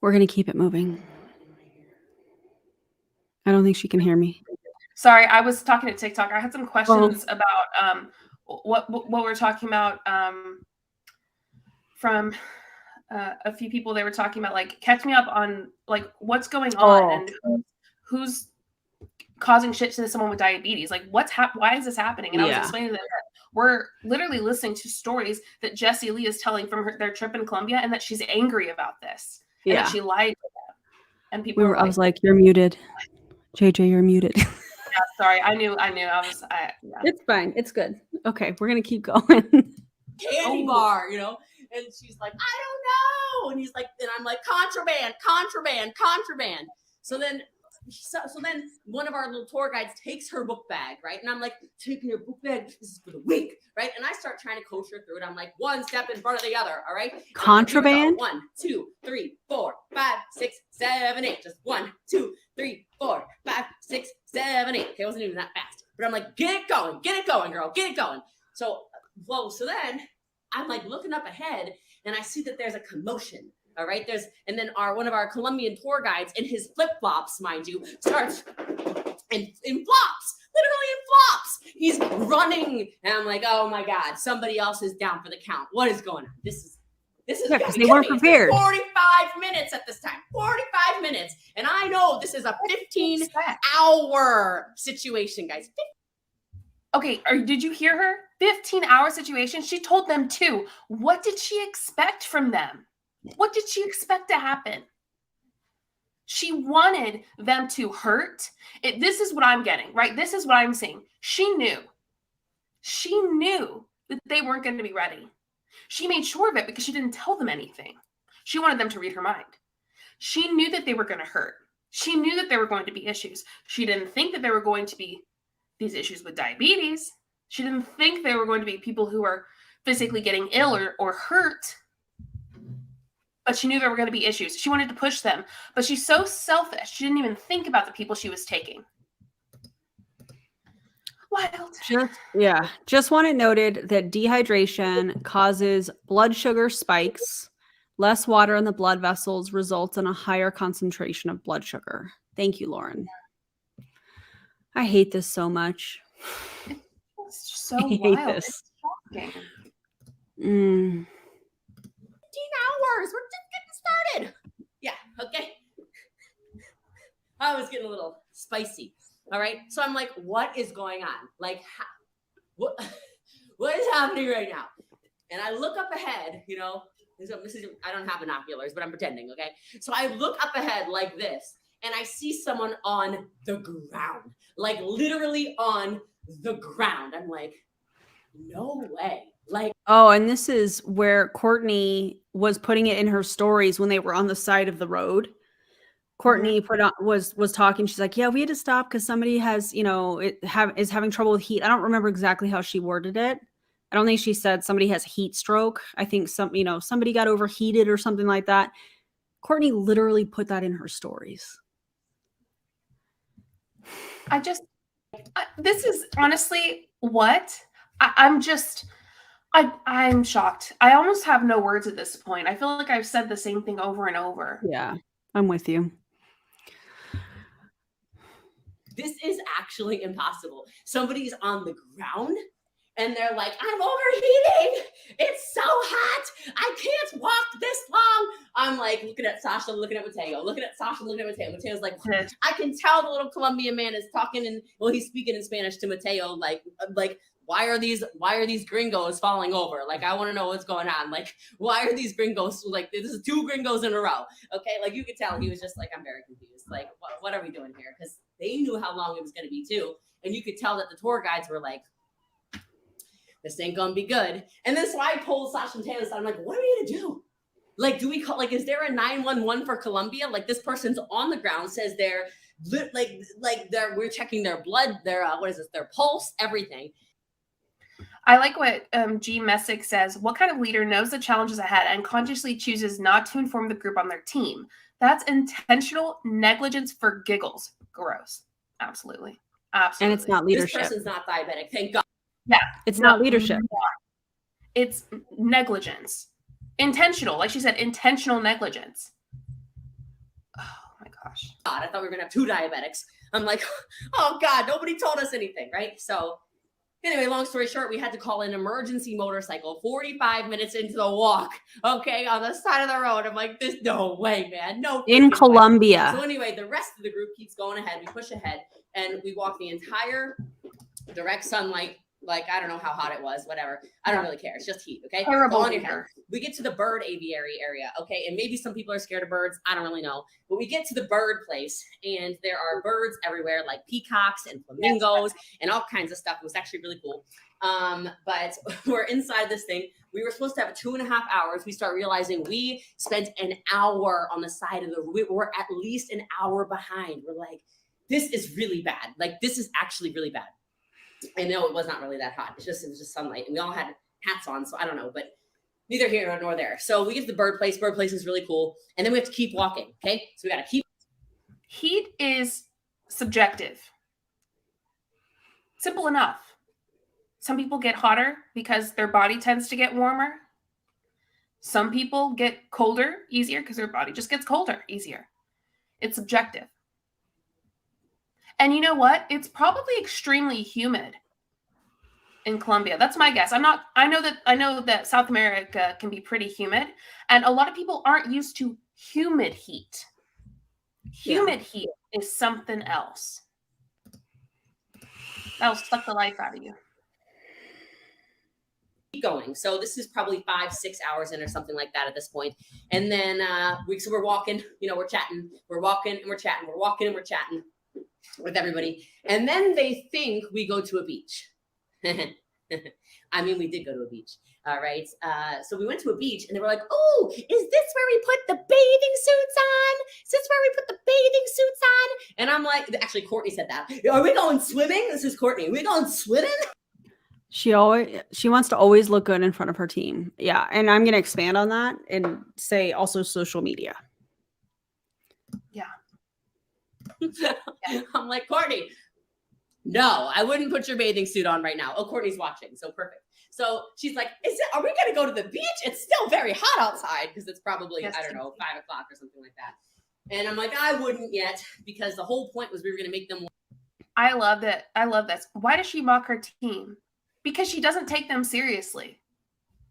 We're going to keep it moving. I don't think she can hear me. Sorry, I was talking to TikTok. I had some questions about what we're talking about from a few people. They were talking about like catch me up on like what's going on and who's causing shit to someone with diabetes. Like why is this happening? And I was explaining that we're literally listening to stories that Jessie Lee is telling from their trip in Colombia, and that she's angry about this and that she lied to them. And people I was like, you're muted. JJ, you're muted. Yeah, sorry. I knew. It's fine. It's good. Okay, we're gonna keep going. Candy bar, you know, and she's like, I don't know, and he's like, and I'm like, contraband. So then one of our little tour guides takes her book bag, right, and I'm like, taking your book bag, this is for the week, right, and I start trying to coach her through it. I'm like, one step in front of the other, all right. Contraband. 1, 2, 3, 4, 5, 6, 7, 8. Just 1, 2, 3, 4, 5, 6, 7, 8. Okay, it wasn't even that fast, but I'm like, get it going, girl, get it going. So then I'm like looking up ahead, and I see that there's a commotion. All right, and then one of our Colombian tour guides in his flip-flops, mind you, starts in flops, literally in flops. He's running, and I'm like, oh my God, somebody else is down for the count. What is going on? This is because they weren't prepared. 45 minutes at this time, 45 minutes, and I know this is a 15-hour situation, guys. Okay, did you hear her? 15-hour situation. She told them too. What did she expect from them? What did she expect to happen? She wanted them to hurt. This is what I'm getting, right? This is what I'm seeing. She knew that they weren't going to be ready. She made sure of it because she didn't tell them anything. She wanted them to read her mind. She knew that they were going to hurt. She knew that there were going to be issues. She didn't think that there were going to be these issues with diabetes. She didn't think there were going to be people who are physically getting ill or hurt. But she knew there were going to be issues. She wanted to push them. But she's so selfish. She didn't even think about the people she was taking. Wild. Just want it noted that dehydration causes blood sugar spikes. Less water in the blood vessels results in a higher concentration of blood sugar. Thank you, Lauren. I hate this so much. It's so wild. This. It's shocking. 15 hours. We're just getting started. Yeah, okay. I was getting a little spicy. All right. So I'm like, what is going on? Like, what is happening right now? And I look up ahead, you know, I don't have binoculars, but I'm pretending. Okay. So I look up ahead like this, and I see someone on the ground, like literally on the ground. I'm like, no way. Like, oh, and this is where Courtney was putting it in her stories when they were on the side of the road. Courtney was talking. She's like, yeah, we had to stop because somebody has, you know, is having trouble with heat. I don't remember exactly how she worded it. I don't think she said somebody has heat stroke. I think somebody got overheated or something like that. Courtney literally put that in her stories. This is honestly what I'm shocked. I almost have no words at this point. I feel like I've said the same thing over and over. Yeah, I'm with you. This is actually impossible. Somebody's on the ground and they're like, I'm overheating. It's so hot. I can't walk this long. I'm like looking at Sasha, looking at Mateo, looking at Sasha, looking at Mateo. Mateo's like, I can tell the little Colombian man is talking and he's speaking in Spanish to Mateo. Like, why are these gringos falling over? Like, I want to know what's going on. Like, why are these gringos, like, this is 2 gringos in a row. Okay. Like, you could tell he was just like, I'm very confused. Like, what are we doing here? Because they knew how long it was going to be too. And you could tell that the tour guides were like, this ain't gonna be good. And then so I pulled Sasha and Taylor aside. I'm like, what are we gonna do? Like, do we call, like, is there a 911 for Colombia? Like, this person's on the ground, says they're we're checking their blood, their their pulse, everything. I like what G. Messick says. What kind of leader knows the challenges ahead and consciously chooses not to inform the group on their team? That's intentional negligence for giggles. Gross. Absolutely. And it's not leadership. This person's not diabetic. Thank God. Yeah. It's not leadership. It's negligence. Intentional. Like she said, intentional negligence. Oh my gosh. God, I thought we were going to have 2 diabetics. I'm like, oh God, nobody told us anything, right? So anyway, long story short, we had to call an emergency motorcycle 45 minutes into the walk, okay, on the side of the road. I'm like, there's no way, man. No. In Colombia. So anyway, the rest of the group keeps going ahead. We push ahead and we walk the entire direct sunlight. Like, I don't know how hot it was, whatever. I don't really care. It's just heat, okay? Terrible. We get to the bird aviary area, okay? And maybe some people are scared of birds. I don't really know. But we get to the bird place, and there are birds everywhere, like peacocks and flamingos and all kinds of stuff. It was actually really cool. But we're inside this thing. We were supposed to have 2.5 hours. We start realizing we spent an hour on the side of we're at least an hour behind. We're like, this is really bad. Like, this is actually really bad. I know it was not really that hot. It was just sunlight, and we all had hats on. So I don't know, but neither here nor there. So we get to the bird place. Bird place is really cool. And then we have to keep walking. Okay. So we got to keep. Heat is subjective. Simple enough. Some people get hotter because their body tends to get warmer. Some people get colder easier because their body just gets colder easier. It's subjective. And you know what? It's probably extremely humid in Colombia. That's my guess. I know that South America can be pretty humid, and a lot of people aren't used to humid heat. Humid heat is something else. That'll suck the life out of you. Keep going. So this is probably 5-6 hours in or something like that at this point. And then we're walking, we're chatting, we're walking and we're chatting, we're walking and we're chatting with everybody. And then they think we go to a beach. I mean, we did go to a beach. All right. So we went to a beach and they were like, oh, is this where we put the bathing suits on? Is this where we put the bathing suits on? And I'm like, actually, Courtney said that. Are we going swimming? This is Courtney. Are we going swimming? She wants to always look good in front of her team. Yeah. And I'm going to expand on that and say also social media. Yeah. I'm like, Courtney, no, I wouldn't put your bathing suit on right now. Oh, Courtney's watching. So perfect. So she's like, are we going to go to the beach? It's still very hot outside because it's probably, I don't know, 5 o'clock or something like that. And I'm like, I wouldn't yet because the whole point was we were going to make them. I love that. I love this. Why does she mock her team? Because she doesn't take them seriously.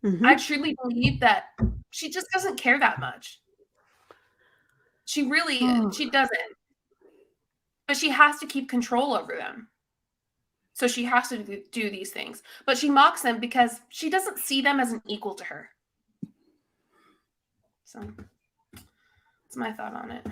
Mm-hmm. I truly believe that she just doesn't care that much. She really, she doesn't. But she has to keep control over them. So she has to do these things. But she mocks them because she doesn't see them as an equal to her. So that's my thought on it.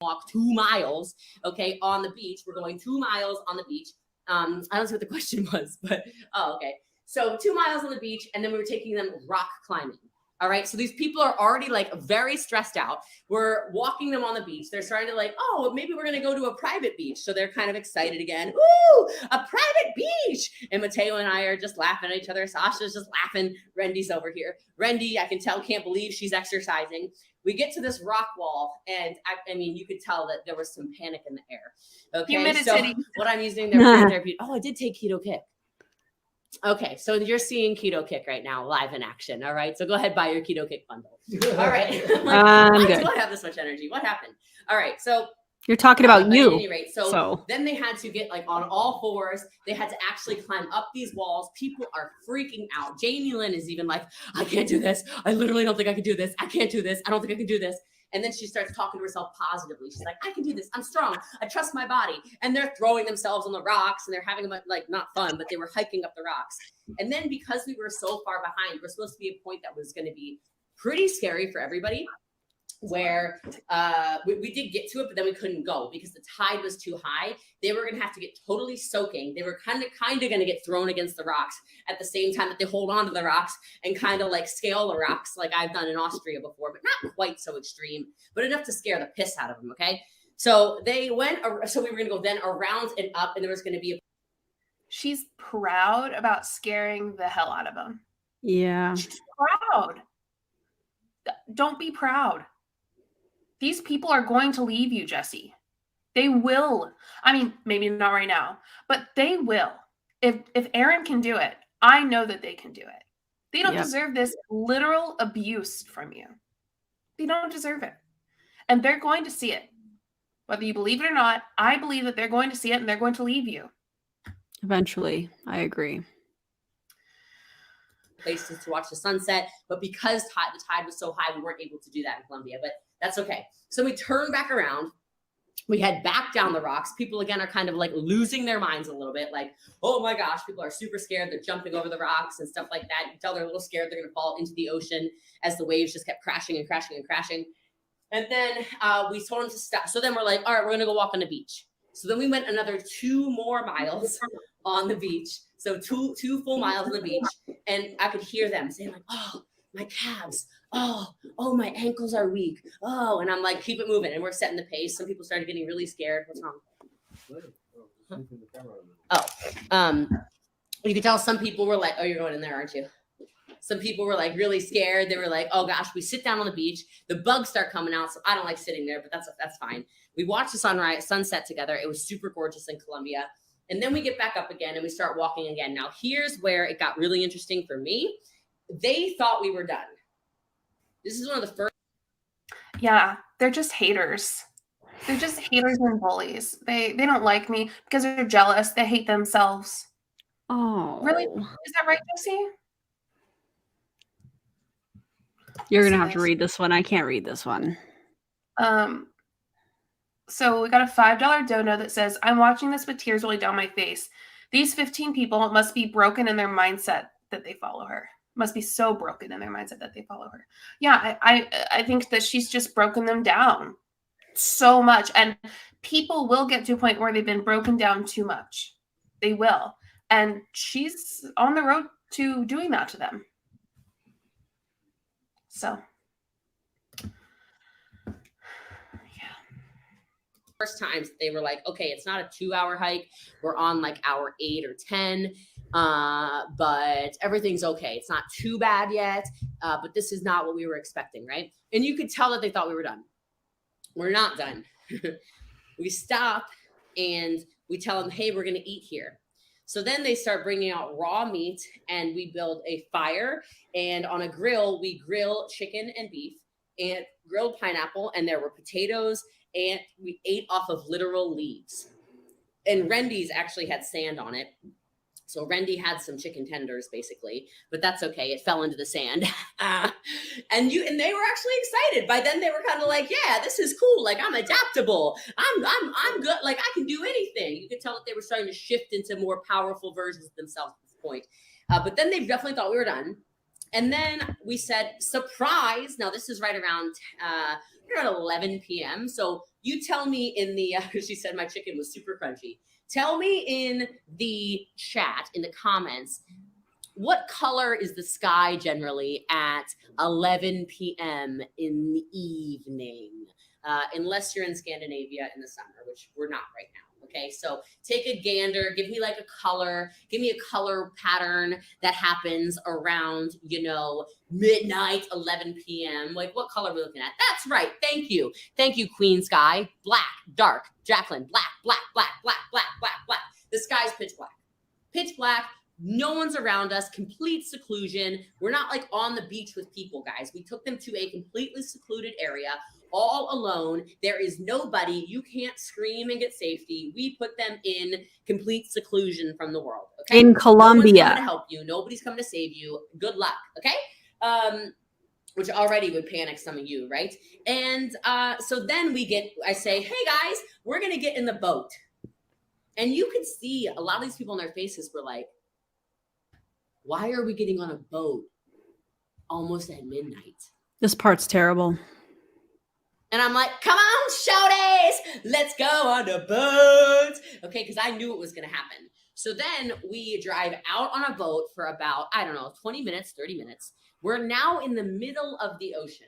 Walk 2 miles, okay, on the beach. We're going 2 miles on the beach. I don't see what the question was, but, okay. So 2 miles on the beach, and then we were taking them rock climbing. All right. So these people are already like very stressed out. We're walking them on the beach. They're starting to like, oh, maybe we're going to go to a private beach. So they're kind of excited again. Ooh, a private beach. And Mateo and I are just laughing at each other. Sasha's just laughing. Rendy's over here. Rendy, I can tell, can't believe she's exercising. We get to this rock wall, and I mean, you could tell that there was some panic in the air. Okay. So what I'm using there for therapy. Oh, I did take Keto Kick. Okay, so you're seeing Keto Kick right now, live in action. All right, so go ahead, buy your Keto Kick bundle. All right, why do I have this much energy? What happened? All right, so You're talking about But you. At any rate, so then they had to get like on all fours. They had to actually climb up these walls. People are freaking out. Jamie Lynn is even like, I can't do this. I literally don't think I can do this. I can't do this. I don't think I can do this. And then she starts talking to herself positively. She's like, I can do this. I'm strong. I trust my body. And they're throwing themselves on the rocks and they're having like not fun, but they were hiking up the rocks. And then because we were so far behind, we're supposed to be a point that was going to be pretty scary for everybody, where we did get to it, but then we couldn't go because the tide was too high. They were going to have to get totally soaking. They were kind of going to get thrown against the rocks at the same time that they hold on to the rocks and kind of like scale the rocks like I've done in Austria before, but not quite so extreme, but enough to scare the piss out of them, okay? So they went, so we were going to go then around and up, and there was going to be a... She's proud about scaring the hell out of them. Yeah. She's proud. Don't be proud. These people are going to leave you, Jesse. They will. I mean, maybe not right now, but they will. If Aaron can do it, I know that they can do it. They don't deserve this literal abuse from you. They don't deserve it. And they're going to see it. Whether you believe it or not, I believe that they're going to see it and they're going to leave you. Eventually. I agree. Places to watch the sunset, but because the tide was so high, we weren't able to do that in Colombia, but that's okay. So we turned back around. We head back down the rocks. People again are kind of like losing their minds a little bit, like, oh my gosh, people are super scared. They're jumping over the rocks and stuff like that. You can tell they're a little scared they're going to fall into the ocean as the waves just kept crashing and crashing and crashing. And then we told them to stop. So then we're like, all right, we're going to go walk on the beach. So then we went another 2 more miles on the beach. So two full miles on the beach. And I could hear them saying like, oh, my calves. Oh, my ankles are weak. Oh, and I'm like, keep it moving. And we're setting the pace. Some people started getting really scared. What's wrong? You could tell some people were like, oh, you're going in there, aren't you? Some people were like really scared. They were like, oh gosh, we sit down on the beach. The bugs start coming out. So I don't like sitting there, but that's fine. We watched the sunset together. It was super gorgeous in Colombia. And then we get back up again and we start walking again. Now here's where it got really interesting for me. They thought we were done. This is one of the first. Yeah, they're just haters. They're just haters and bullies. They don't like me because they're jealous. They hate themselves. Oh, really? Is that right, Josie? You're gonna have to read this one. I can't read this one. So we got a $5 dono that says, I'm watching this with tears rolling down my face. These 15 people must be broken in their mindset that they follow her. Must be so broken in their mindset that they follow her. Yeah, I think that she's just broken them down so much. And people will get to a point where they've been broken down too much. They will. And she's on the road to doing that to them. So. First times they were like, okay, it's not a 2-hour hike. We're on like hour 8 or 10. But everything's okay. It's not too bad yet. But this is not what we were expecting, right? And you could tell that they thought we were done. We're not done. We stop and we tell them, hey, we're going to eat here. So then they start bringing out raw meat and we build a fire. And on a grill, we grill chicken and beef and grilled pineapple. And there were potatoes. And we ate off of literal leaves. And Rendy's actually had sand on it. So Rendy had some chicken tenders, basically. But that's okay. It fell into the sand. And they were actually excited. By then they were kind of like, yeah, this is cool. Like, I'm adaptable. I'm good. Like, I can do anything. You could tell that they were starting to shift into more powerful versions of themselves at this point. But then they definitely thought we were done. And then we said, surprise. Now, this is right around 11 p.m. So you tell me in the, she said my chicken was super crunchy. Tell me in the chat, in the comments, what color is the sky generally at 11 p.m. in the evening? Unless you're in Scandinavia in the summer, which we're not right now. Okay, so take a gander, give me like a color, give me a color pattern that happens around, midnight, 11 p.m. Like, what color are we looking at? That's right. Thank you. Thank you, Queen Sky. Black, dark. Jacqueline, black, black, black, black, black, black, black. The sky's pitch black. Pitch black. No one's around us, complete seclusion. We're not like on the beach with people, guys. We took them to a completely secluded area all alone. There is nobody. You can't scream and get safety. We put them in complete seclusion from the world. Okay. In No one's Colombia. coming to help you. Nobody's coming to save you. Good luck. Okay. Which already would panic some of you, right? And so then I say, hey guys, we're going to get in the boat. And you could see a lot of these people on their faces were like, why are we getting on a boat almost at midnight? This part's terrible. And I'm like, come on, shouties, let's go on a boat. Okay, because I knew it was going to happen. So then we drive out on a boat for about, I don't know, 20 minutes, 30 minutes. We're now in the middle of the ocean.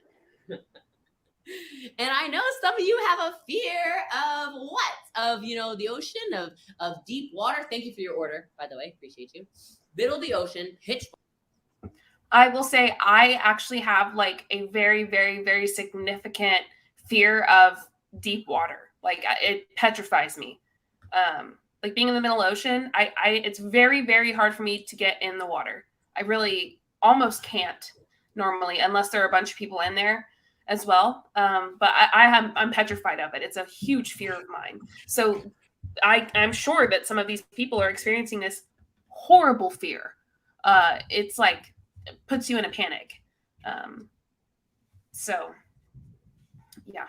And I know some of you have a fear of what? Of, the ocean, of deep water. Thank you for your order, by the way. Appreciate you. Middle of the ocean, pitch. I will say I actually have like a very, very, very significant fear of deep water. Like it petrifies me. Like being in the middle ocean, it's very, very hard for me to get in the water. I really almost can't normally unless there are a bunch of people in there as well. But I'm petrified of it. It's a huge fear of mine. So I'm sure that some of these people are experiencing this horrible fear. It's like, it puts you in a panic. So yeah.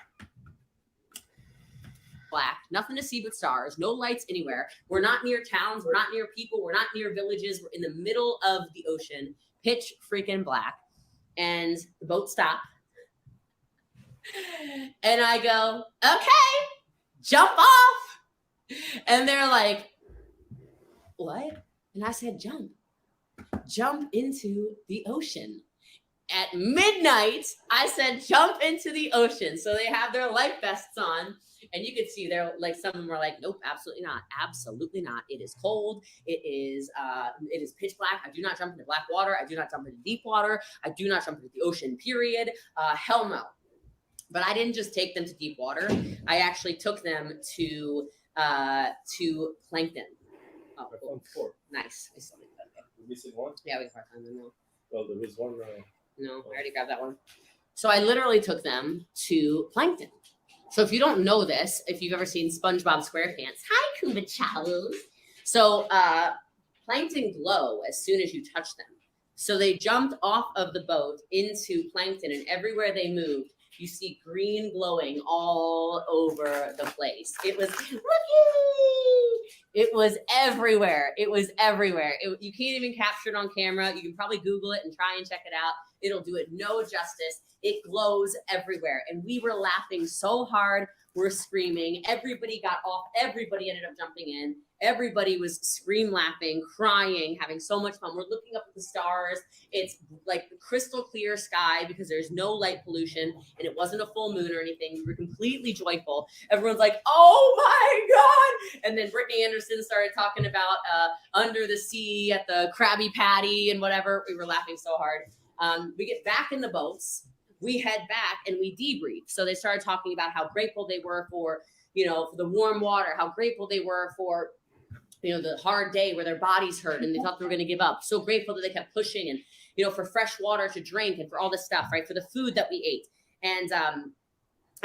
Black, nothing to see but stars, no lights anywhere. We're not near towns, we're not near people, we're not near villages. We're in the middle of the ocean, pitch freaking black. And the boat stopped. And I go, okay, jump off. And they're like, what? And I said, jump into the ocean. At midnight, I said, jump into the ocean. So they have their life vests on. And you could see they're like, some of them were like, nope, absolutely not. Absolutely not. It is cold. It is pitch black. I do not jump into black water. I do not jump into deep water. I do not jump into the ocean, period. Hell no. But I didn't just take them to deep water. I actually took them to Plankton. Oh, cool. Nice. I still need that. You're missing one? Yeah, we can part-time them now. Well, there is one. No, I already grabbed that one. So I literally took them to Plankton. So if you don't know this, if you've ever seen SpongeBob SquarePants, hi, Kuba Chows. So Plankton glow as soon as you touch them. So they jumped off of the boat into Plankton, and everywhere they moved, you see green glowing all over the place. It was, it was everywhere. It was everywhere. You can't even capture it on camera. You can probably Google it and try and check it out. It'll do it no justice. It glows everywhere. And we were laughing so hard. We're screaming. Everybody got off. Everybody ended up jumping in. Everybody was scream laughing, crying, having so much fun. We're looking up at the stars. It's like crystal clear sky because there's no light pollution and it wasn't a full moon or anything. We were completely joyful. Everyone's like, oh my God. And then Brittany Anderson started talking about under the sea at the Krabby Patty and whatever. We were laughing so hard. We get back in the boats. We head back and we debrief. So they started talking about how grateful they were for, for the warm water, how grateful they were for, the hard day where their bodies hurt and they thought they were going to give up. So grateful that they kept pushing and, for fresh water to drink and for all this stuff, right? For the food that we ate. And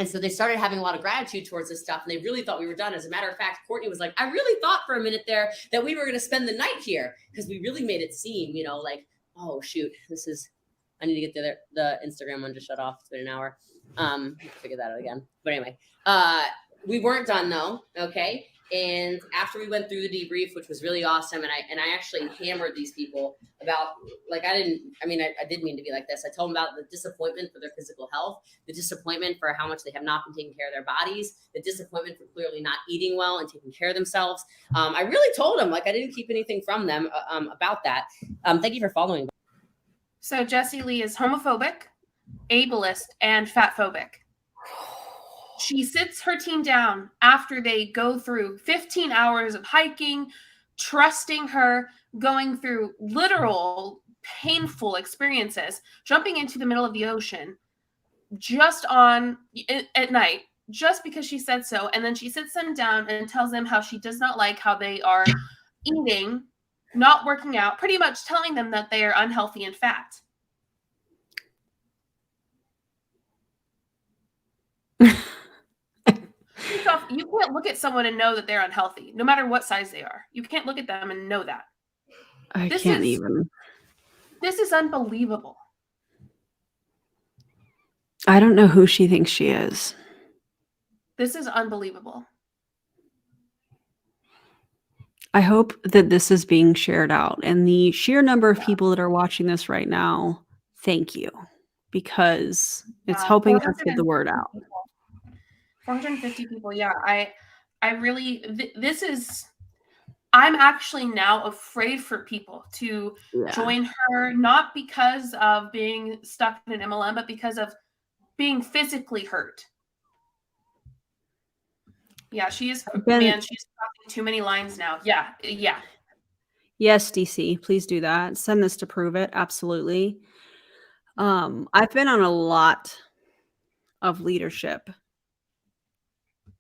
so they started having a lot of gratitude towards this stuff and they really thought we were done. As a matter of fact, Courtney was like, I really thought for a minute there that we were going to spend the night here because we really made it seem, like, oh shoot, I need to get the Instagram one to shut off. It's been an hour. Figure that out again. But anyway, we weren't done though. Okay. And after we went through the debrief, which was really awesome, and I actually hammered these people about, like, I did mean to be like this. I told them about the disappointment for their physical health, the disappointment for how much they have not been taking care of their bodies, the disappointment for clearly not eating well and taking care of themselves. I really told them, like, I didn't keep anything from them about that. Thank you for following. So Jessie Lee is homophobic, ableist, and fatphobic. She sits her team down after they go through 15 hours of hiking, trusting her, going through literal painful experiences, jumping into the middle of the ocean at night, just because she said so. And then she sits them down and tells them how she does not like how they are eating, not working out, pretty much telling them that they are unhealthy and fat. can't look at someone and know that they're unhealthy, no matter what size they are. You can't look at them and know that. I can't even. This is unbelievable. I don't know who she thinks she is. This is unbelievable. I hope that this is being shared out, and the sheer number of people that are watching this right now, thank you, because it's helping us get the word out. 450 people. Yeah, I really, this is, I'm actually now afraid for people to join her, not because of being stuck in an MLM, but because of being physically hurt. Yeah, she is, man, she's talking too many lines now. Yeah. Yes, DC, please do that. Send this to prove it. Absolutely. I've been on a lot of leadership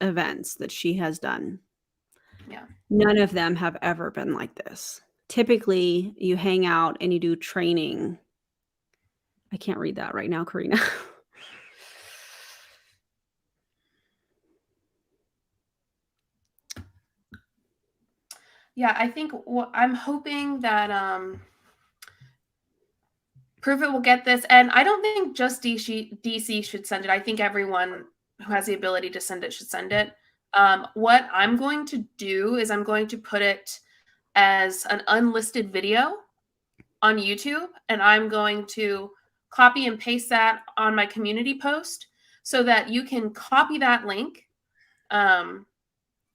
events that she has done. Yeah. None of them have ever been like this. Typically, you hang out and you do training. I can't read that right now, Karina. Yeah, I think I'm hoping that Prove It will get this. And I don't think just DC should send it. I think everyone who has the ability to send it should send it. What I'm going to do is I'm going to put it as an unlisted video on YouTube, and I'm going to copy and paste that on my community post so that you can copy that link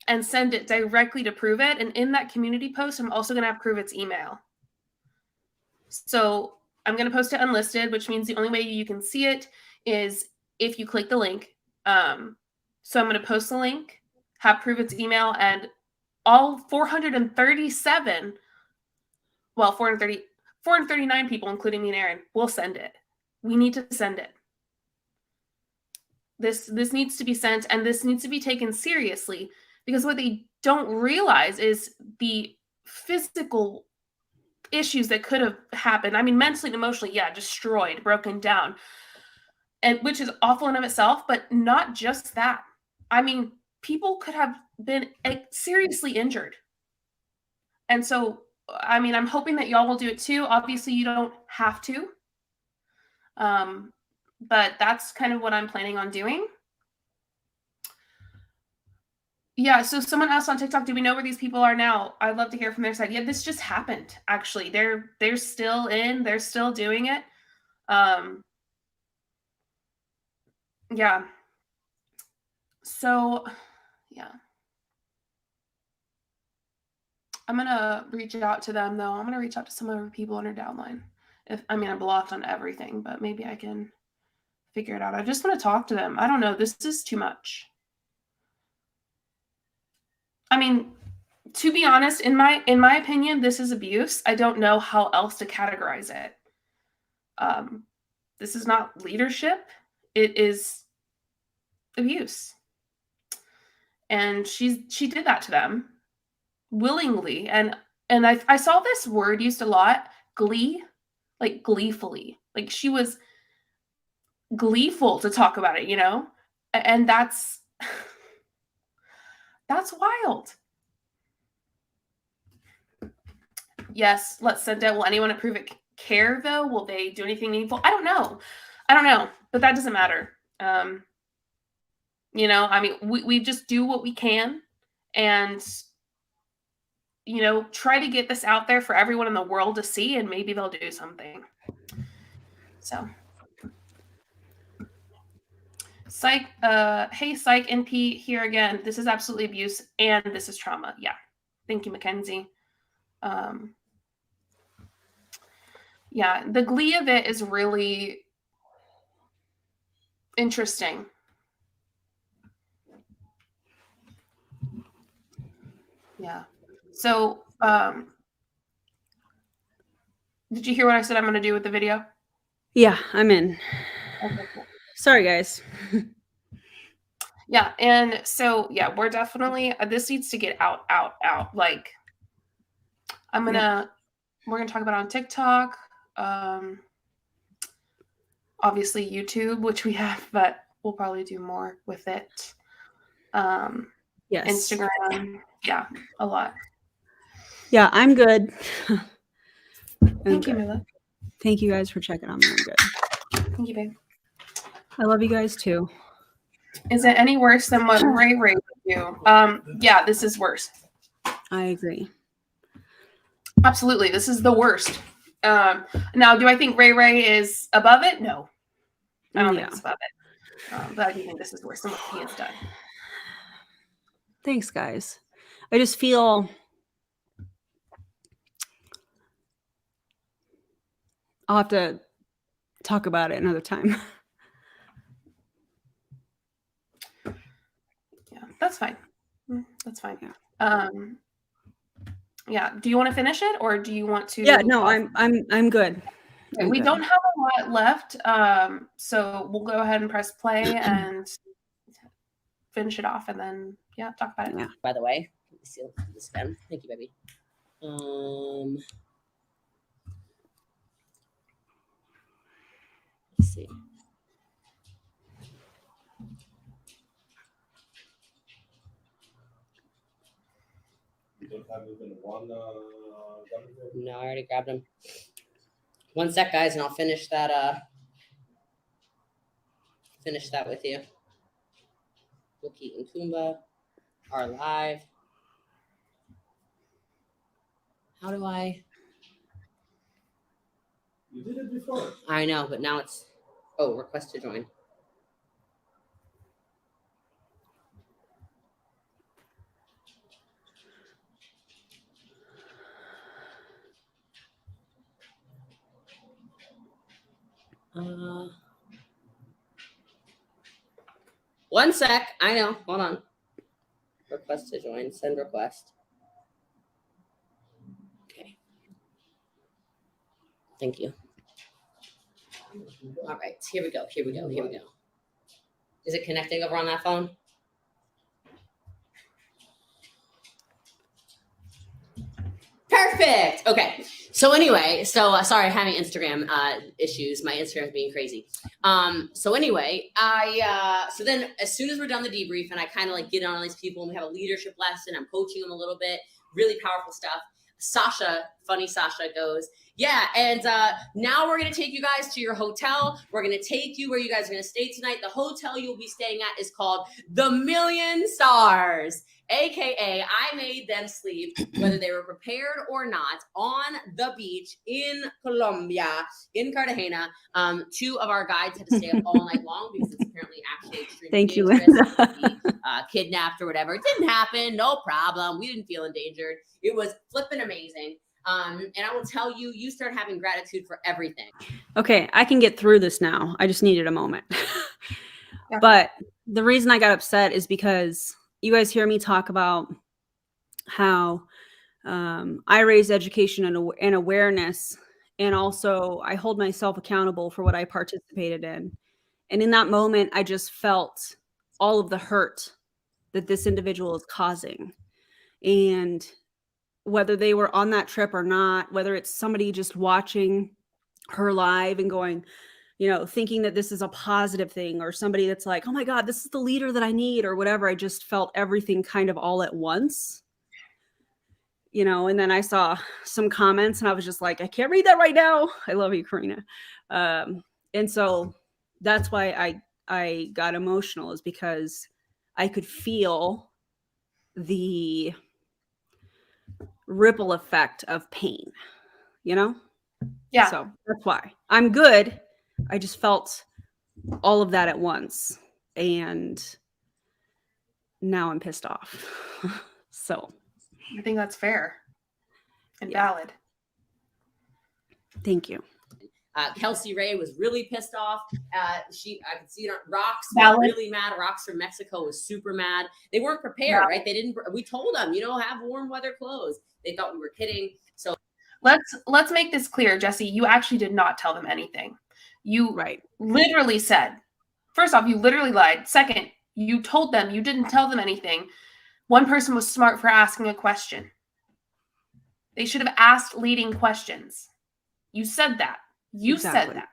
and send it directly to Prove It. And in that community post, I'm also going to have Prove It's email. So I'm going to post it unlisted, which means the only way you can see it is if you click the link. So I'm going to post the link, have Prove It's email, and all 439 people, including me and Aaron, will send it. We need to send it. This needs to be sent, and this needs to be taken seriously, because what they don't realize is the physical issues that could have happened. I mean, mentally and emotionally, yeah, destroyed, broken down, and which is awful in of itself, but not just that. I mean, people could have been seriously injured. And so, I mean, I'm hoping that y'all will do it too. Obviously, you don't have to. But that's kind of what I'm planning on doing. Yeah, so someone asked on TikTok, do we know where these people are now? I'd love to hear from their side. Yeah, this just happened, actually. They're still in. They're still doing it. Yeah. So, yeah. I'm going to reach out to them, though. I'm going to reach out to some other people on her downline. I'm blocked on everything, but maybe I can figure it out. I just want to talk to them. I don't know. This is too much. I mean, to be honest, in my opinion, this is abuse. I don't know how else to categorize it. This is not leadership. It is abuse. And she did that to them willingly. And I saw this word used a lot, glee, like gleefully. Like she was gleeful to talk about it, you know? And that's wild. Yes, let's send it. Will anyone approve it care, though? Will they do anything meaningful? I don't know, but that doesn't matter. You know, I mean, we just do what we can and, you know, try to get this out there for everyone in the world to see, and maybe they'll do something. So, Psych, hey, Psych NP here again. This is absolutely abuse, and this is trauma. Yeah. Thank you, Mackenzie. Yeah, the glee of it is really interesting. Yeah. So, did you hear what I said I'm going to do with the video? Yeah, I'm in. Okay, cool. Sorry, guys. Yeah, and so, yeah, we're definitely, this needs to get out. Like, we're going to talk about it on TikTok, obviously YouTube, which we have, but we'll probably do more with it. Yes. Instagram. Yeah, a lot. Yeah, I'm good. Thank you, Mila. Thank you guys for checking on me. I'm good. Thank you, babe. I love you guys too. Is it any worse than what Ray would do? Yeah, this is worse. I agree. Absolutely, this is the worst. Now, do I think Ray is above it? No, I don't think it's above it. But I do think this is worse than what he has done. Thanks, guys. I just feel I'll have to talk about it another time. Yeah, that's fine. That's fine. Yeah. Yeah. Do you want to finish it, or do you want to? Yeah. No, I'm good. Okay, we don't have a lot left, so we'll go ahead and press play and finish it off, and then talk about it. Yeah. By the way, let me see this again. Thank you, baby. Let's see. You don't have even one. No, I already grabbed him. One sec, guys, and I'll finish that. Finish that with you. Wookie and Kumba are live. How do I? You did it before. I know, but now it's request to join. One sec. I know. Hold on. Request to join. Send request. Okay. Thank you. All right. Here we go. Is it connecting over on that phone? Perfect. Okay. So anyway, sorry, I'm having Instagram issues. My Instagram's being crazy. So anyway, so then as soon as we're done the debrief and I kind of like get on all these people and we have a leadership lesson, I'm coaching them a little bit, really powerful stuff. Funny Sasha goes, yeah, and now we're going to take you guys to your hotel. We're going to take you where you guys are going to stay tonight. The hotel you'll be staying at is called the Million Stars, AKA I made them sleep, whether they were prepared or not, on the beach in Colombia, in Cartagena. Two of our guides had to stay up all night long because it's apparently actually extremely dangerous to be kidnapped or whatever. It didn't happen. No problem. We didn't feel endangered. It was flipping amazing. And I will tell you, you start having gratitude for everything. Okay, I can get through this now. I just needed a moment. But the reason I got upset is because you guys hear me talk about how I raise education and awareness, and also I hold myself accountable for what I participated in. And in that moment, I just felt all of the hurt that this individual is causing. And whether they were on that trip or not, whether it's somebody just watching her live and going, thinking that this is a positive thing, or somebody that's like, oh my God, this is the leader that I need, or whatever. I just felt everything kind of all at once, and then I saw some comments and I was just like, I can't read that right now. I love you, Karina. And so that's why I got emotional, is because I could feel the ripple effect of pain, Yeah. So that's why I'm good. I just felt all of that at once. And now I'm pissed off. So I think that's fair and valid. Thank you. Kelsey Ray was really pissed off. I could see it on Rocks. Really mad. Rocks from Mexico was super mad. They weren't prepared, right? We told them, have warm weather clothes. They thought we were kidding. So let's make this clear, Jesse. You actually did not tell them anything. You literally said, first off, you literally lied. Second, you told them you didn't tell them anything. One person was smart for asking a question. They should have asked leading questions. You said that. You said that.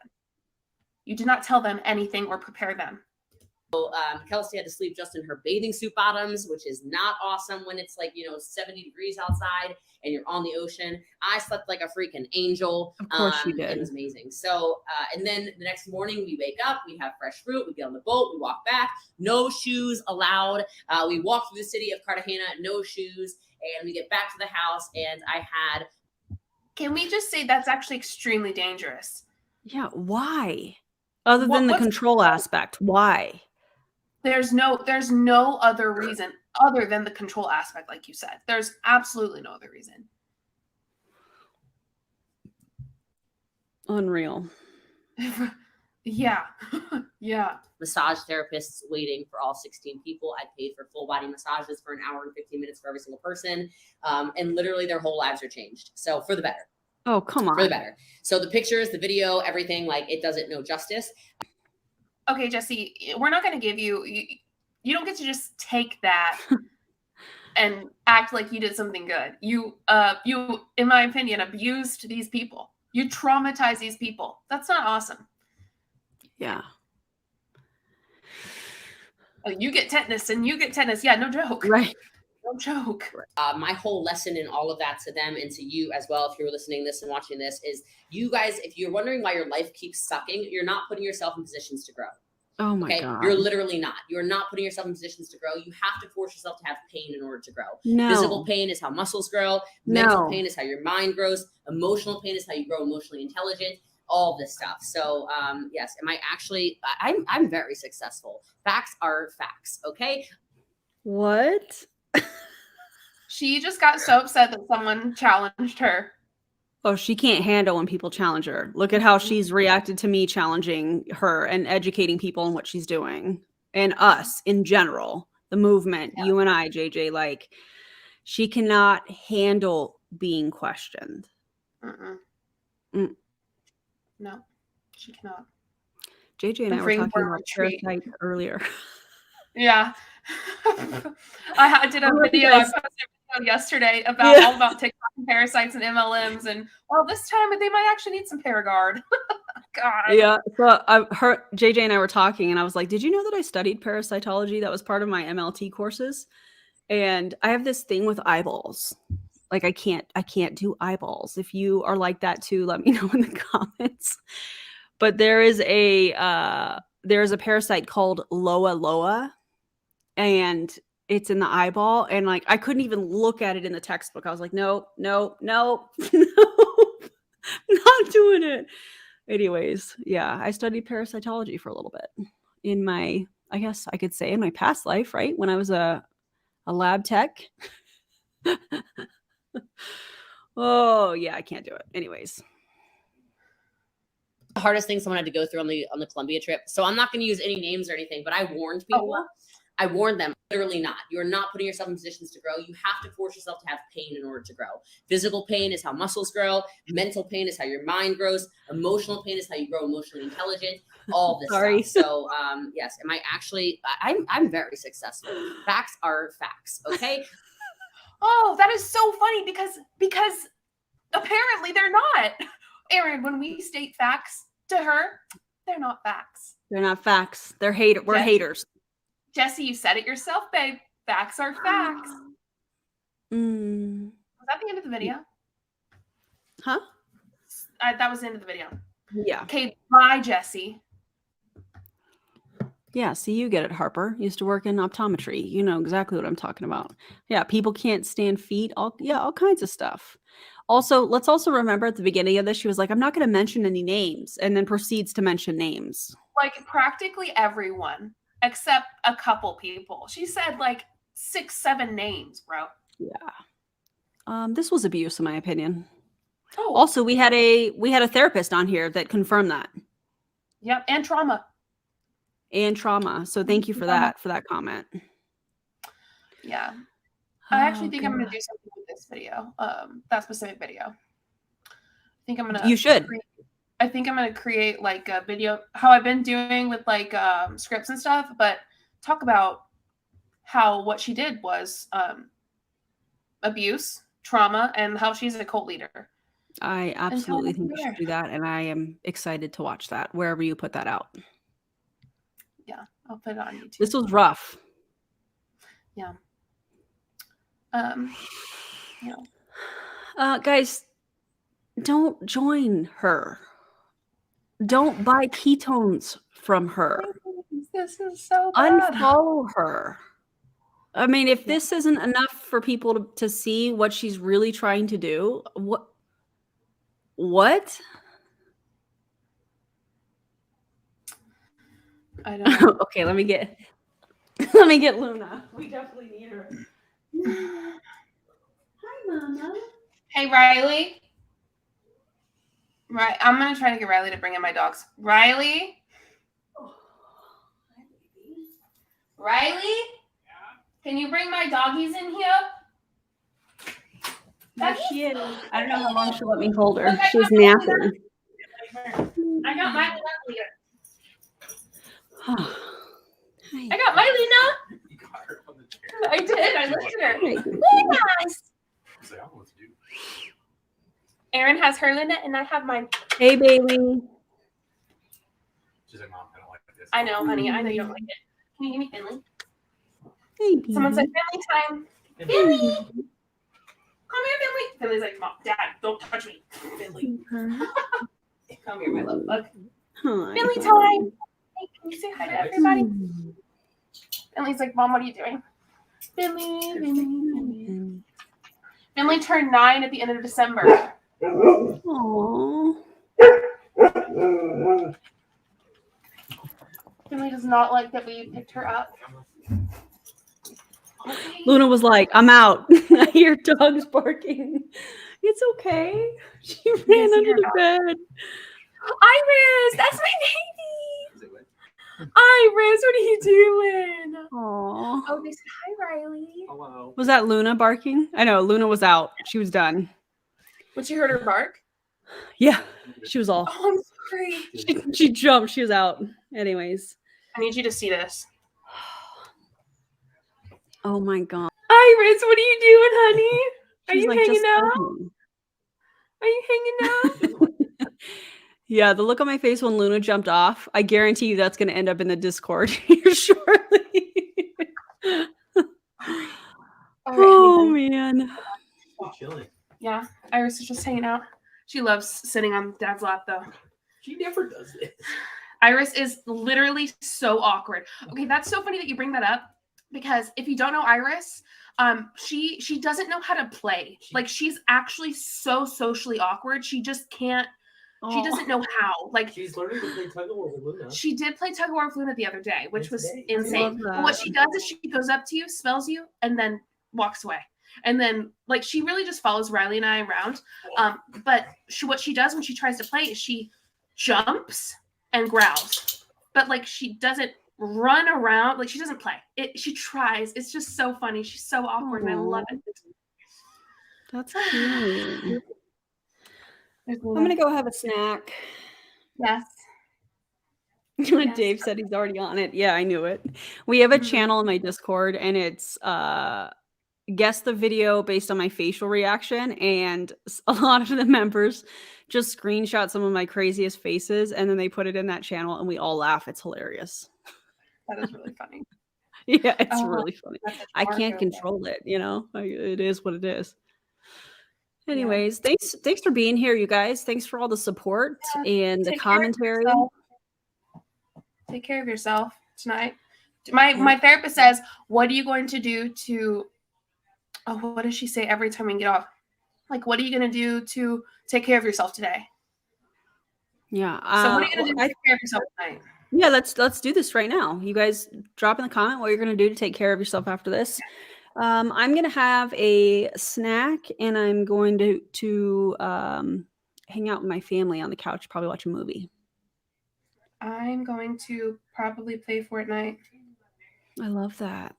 You did not tell them anything or prepare them. Kelsey had to sleep just in her bathing suit bottoms, which is not awesome when it's like, 70 degrees outside and you're on the ocean. I slept like a freaking angel. Of course you did. It was amazing. So, and then the next morning we wake up, we have fresh fruit, we get on the boat, we walk back, no shoes allowed. We walk through the city of Cartagena, no shoes, and we get back to the house and I had. Can we just say that's actually extremely dangerous? Yeah. Why? Other than the control aspect, why? There's no other reason other than the control aspect, like you said. There's absolutely no other reason. Unreal. Yeah. Yeah. Massage therapists waiting for all 16 people. I paid for full body massages for an hour and 15 minutes for every single person. And literally their whole lives are changed. So for the better. Oh, come on. For the better. So the pictures, the video, everything, like it does it no justice. Okay, Jesse, we're not going to give you you don't get to just take that and act like you did something good. You, in my opinion, abused these people. You traumatized these people. That's not awesome. Yeah. Oh, you get tetanus and you get tetanus. Yeah, no joke. Right. No joke. My whole lesson in all of that to them and to you as well, if you're listening to this and watching this, is you guys, if you're wondering why your life keeps sucking, you're not putting yourself in positions to grow. Oh my God. You're literally not. You're not putting yourself in positions to grow. You have to force yourself to have pain in order to grow. No. Physical pain is how muscles grow. Mental pain is how your mind grows. Emotional pain is how you grow emotionally intelligent. All this stuff. So yes, I'm very successful. Facts are facts. Okay. What? She just got so upset that someone challenged her. Oh, she can't handle when people challenge her. Look at how she's reacted to me challenging her and educating people on what she's doing and us in general, the movement, you and I, JJ, like she cannot handle being questioned. No, she cannot. JJ and I were talking about parasite earlier. Yeah. I did a video. I posted a video yesterday about all about TikTok and parasites and MLMs, and well, this time they might actually need some Paragard. God. Yeah. So JJ and I were talking, and I was like, "Did you know that I studied parasitology? That was part of my MLT courses." And I have this thing with eyeballs. Like I can't do eyeballs. If you are like that too, let me know in the comments. But there is a parasite called Loa Loa, and it's in the eyeball. And like I couldn't even look at it in the textbook. I was like, no, not doing it. Anyways, yeah, I studied parasitology for a little bit in my, I guess I could say in my past life, right? When I was a lab tech. Oh yeah, I can't do it. Anyways, the hardest thing someone had to go through on the Columbia trip. So I'm not going to use any names or anything, but I warned people. Oh. I warned them, literally not. You're not putting yourself in positions to grow. You have to force yourself to have pain in order to grow. Physical pain is how muscles grow. Mental pain is how your mind grows. Emotional pain is how you grow emotionally intelligent. All this stuff. So yes, I'm very successful. Facts are facts. Okay. Oh, that is so funny because apparently they're not. Aaron, when we state facts to her, they're not facts. They're not facts. We're haters. Jesse, you said it yourself, babe. Facts are facts. Was that the end of the video? Huh? That was the end of the video. Yeah. Okay, bye, Jesse. Yeah, see, you get it, Harper. Used to work in optometry. You know exactly what I'm talking about. Yeah, people can't stand feet. All kinds of stuff. Also, let's also remember at the beginning of this, she was like, I'm not going to mention any names, and then proceeds to mention names. Like practically everyone, except a couple people. She said like 6-7 names, bro. Yeah. This was abuse, in my opinion. Oh. Also, we had a therapist on here that confirmed that. Yep, and trauma. So thank you for that comment. Yeah. I actually think I'm going to do something with this video, that specific video. I think I'm going to. You should. I think I'm going to create like a video, how I've been doing with like scripts and stuff, but talk about how what she did was abuse, trauma, and how she's a cult leader. I absolutely think you should do that, and I am excited to watch that wherever you put that out. Yeah, I'll put it on YouTube. This was rough. Yeah. Guys, don't join her. Don't buy ketones from her. This is so bad. Unfollow her. I mean, if this isn't enough for people to see what she's really trying to do, what? I don't know. Okay, let me get Luna. We definitely need her. Hi, Mama. Hey, Riley. Right, I'm gonna try to get Riley to bring in my dogs. Riley. Riley. Can you bring my doggies in here? There she is. I don't know how long she'll let me hold her. Look, I She's got Luna. napping. I got my Luna. Hi. I got my Luna. You got her on the chair. I did. I lifted her. Hey, Luna's. I was like, I don't know what to do. Erin has her Luna, and I have mine. Hey, baby. She's like, Mom, I don't like this. I know, honey. I know you don't like it. Can you give me Finley? Hey, baby. Someone said Finley time. Finley. Come here, Finley. Finley's like, Mom, Dad, don't touch me. Finley. Come here, my love. Look. Hi. Finley time. Hey, can you say hi to everybody? Finley's like, Mom, what are you doing? Finley. Finley turned 9 at the end of December. Aww. Finley does not like that we picked her up. Okay. Luna was like, I'm out. I hear dogs barking. It's okay. She ran under the bed. Iris, that's my baby. Iris, what are you doing? Aww. Oh, they said hi, Riley. Hello. Was that Luna barking? I know. Luna was out. She was done. But you heard her bark? Yeah. She was off. Oh, I'm sorry. She jumped. She was out. Anyways. I need you to see this. Oh my God. Iris, what are you doing, honey? Are She's you like, hanging just out? home. Are you hanging out? Yeah, the look on my face when Luna jumped off, I guarantee you that's going to end up in the Discord here shortly. Oh, man. You're chilling. Yeah, Iris is just hanging out. She loves sitting on Dad's lap, though. She never does this. Iris is literally so awkward. Okay, that's so funny that you bring that up, because if you don't know Iris, she doesn't know how to play. Like, she's actually so socially awkward. She just can't. She doesn't know how. Like, She's learning to play tug of war with Luna. she did play tug of war with Luna the other day, which was Today. I love insane. But that. what she does is she goes up to you, smells you, and then walks away. And then, like, she really just follows Riley and I around. But what she does when she tries to play is she jumps and growls. But, like, she doesn't run around. Like, she doesn't play. She tries. It's just so funny. She's so awkward, and I love it. That's cute. There's I'm Luna. going to go have a snack. Yes. When Dave said he's already on it. Yeah, I knew it. We have a channel in my Discord, and it's guess the video based on my facial reaction, and a lot of the members just screenshot some of my craziest faces, and then they put it in that channel, and we all laugh. It's hilarious. That is really funny. Yeah, it's Oh, really funny. That's I can't adorable. control it, you know? It is what it is. Anyways, thanks for being here, you guys. Thanks for all the support and the Take care of commentary. yourself. Take care of yourself tonight. My therapist says, what are you going to do to, what does she say every time we get off? Like, what are you going to do to take care of yourself today? Yeah. So what are you going to do to take care of yourself tonight? Yeah, let's do this right now. You guys drop in the comment what you're going to do to take care of yourself after this. I'm going to have a snack, and I'm going to hang out with my family on the couch, probably watch a movie. I'm going to probably play Fortnite. I love that.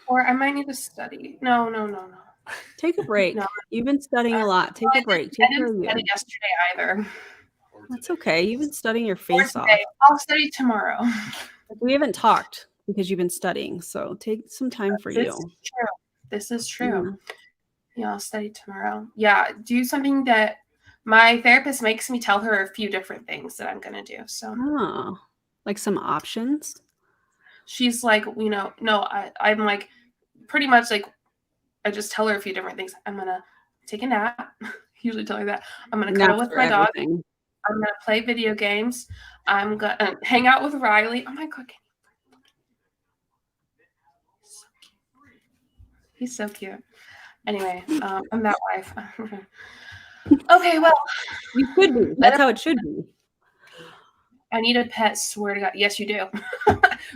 Or I might need to study. No. Take a break. No. You've been studying a lot. Take a break. I Take care of didn't you. study yesterday either. That's okay. You've been studying your Or face off. today. I'll study tomorrow. We haven't talked because you've been studying, so take some time for you. This is true. Yeah, I'll study tomorrow. Yeah, do something that my therapist makes me tell her a few different things that I'm going to do. So, Oh, like some options? she's like, you know, no, I'm like, pretty much like, I just tell her a few different things. I'm going to take a nap. Usually tell her that. I'm going to cuddle with my dog. I'm going to play video games. I'm going to hang out with Riley. Oh my God. He's so cute. Anyway, I'm that wife. Okay, well. You should be. That's how it should be. I need a pet, swear to God. Yes, you do.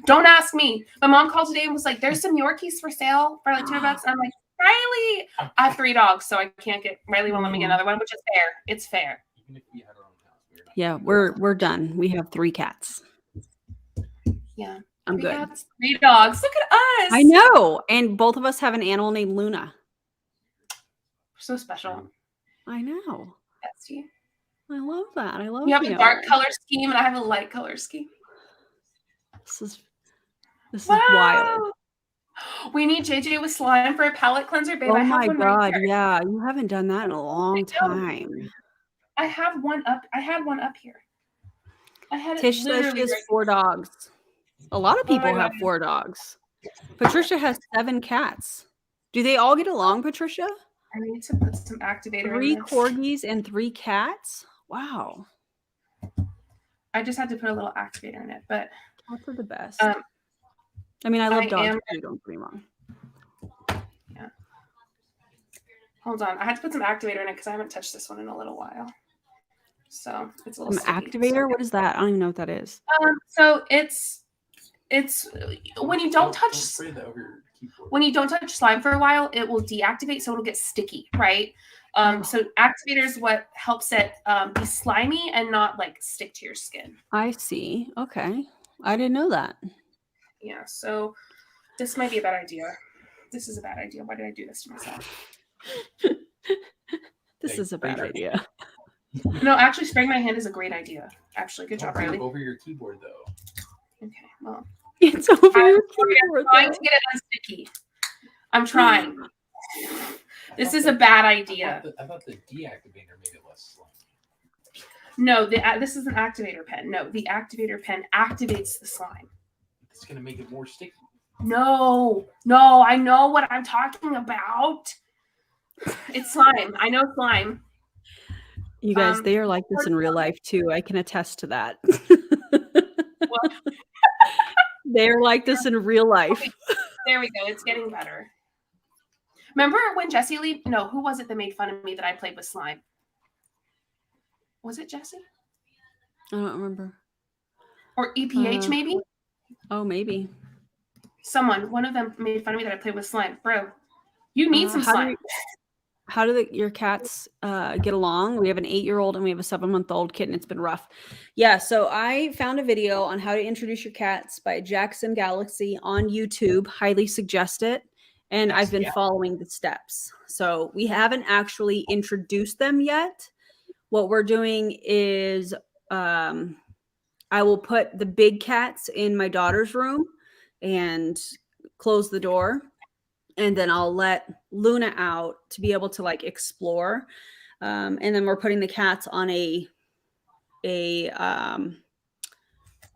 Don't ask me. My mom called today and was like, there's some Yorkies for sale for like $200. And I'm like, Riley, I have 3 dogs, so I can't get, Riley won't let me get another one, which is fair. It's fair. Yeah, we're done. We have 3 cats. Yeah. I'm 3 good. cats, 3 dogs. Look at us. I know. And both of us have an animal named Luna. So special. I know. Bestie. I love that. I love you have a dark color scheme and I have a light color scheme. This is wild. We need JJ with slime for a palette cleanser, babe. Oh I have my one God, right here. yeah. You haven't done that in a long time. I have one up. I had one up here. I had Tish says she has 4 dogs. A lot of people have 4 dogs. Patricia has 7 cats. Do they all get along, Patricia? I need to put some activator 3 in this. corgis and 3 cats? Wow. I just had to put a little activator in it, but Cats are the best. I mean, I love dogs too, don't get me wrong. Yeah. Hold on. I had to put some activator in it because I haven't touched this one in a little while. So it's a little activator? What is that? I don't even know what that is. So it's when you don't touch slime for a while, it will deactivate, so it'll get sticky, right? So activator is what helps it be slimy and not like stick to your skin. I see. Okay. I didn't know that. Yeah, so this might be a bad idea. This is a bad idea. Why did I do this to myself? This is a bad idea. No, actually spraying my hand is a great idea. Actually, good job, Riley. Over your keyboard though. Okay, well. It's over your keyboard. I'm trying to get it unsticky. I'm trying. This is a bad idea. I thought the deactivator made it less slimy. No, this is an activator pen. No, the activator pen activates the slime. It's going to make it more sticky. No, I know what I'm talking about. It's slime. I know slime. You guys, they are like this in real life too. I can attest to that. Well, they're like this in real life. Okay, there we go. It's getting better. Remember when Jessie Lee? No, who was it that made fun of me that I played with slime? Was it Jessie? I don't remember. Or EPH maybe? Oh, maybe. One of them made fun of me that I played with slime. Bro, you need some slime. How do your cats get along? We have an 8-year-old and we have a 7-month-old kitten. It's been rough. Yeah, so I found a video on how to introduce your cats by Jackson Galaxy on YouTube. Highly suggest it. And I've been following the steps. So we haven't actually introduced them yet. What we're doing is I will put the big cats in my daughter's room and close the door. And then I'll let Luna out to be able to like explore. And then we're putting the cats on a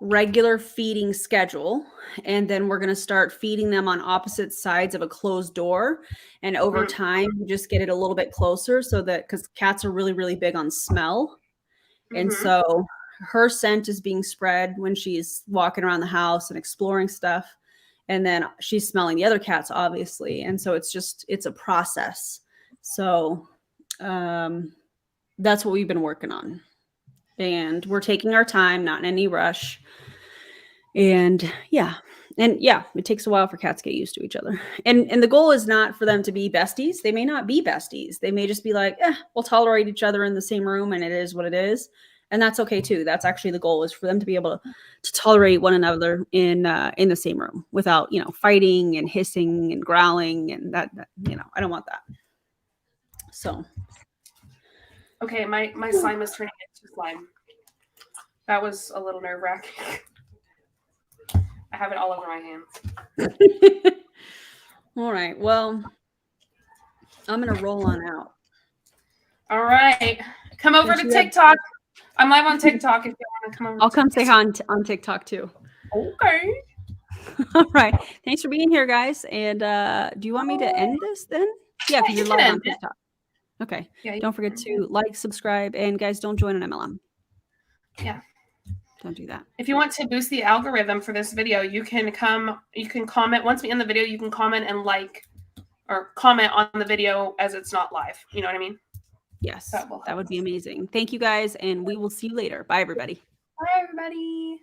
regular feeding schedule. And then we're going to start feeding them on opposite sides of a closed door. And over time, you just get it a little bit closer so that because cats are really, really big on smell. And so her scent is being spread when she's walking around the house and exploring stuff. And then she's smelling the other cats, obviously. And so it's a process. So that's what we've been working on. And we're taking our time, not in any rush. And it takes a while for cats to get used to each other. And the goal is not for them to be besties. They may not be besties. They may just be like, we'll tolerate each other in the same room and it is what it is. And that's okay too. That's actually the goal, is for them to be able to tolerate one another in the same room without, fighting and hissing and growling and that I don't want that. So. Okay, my slime is turning into slime. That was a little nerve-wracking. I have it all over my hands. All right. Well, I'm going to roll on out. All right. Come over to TikTok. I'm live on TikTok if you want to come over. I'll come say hi on TikTok too. Okay. All right. Thanks for being here, guys. And do you want me to end this then? Yeah, because you you're can live on end it. TikTok. Okay. Yeah, Don't forget to like, subscribe, and guys, don't join an MLM. Yeah. Don't do that. If you want to boost the algorithm for this video, you can comment. Once we end the video, you can comment and like or comment on the video as it's not live. You know what I mean? Yes, That will that help would be us. amazing. Thank you guys, and we will see you later. Bye, everybody. Bye, everybody.